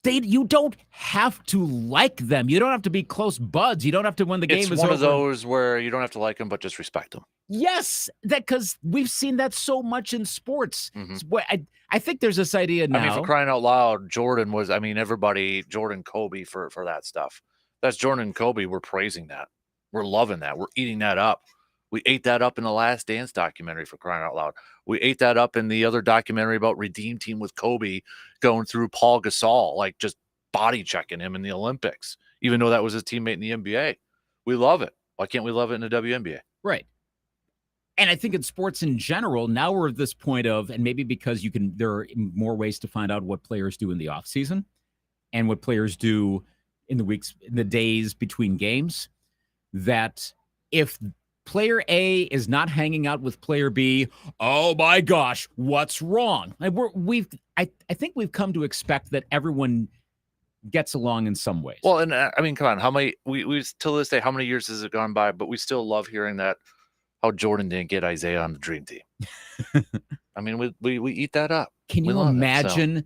You don't have to like them. You don't have to be close buds. You don't have to, when the game It's is one over. of those where you don't have to like them, but just respect them. Yes, because we've seen that so much in sports. Mhm. I think there's this idea now. I mean, for crying out loud, Jordan was, I mean, everybody, Jordan, Kobe for that stuff. That's Jordan and Kobe. We're praising that. We're loving that. We're eating that up. We ate that up in the Last Dance documentary, for crying out loud. We ate that up in the other documentary about Redeem Team with Kobe going through Paul Gasol, like just body checking him in the Olympics, even though that was his teammate in the NBA. We love it. Why can't we love it in the WNBA? Right. And I think in sports in general, now we're at this point of, and maybe because there are more ways to find out what players do in the offseason and what players do in the days between games, that if player A is not hanging out with player B, oh my gosh, what's wrong? Like I think we've come to expect that everyone gets along in some ways. Well, and I mean, come on, how many we till this day, how many years has it gone by? But we still love hearing that how Jordan didn't get Isaiah on the dream team. I mean, we eat that up. Can We you love it, so. imagine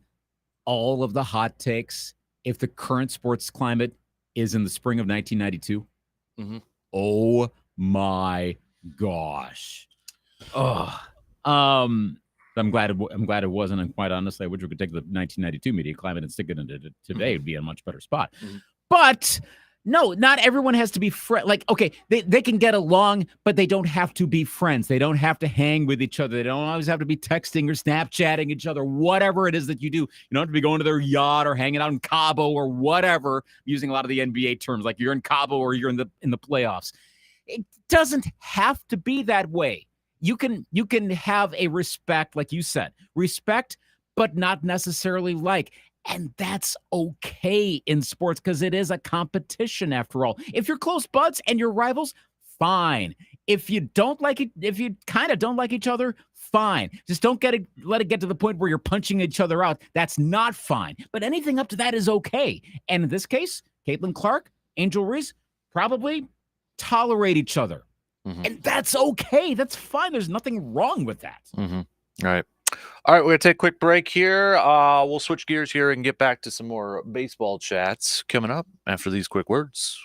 all of the hot takes if the current sports climate is in the spring of 1992? Mhm. Oh my gosh. Oh, I'm glad it wasn't, and quite honestly, I wish we could take the 1992 media climate and stick it into today. It'd be a much better spot. But no, not everyone has to be like, okay, they can get along, but they don't have to be friends. They don't have to hang with each other. They don't always have to be texting or Snapchatting each other, whatever it is that you do. You don't have to be going to their yacht or hanging out in Cabo or whatever, using a lot of the NBA terms, like you're in Cabo or you're in the playoffs. It doesn't have to be that way. You can have a respect, like you said, respect, but not necessarily like. And that's okay in sports because it is a competition after all. If you're close buds and you're rivals, fine. If you don't like it, if you kind of don't like each other, fine. Just don't let it get to the point where you're punching each other out. That's not fine. But anything up to that is okay. And in this case, Caitlin Clark, Angel Reese probably tolerate each other. And that's okay. That's fine. There's nothing wrong with that. All right. All right, we're going to take a quick break here. We'll switch gears here and get back to some more baseball chats coming up after these quick words.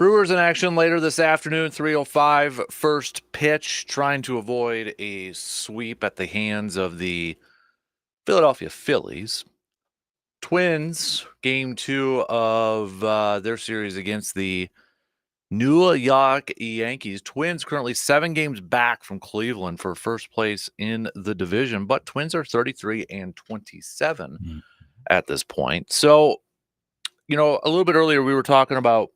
Brewers in action later this afternoon, 3:05, first pitch, trying to avoid a sweep at the hands of the Philadelphia Phillies. Twins, game 2 of their series against the New York Yankees. Twins currently 7 games back from Cleveland for first place in the division, but Twins are 33-27 at this point. So, a little bit earlier we were talking about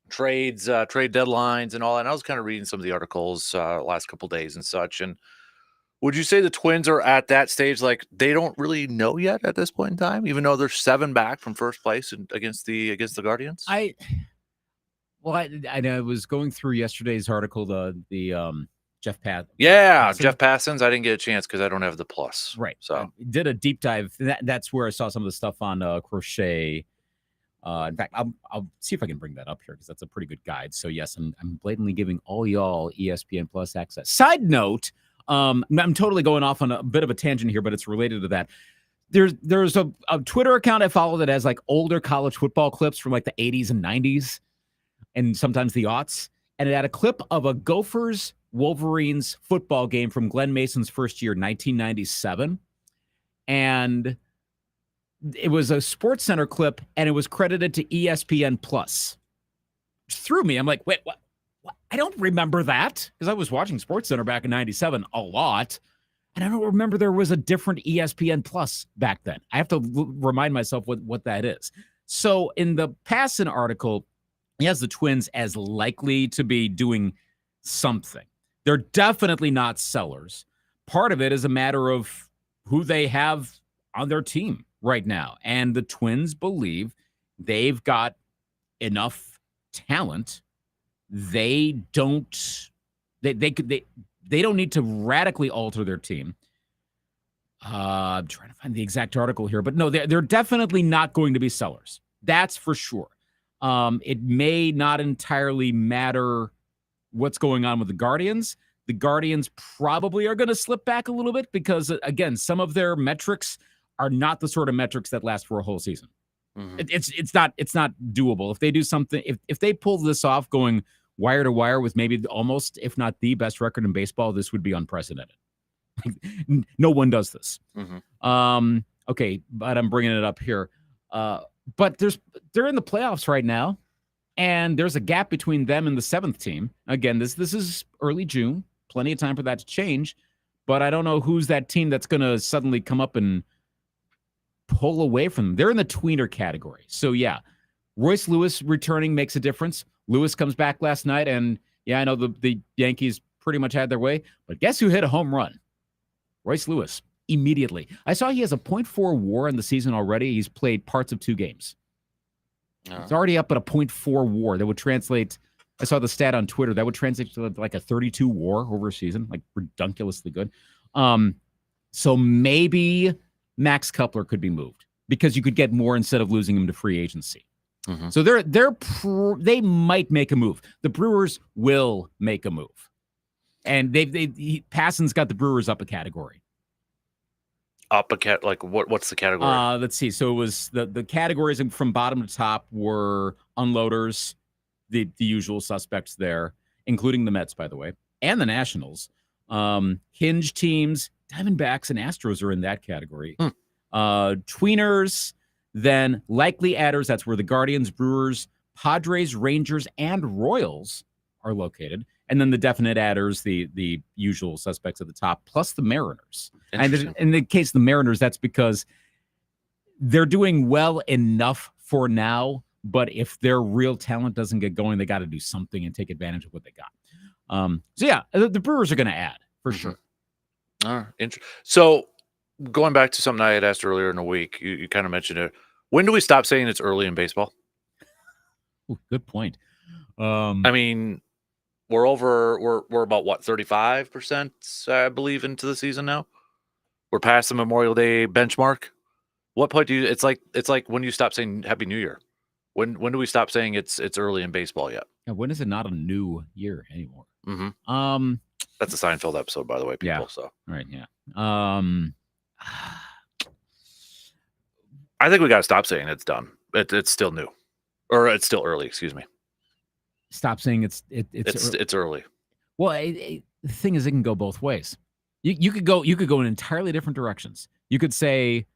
trades, trade deadlines and all that. And I was kind of reading some of the articles last couple days and such. And would you say the Twins are at that stage, like they don't really know yet at this point in time, even though they're 7 back from first place against the Guardians? I was going through yesterday's article, the Jeff Pat. Yeah, Jeff Passons. I didn't get a chance because I don't have the plus. Right. So I did a deep dive. That's where I saw some of the stuff on Crochet. In fact, I'll see if I can bring that up here because that's a pretty good guide. So yes, I'm blatantly giving all y'all ESPN Plus access. Side note, I'm totally going off on a bit of a tangent here, but it's related to that. There's a Twitter account I follow that has like older college football clips from like the 80s and 90s and sometimes the aughts. And it had a clip of a Gophers Wolverines football game from Glenn Mason's first year, 1997. And it was a Sports Center clip, and it was credited to ESPN Plus. Which threw me. I'm like, wait, what? I don't remember that because I was watching Sports Center back in 97 a lot, and I don't remember there was a different ESPN Plus back then. I have to remind myself what that is. So in the Passan article, he has the Twins as likely to be doing something. They're definitely not sellers. Part of it is a matter of who they have on their team right now. And the Twins believe they've got enough talent. They don't need to radically alter their team. I'm trying to find the exact article here, but no, they're definitely not going to be sellers. That's for sure. It may not entirely matter what's going on with the Guardians. The Guardians probably are going to slip back a little bit because, again, some of their metrics are not the sort of metrics that last for a whole season. Mm-hmm. It's not doable. If they do something, if they pull this off going wire to wire with maybe almost, if not the best record in baseball, this would be unprecedented. No one does this. Mm-hmm. Okay, but I'm bringing it up here. But they're in the playoffs right now, and there's a gap between them and the 7th team. Again, this is early June, plenty of time for that to change. But I don't know who's that team that's going to suddenly come up and pull away from them. They're in the tweener category. So, yeah, Royce Lewis returning makes a difference. Lewis comes back last night, and, yeah, I know the Yankees pretty much had their way. But guess who hit a home run? Royce Lewis, immediately. I saw he has a .4 WAR in the season already. He's played parts of 2 games. It's already up at a .4 WAR. That would translate, I saw the stat on Twitter, that would translate to like a 32 WAR over a season, like ridiculously good. So maybe Max Kepler could be moved because you could get more instead of losing him to free agency. Mm-hmm. So they might make a move. The Brewers will make a move. And Passon's got the Brewers up a category. Like what's the category? Let's see. So it was the categories from bottom to top were unloaders, the usual suspects there, including the Mets, by the way, and the Nationals. Hinge teams, Diamondbacks and Astros are in that category. Tweeners, then likely adders. That's where the Guardians, Brewers, Padres, Rangers, and Royals are located. And then the definite adders, the usual suspects at the top, plus the Mariners. And in the case of the Mariners, that's because they're doing well enough for now. But if their real talent doesn't get going, they got to do something and take advantage of what they got. So, yeah, the Brewers are going to add for sure. All right. So going back to something I had asked earlier in the week, you kind of mentioned it. When do we stop saying it's early in baseball? Ooh, good point. I mean, we're about what, 35%, I believe, into the season now. We're past the Memorial Day benchmark. What point do you? It's like when you stop saying Happy New Year. When do we stop saying it's early in baseball yet? Yeah, when is it not a new year anymore? Mm-hmm. That's a Seinfeld episode, by the way, people. Yeah. So right, yeah. I think we got to stop saying it's done. It's still new, or it's still early. Excuse me. stop saying it's early. Well, the thing is, it can go both ways. You could go in entirely different directions. You could say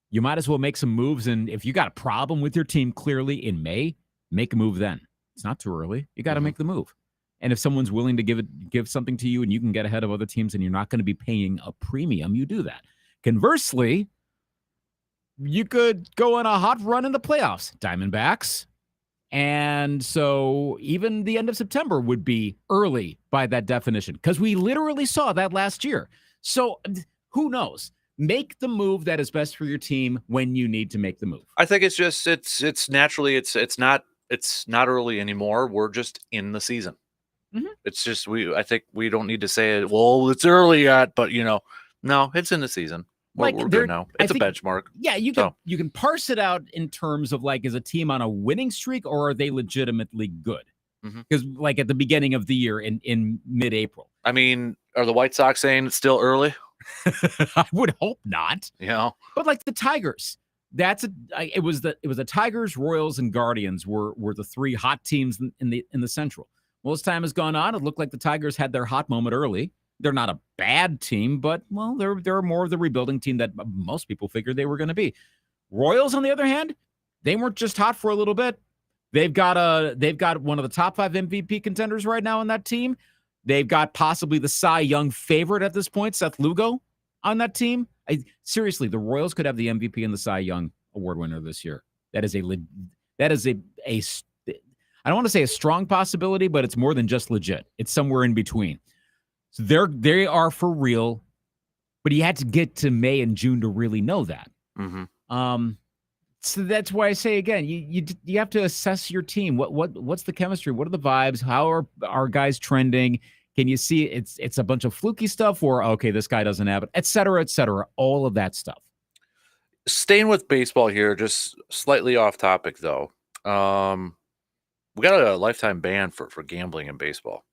you might as well make some moves, and if you got a problem with your team clearly in May, make a move then. It's not too early. You got to make the move. And if someone's willing to give something to you and you can get ahead of other teams and you're not going to be paying a premium, you do that. Conversely, you could go on a hot run in the playoffs, Diamondbacks. And so even the end of September would be early by that definition, because we literally saw that last year. So who knows? Make the move that is best for your team when you need to make the move. I think it's just it's naturally it's not early anymore. We're just in the season. It's just I think we don't need to say it. Well, it's early yet, but no, it's in the season. We're good now. It's a benchmark. Yeah, you can parse it out in terms of like, is a team on a winning streak or are they legitimately good? Because like at the beginning of the year in mid-April. I mean, are the White Sox saying it's still early? I would hope not. But like the Tigers, it was the Tigers, Royals, and Guardians were the three hot teams in the Central. Well, as time has gone on, it looked like the Tigers had their hot moment early. They're not a bad team, but well, they're more of the rebuilding team that most people figured they were going to be. Royals, on the other hand, they weren't just hot for a little bit. They've got one of the top 5 MVP contenders right now on that team. They've got possibly the Cy Young favorite at this point, Seth Lugo, on that team. Seriously, the Royals could have the MVP and the Cy Young award winner this year. That is a I don't want to say a strong possibility, but it's more than just legit. It's somewhere in between. So they are for real, but you had to get to May and June to really know that. So that's why I say again, you have to assess your team. What's the chemistry? What are the vibes? How are our guys trending? Can you see it's a bunch of fluky stuff, or okay, this guy doesn't have it, et cetera, all of that stuff. Staying with baseball here, just slightly off topic though. We got a lifetime ban for gambling in baseball.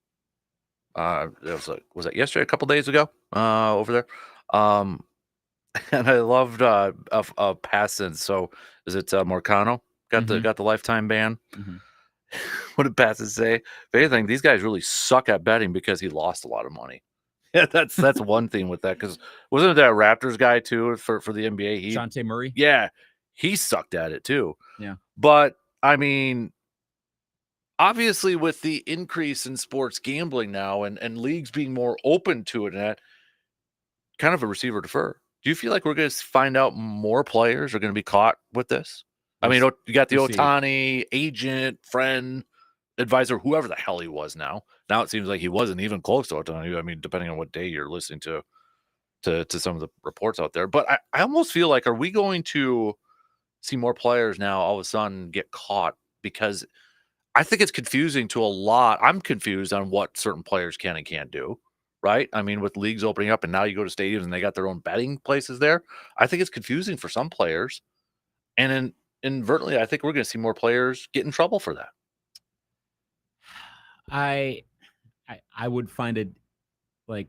Was that yesterday, a couple days ago, over there. And I loved a pass in. So is it Marcano got the lifetime ban? What did Passes say? If anything, these guys really suck at betting because he lost a lot of money. Yeah, that's one thing with that, because wasn't it that Raptors guy too for the NBA? Shantae Murray. Yeah, he sucked at it too. Yeah, but I mean, obviously, with the increase in sports gambling now and leagues being more open to it, and that kind of a receiver defer. Do you feel like we're going to find out more players are going to be caught with this? I mean, you got the Ohtani agent, friend, advisor, whoever the hell he was now. Now it seems like he wasn't even close to Ohtani. I mean, depending on what day you're listening to some of the reports out there. But I almost feel like, are we going to see more players now all of a sudden get caught? Because I think it's confusing to a lot. I'm confused on what certain players can and can't do, right? I mean, with leagues opening up and now you go to stadiums and they got their own betting places there. I think it's confusing for some players. And inadvertently, I think we're going to see more players get in trouble for that. I would find it like,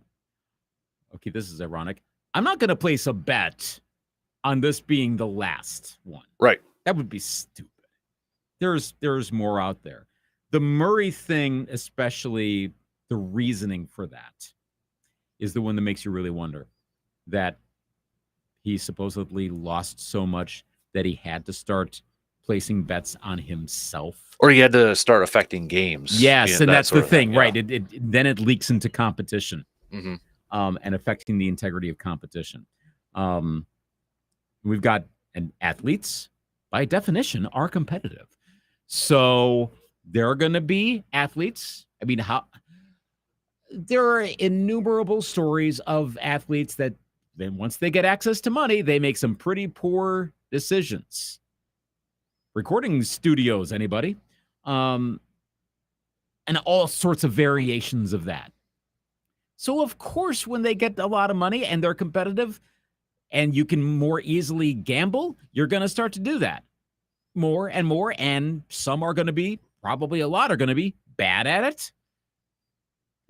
okay, this is ironic. I'm not going to place a bet on this being the last one. Right. That would be stupid. There's more out there. The Murray thing, especially the reasoning for that, is the one that makes you really wonder. That he supposedly lost so much that he had to start placing bets on himself. Or he had to start affecting games. Yes, and that's the thing, yeah. right? Then it leaks into competition, and affecting the integrity of competition. We've got athletes, by definition, are competitive. So there are going to be athletes. I mean, there are innumerable stories of athletes that then once they get access to money, they make some pretty poor decisions. Recording studios, anybody? And all sorts of variations of that. So, of course, when they get a lot of money and they're competitive and you can more easily gamble, you're going to start to do that more and more. And some are going to be, probably a lot are going to be bad at it.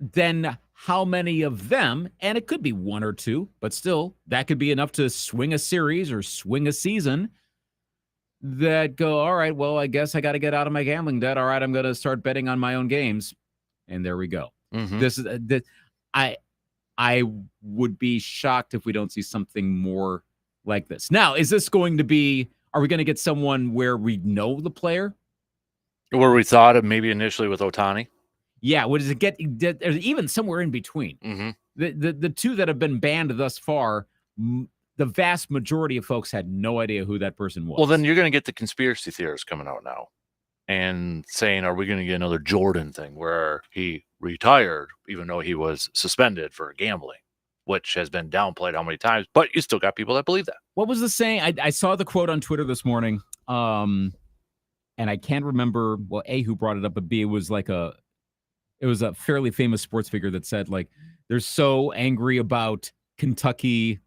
Then how many of them, and it could be one or two, but still, that could be enough to swing a series or swing a season. that go, all right, well, I guess I got to get out of my gambling debt. All right, I'm going to start betting on my own games. And there we go. Mhm. This is I would be shocked if we don't see something more like this. Now, is this going to be, are we going to get someone where we know the player? Where we thought of maybe initially with Ohtani. Yeah, what does it get? Even somewhere in between. Mhm. The two that have been banned thus far, the vast majority of folks had no idea who that person was. Well, then you're going to get the conspiracy theorists coming out now and saying, are we going to get another Jordan thing where he retired even though he was suspended for gambling, which has been downplayed how many times, but you still got people that believe that. What was the saying? I saw the quote on Twitter this morning, and I can't remember, well, A, who brought it up, but B, it was a fairly famous sports figure that said, like, they're so angry about Kentucky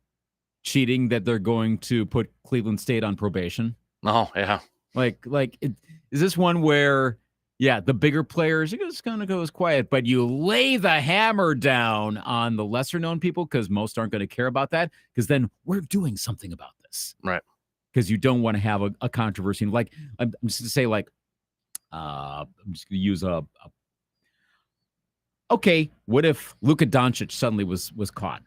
cheating that they're going to put Cleveland State on probation. Oh, yeah. Is this one where, yeah, the bigger players are just going to go as quiet, but you lay the hammer down on the lesser known people because most aren't going to care about that, because then we're doing something about this. Right. Because you don't want to have a controversy. Like, I'm just going to say, like, I'm just going to use okay, what if Luka Doncic suddenly was caught?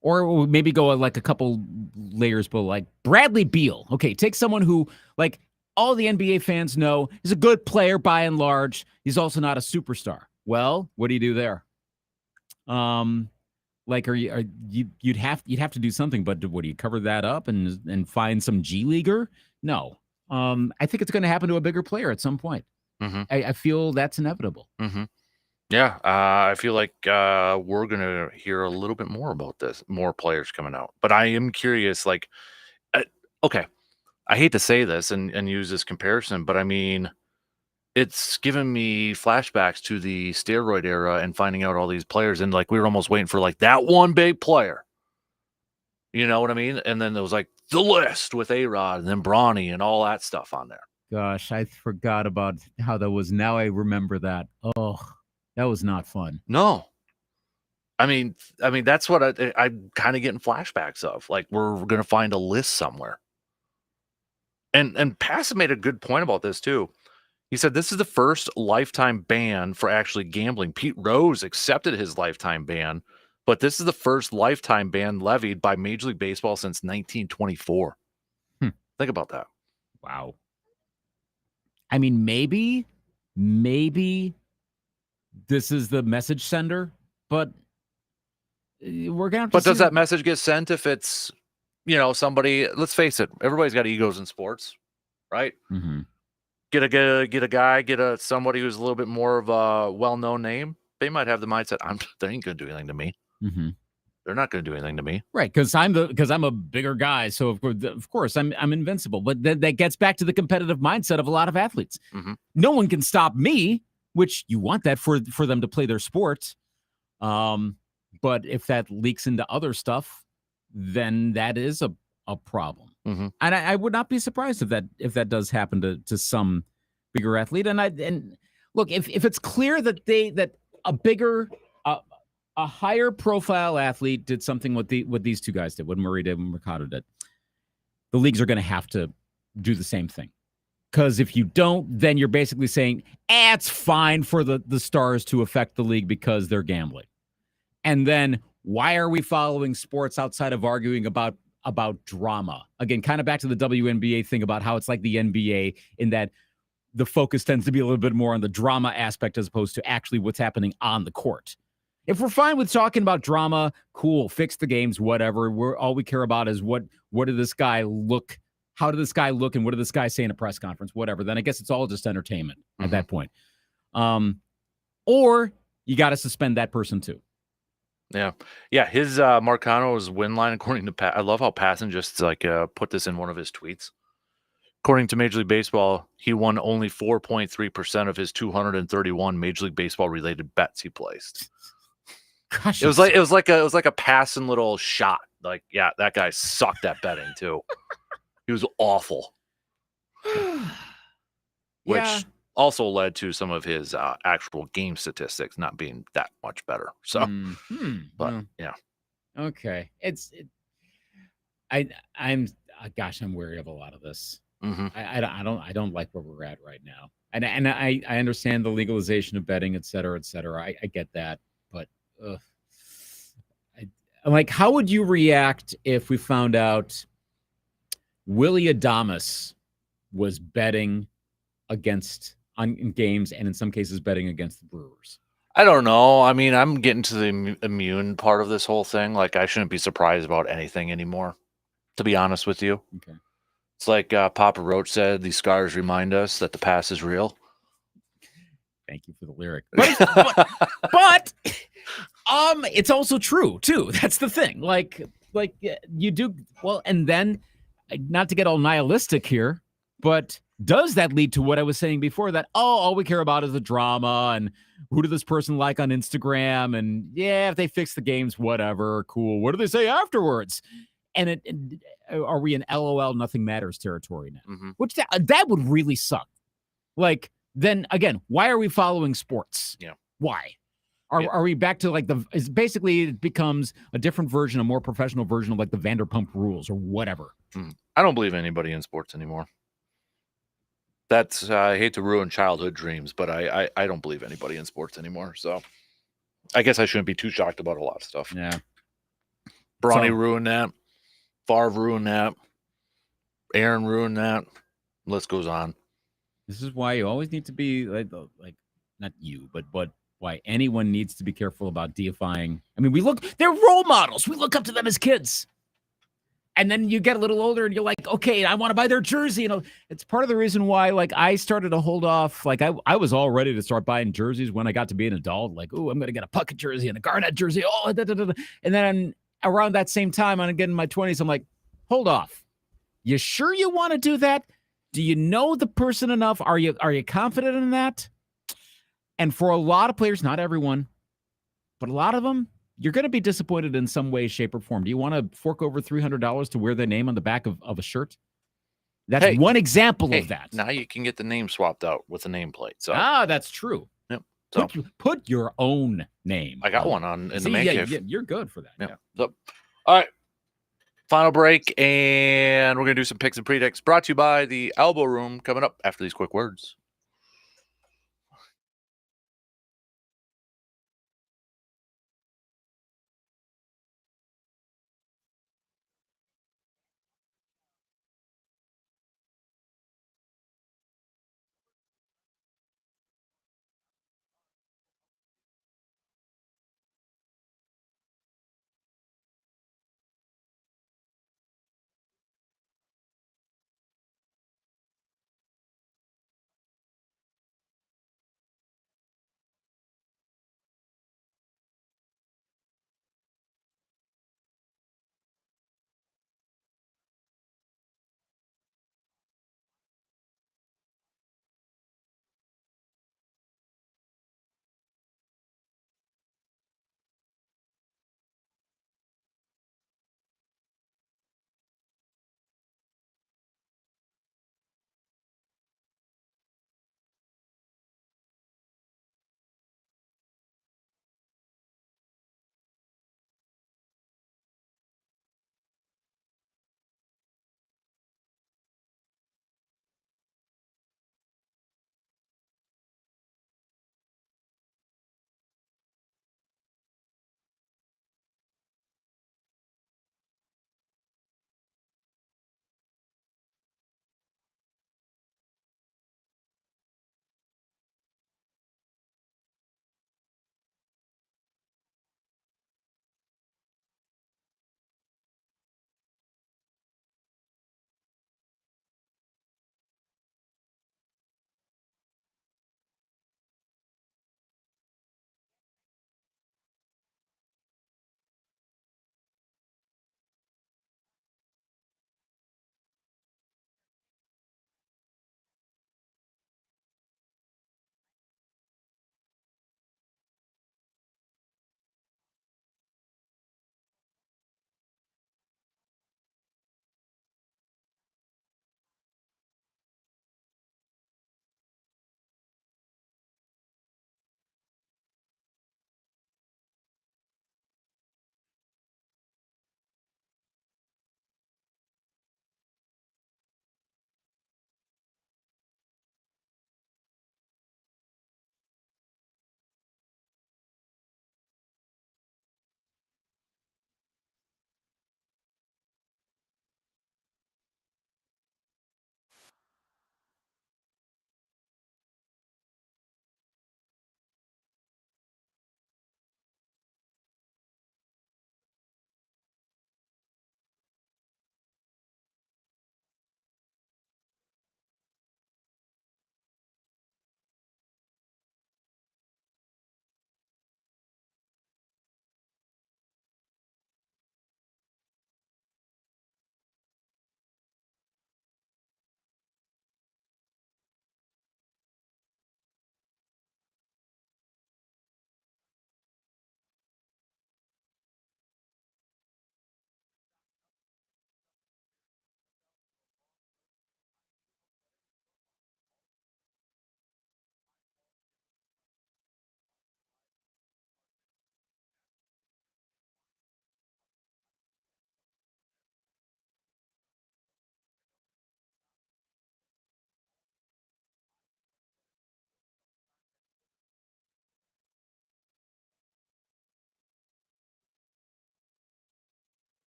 Or maybe go like a couple layers below, like Bradley Beal. Okay, take someone who, like, all the NBA fans know is a good player by and large. He's also not a superstar. Well, what do you do there? Like, you'd have to do something, but what do you cover that up and find some G leaguer? No. I think it's going to happen to a bigger player at some point. Mhm. I feel that's inevitable. Mhm. Yeah, I feel like we're going to hear a little bit more about this, more players coming out. But I am curious, like, okay, I hate to say this and use this comparison, but I mean, it's given me flashbacks to the steroid era and finding out all these players. And like, we were almost waiting for like that one big player. You know what I mean? And then there was like the list with A-Rod and then Bronny and all that stuff on there. Gosh, I forgot about how that was. Now I remember that. Oh, that was not fun. No. I mean, that's what I'm kind of getting flashbacks of. Like, we're going to find a list somewhere. And Passon made a good point about this too. He said this is the first lifetime ban for actually gambling. Pete Rose accepted his lifetime ban, but this is the first lifetime ban levied by Major League Baseball since 1924. Think about that. Wow. I mean, maybe this is the message sender, but we're going to have to But does see. that message get sent if it's, somebody, let's face it, everybody's got egos in sports, right? Mm-hmm. Get somebody who's a little bit more of a well-known name. They might have the mindset, they ain't going to do anything to me. Mm-hmm. They're not going to do anything to me. Right, because I'm a bigger guy, so of course I'm invincible. But that gets back to the competitive mindset of a lot of athletes. Mm-hmm. No one can stop me, which you want that for them to play their sport. But if that leaks into other stuff, then that is a problem. Mm-hmm. And I would not be surprised if that does happen to some bigger athlete. And look, if it's clear that a bigger a higher profile athlete did something what these two guys did, what Murray did, what Mercado did, the leagues are going to have to do the same thing. Because if you don't, then you're basically saying, it's fine for the stars to affect the league because they're gambling. And then why are we following sports outside of arguing about drama? Again, kind of back to the WNBA thing about how it's like the NBA in that the focus tends to be a little bit more on the drama aspect as opposed to actually what's happening on the court. If we're fine with talking about drama, cool, fix the games, whatever. All we care about is what did this guy look, how did this guy look, and what did this guy say in a press conference, whatever. Then I guess it's all just entertainment at that point. Or you got to suspend that person too. Yeah. His Marcano's win line, according to Pat, I love how Passon just put this in one of his tweets. According to Major League Baseball, he won only 4.3% of his 231 Major League Baseball related bets he placed. Gosh, it was like a passing little shot. Like, yeah, that guy sucked at betting too. He was awful. Which also led to some of his actual game statistics not being that much better. So, but yeah. Okay. I'm gosh, I'm wary of a lot of this. Mm-hmm. I don't like where we're at right now. And I understand the legalization of betting, et cetera, et cetera. I get that, but I'm like, how would you react if we found out Willie Adamas was betting against on games and in some cases betting against the Brewers? I don't know. I mean, I'm getting to the immune part of this whole thing. Like, I shouldn't be surprised about anything anymore, to be honest with you. Okay. It's like Papa Roach said, these scars remind us that the past is real. Thank you for the lyric. But it's also true too. That's the thing. Like you do well, and then not to get all nihilistic here, but does that lead to what I was saying before, that all we care about is the drama and who did this person like on Instagram, and yeah, if they fix the games, whatever, cool. What do they say afterwards? And are we in LOL nothing matters territory now? Mm-hmm. Which that would really suck. Like, then again, why are we following sports? Yeah. Why? Are we back to like basically it becomes a different version, a more professional version of like the Vanderpump Rules or whatever? I don't believe anybody in sports anymore. That's I hate to ruin childhood dreams, but I don't believe anybody in sports anymore. So I guess I shouldn't be too shocked about a lot of stuff. Yeah. Bronny ruined that. Favre ruined that. Aaron ruined that. List goes on. This is why you always need to be like not you, but why anyone needs to be careful about deifying. I mean, they're role models. We look up to them as kids. And then you get a little older and you're like, okay, I want to buy their jersey. You know, it's part of the reason why, like, I started to hold off. Like, I was all ready to start buying jerseys when I got to be an adult. Like, oh, I'm going to get a Puckett jersey and a Garnett jersey. Oh, and then around that same time, I'm getting in my 20s. I'm like, hold off. You sure you want to do that? Do you know the person enough? Are you confident in that? And for a lot of players, not everyone, but a lot of them, you're going to be disappointed in some way, shape, or form. Do you want to fork over $300 to wear their name on the back of a shirt? That's one example of that. Now you can get the name swapped out with a nameplate. So that's true. Yep. So put your own name. I got one in the man cave. Yeah, you're good for that. Yeah. So, all right. Final break, and we're going to do some picks and predicts brought to you by the Elbow Room coming up after these quick words.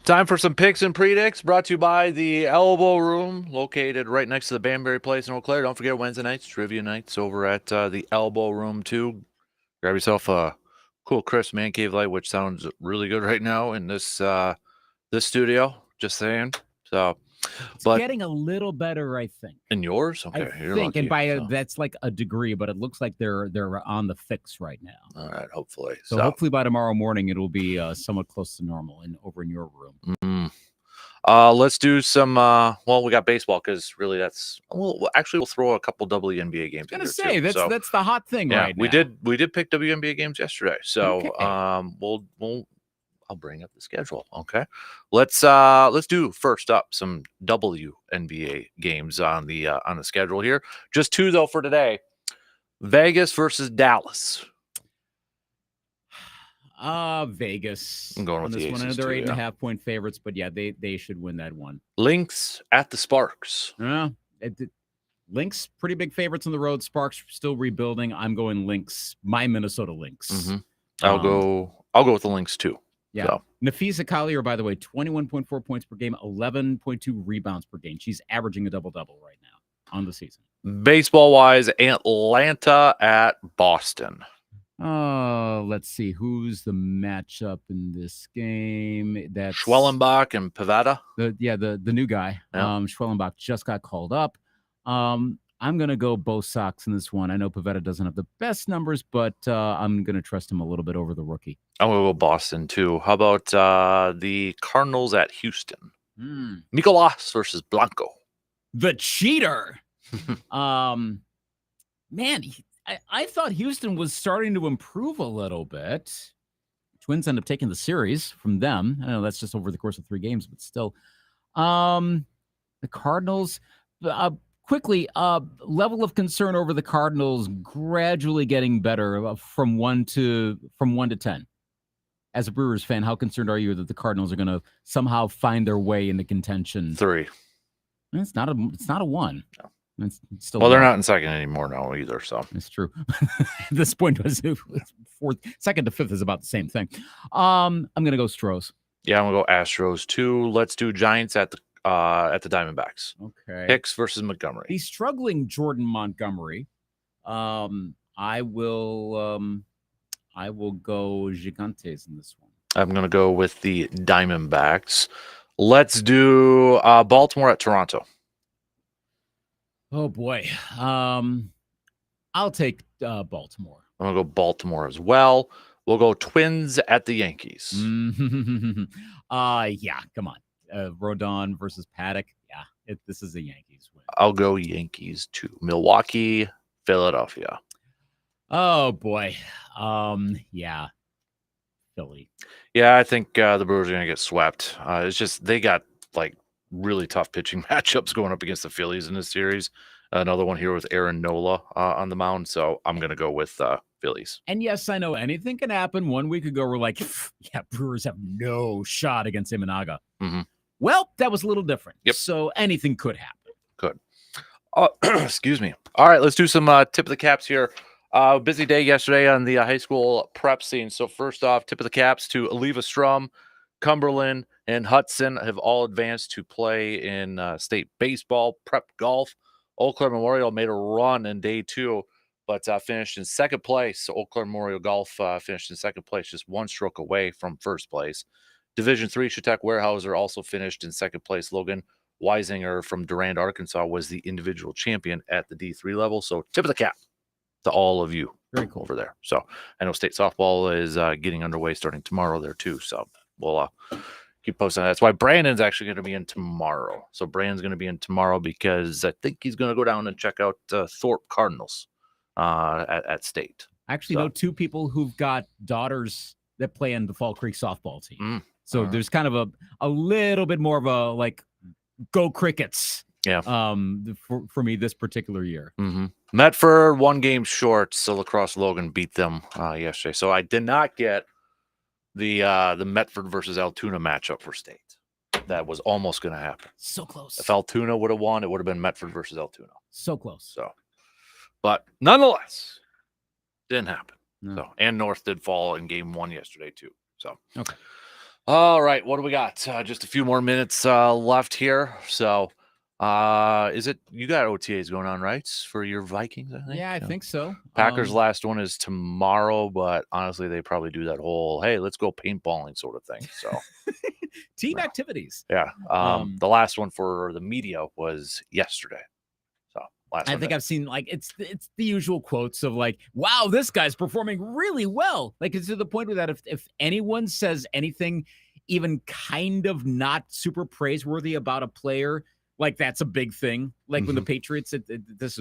Time for some picks and predicts brought to you by the Elbow Room, located right next to the Banbury Place in Eau Claire. Don't forget Wednesday nights, trivia nights over at the Elbow Room, too. Grab yourself a cool, crisp man cave light, which sounds really good right now in this this studio. Just saying. So, It's but getting a little better, I think. in yours, okay, I you're think, lucky. and by so. that's like a degree, but it looks like they're on the fix right now. All right, hopefully. So hopefully by tomorrow morning it'll be somewhat close to normal and over in your room. Let's do some. Well, we got baseball because really that's. Well, actually, we'll throw a couple WNBA games. I was in gonna here say too. that's the hot thing Yeah, right now. we did pick WNBA games yesterday. So Okay. I'll bring up the schedule. Okay, let's do first up some WNBA games on the schedule here. Just two though for today. Vegas versus Dallas. Vegas. I'm going on with this the one. Aces They're too, 8.5 point favorites, but yeah, they should win that one. Lynx at the Sparks. Lynx, pretty big favorites on the road. Sparks still rebuilding. I'm going Lynx. My Minnesota Lynx. Mm-hmm. I'll go with the Lynx too. Yeah. So. Nafisa Collier, by the way, 21.4 points per game, 11.2 rebounds per game. She's averaging a double-double right now on the season. Baseball-wise, Atlanta at Boston. Let's see. Who's the matchup in this game? That's Schwellenbach and Pavetta. The new guy. Yeah. Schwellenbach just got called up. I'm going to go both Sox in this one. I know Pavetta doesn't have the best numbers, but I'm going to trust him a little bit over the rookie. I'm going to go Boston, too. How about the Cardinals at Houston? Nicolas versus Blanco. The cheater. Man, I thought Houston was starting to improve a little bit. Twins end up taking the series from them. I know that's just over the course of 3 games, but still. The Cardinals... quickly, level of concern over the Cardinals gradually getting better from 1 to 10. As a Brewers fan, how concerned are you that the Cardinals are going to somehow find their way into contention? 3. It's not a 1. No. It's still well, they're not in second anymore now either. So it's true. At this point, fourth, second to fifth is about the same thing. I'm going to go Stros. Yeah, I'm going to go Astros too. Let's do Giants at the Diamondbacks. Okay. Hicks versus Montgomery. He's struggling, Jordan Montgomery. I will go Gigantes in this one. I'm going to go with the Diamondbacks. Let's do Baltimore at Toronto. Oh boy. I'll take Baltimore. I'm going to go Baltimore as well. We'll go Twins at the Yankees. Yeah, come on. Rodon versus Paddock. Yeah, this is a Yankees win. I'll go Yankees too. Milwaukee, Philadelphia. Oh boy. Yeah. Philly. Yeah, I think the Brewers are going to get swept. It's just they got like really tough pitching matchups going up against the Phillies in this series. Another one here with Aaron Nola on the mound. So I'm going to go with Phillies. And yes, I know anything can happen. 1 week ago, we're like, yeah, Brewers have no shot against Imanaga. Mm-hmm. Well, that was a little different. Yep. So anything could happen. Could. Excuse me. All right, let's do some tip of the caps here. Busy day yesterday on the high school prep scene. So first off, tip of the caps to Aleva Strum, Cumberland, and Hudson have all advanced to play in state baseball, prep golf. Eau Claire Memorial made a run in day 2, but finished in second place. So Eau Claire Memorial Golf finished in second place, just 1 stroke away from first place. Division 3, Chautauqua Warehouser also finished in second place. Logan Weisinger from Durand, Arkansas was the individual champion at the D3 level. So tip of the cap to all of you. Very cool. Over there. So I know state softball is getting underway starting tomorrow there too. So we'll keep posting that. That's why Brandon's actually going to be in tomorrow. So Brandon's going to be in tomorrow because I think he's going to go down and check out Thorpe Cardinals at state. I actually know 2 people who've got daughters that play in the Fall Creek softball team. So there's kind of a little bit more of a like go Crickets. Yeah. For me this particular year. Mm-hmm. Medford 1 game short. So Lacrosse Logan beat them yesterday. So I did not get the Medford versus Altoona matchup for state. That was almost going to happen. So close. If Altoona would have won, it would have been Medford versus Altoona. So close. So, but nonetheless, didn't happen. No. So, and North did fall in game 1 yesterday too. So, okay. All right, what do we got? Just a few more minutes left here. So, is it you got OTAs going on, right, for your Vikings? I think. Yeah, I think so. Packers' last one is tomorrow, but honestly, they probably do that whole "hey, let's go paintballing" sort of thing. So, team yeah. activities. Yeah. Um, The last one for the media was yesterday. So last I Sunday. think I've seen like it's the usual quotes of like, "Wow, this guy's performing really well." Like it's to the point where that if anyone says anything even kind of not super praiseworthy about a player, like that's a big thing. Like when the Patriots,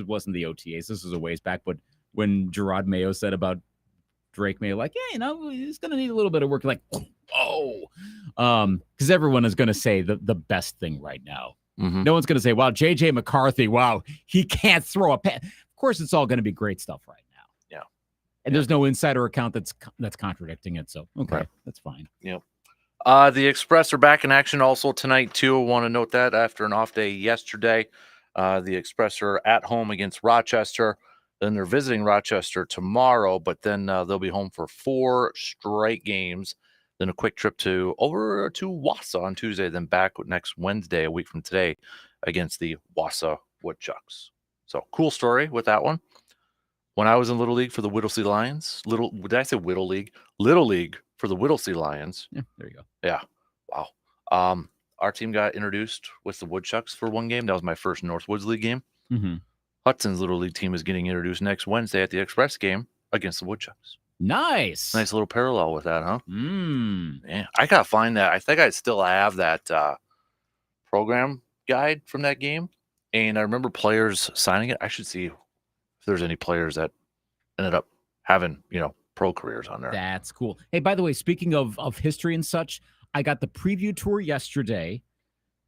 wasn't the OTAs, this is a ways back, but when Gerard Mayo said about Drake May, like, yeah, he's going to need a little bit of work. Like, oh, because everyone is going to say the best thing right now. No one's going to say, wow, JJ McCarthy, wow, he can't throw a pass. Of course, it's all going to be great stuff right now. Yeah. And there's no insider account that's contradicting it. So, okay, that's fine. Yep. The Express are back in action also tonight, too. I want to note that after an off day yesterday, the Express are at home against Rochester. Then they're visiting Rochester tomorrow, but then they'll be home for 4 straight games. Then a quick trip over to Wausau on Tuesday, then back next Wednesday, a week from today, against the Wausau Woodchucks. So cool story with that one. When I was in Little League for the Whittlesey Lions, did I say Whittle League? Little League for the Whittlesey Lions. Yeah, there you go. Yeah. Wow. Our team got introduced with the Woodchucks for one game. That was my first Northwoods League game. Hudson's Little League team is getting introduced next Wednesday at the Express game against the Woodchucks. Nice. Nice little parallel with that, huh? Yeah. I gotta find that. I think I still have that program guide from that game. And I remember players signing it. I should see if there's any players that ended up having, pro careers on there. That's cool. Hey, by the way, speaking of history and such, I got the preview tour yesterday.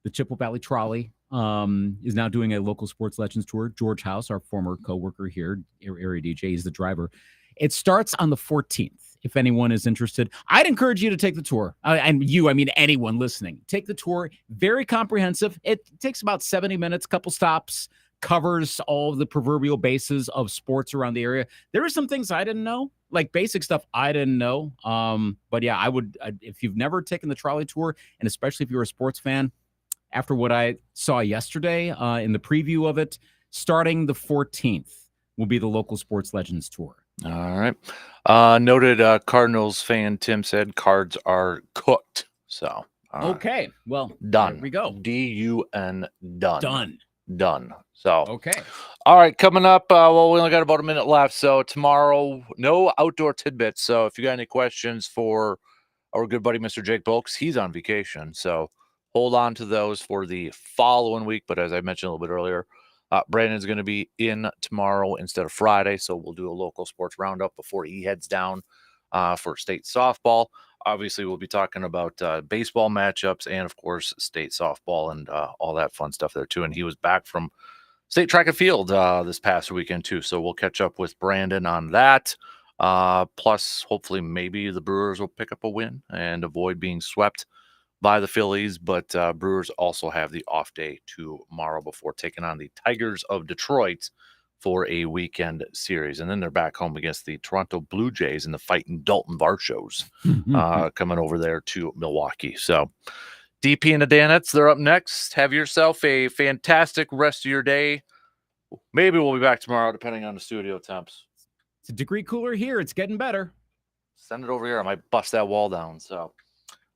The Chippewa Valley Trolley is now doing a local sports legends tour. George House, our former coworker here, area DJ, he's the driver. It starts on the 14th. If anyone is interested, I'd encourage you to take the tour. And anyone listening, take the tour. Very comprehensive. It takes about 70 minutes, couple stops, covers all of the proverbial bases of sports around the area. There are some things I didn't know, like basic stuff I didn't know. But yeah, I would, if you've never taken the trolley tour, and especially if you're a sports fan, after what I saw yesterday in the preview of it, starting the 14th will be the local sports legends tour. All right. Noted Cardinals fan Tim said cards are cooked. So okay, well, done. There we go. DUN done. Done. So okay. All right, coming up. Well, we only got about a minute left. So tomorrow, no outdoor tidbits. So if you got any questions for our good buddy Mr. Jake Bulks, he's on vacation. So hold on to those for the following week. But as I mentioned a little bit earlier, Brandon's going to be in tomorrow instead of Friday. So we'll do a local sports roundup before he heads down for state softball. Obviously, we'll be talking about baseball matchups and, of course, state softball and all that fun stuff there, too. And he was back from state track and field this past weekend, too. So we'll catch up with Brandon on that. Plus, hopefully, maybe the Brewers will pick up a win and avoid being swept by the Phillies. But Brewers also have the off day tomorrow before taking on the Tigers of Detroit for a weekend series. And then they're back home against the Toronto Blue Jays in the Fighting Dalton Varshows coming over there to Milwaukee. So DP and the Danettes, they're up next. Have yourself a fantastic rest of your day. Maybe we'll be back tomorrow, depending on the studio temps. It's a degree cooler here. It's getting better. Send it over here. I might bust that wall down. So,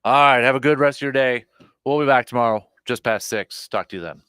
all right. Have a good rest of your day. We'll be back tomorrow, just past 6. Talk to you then.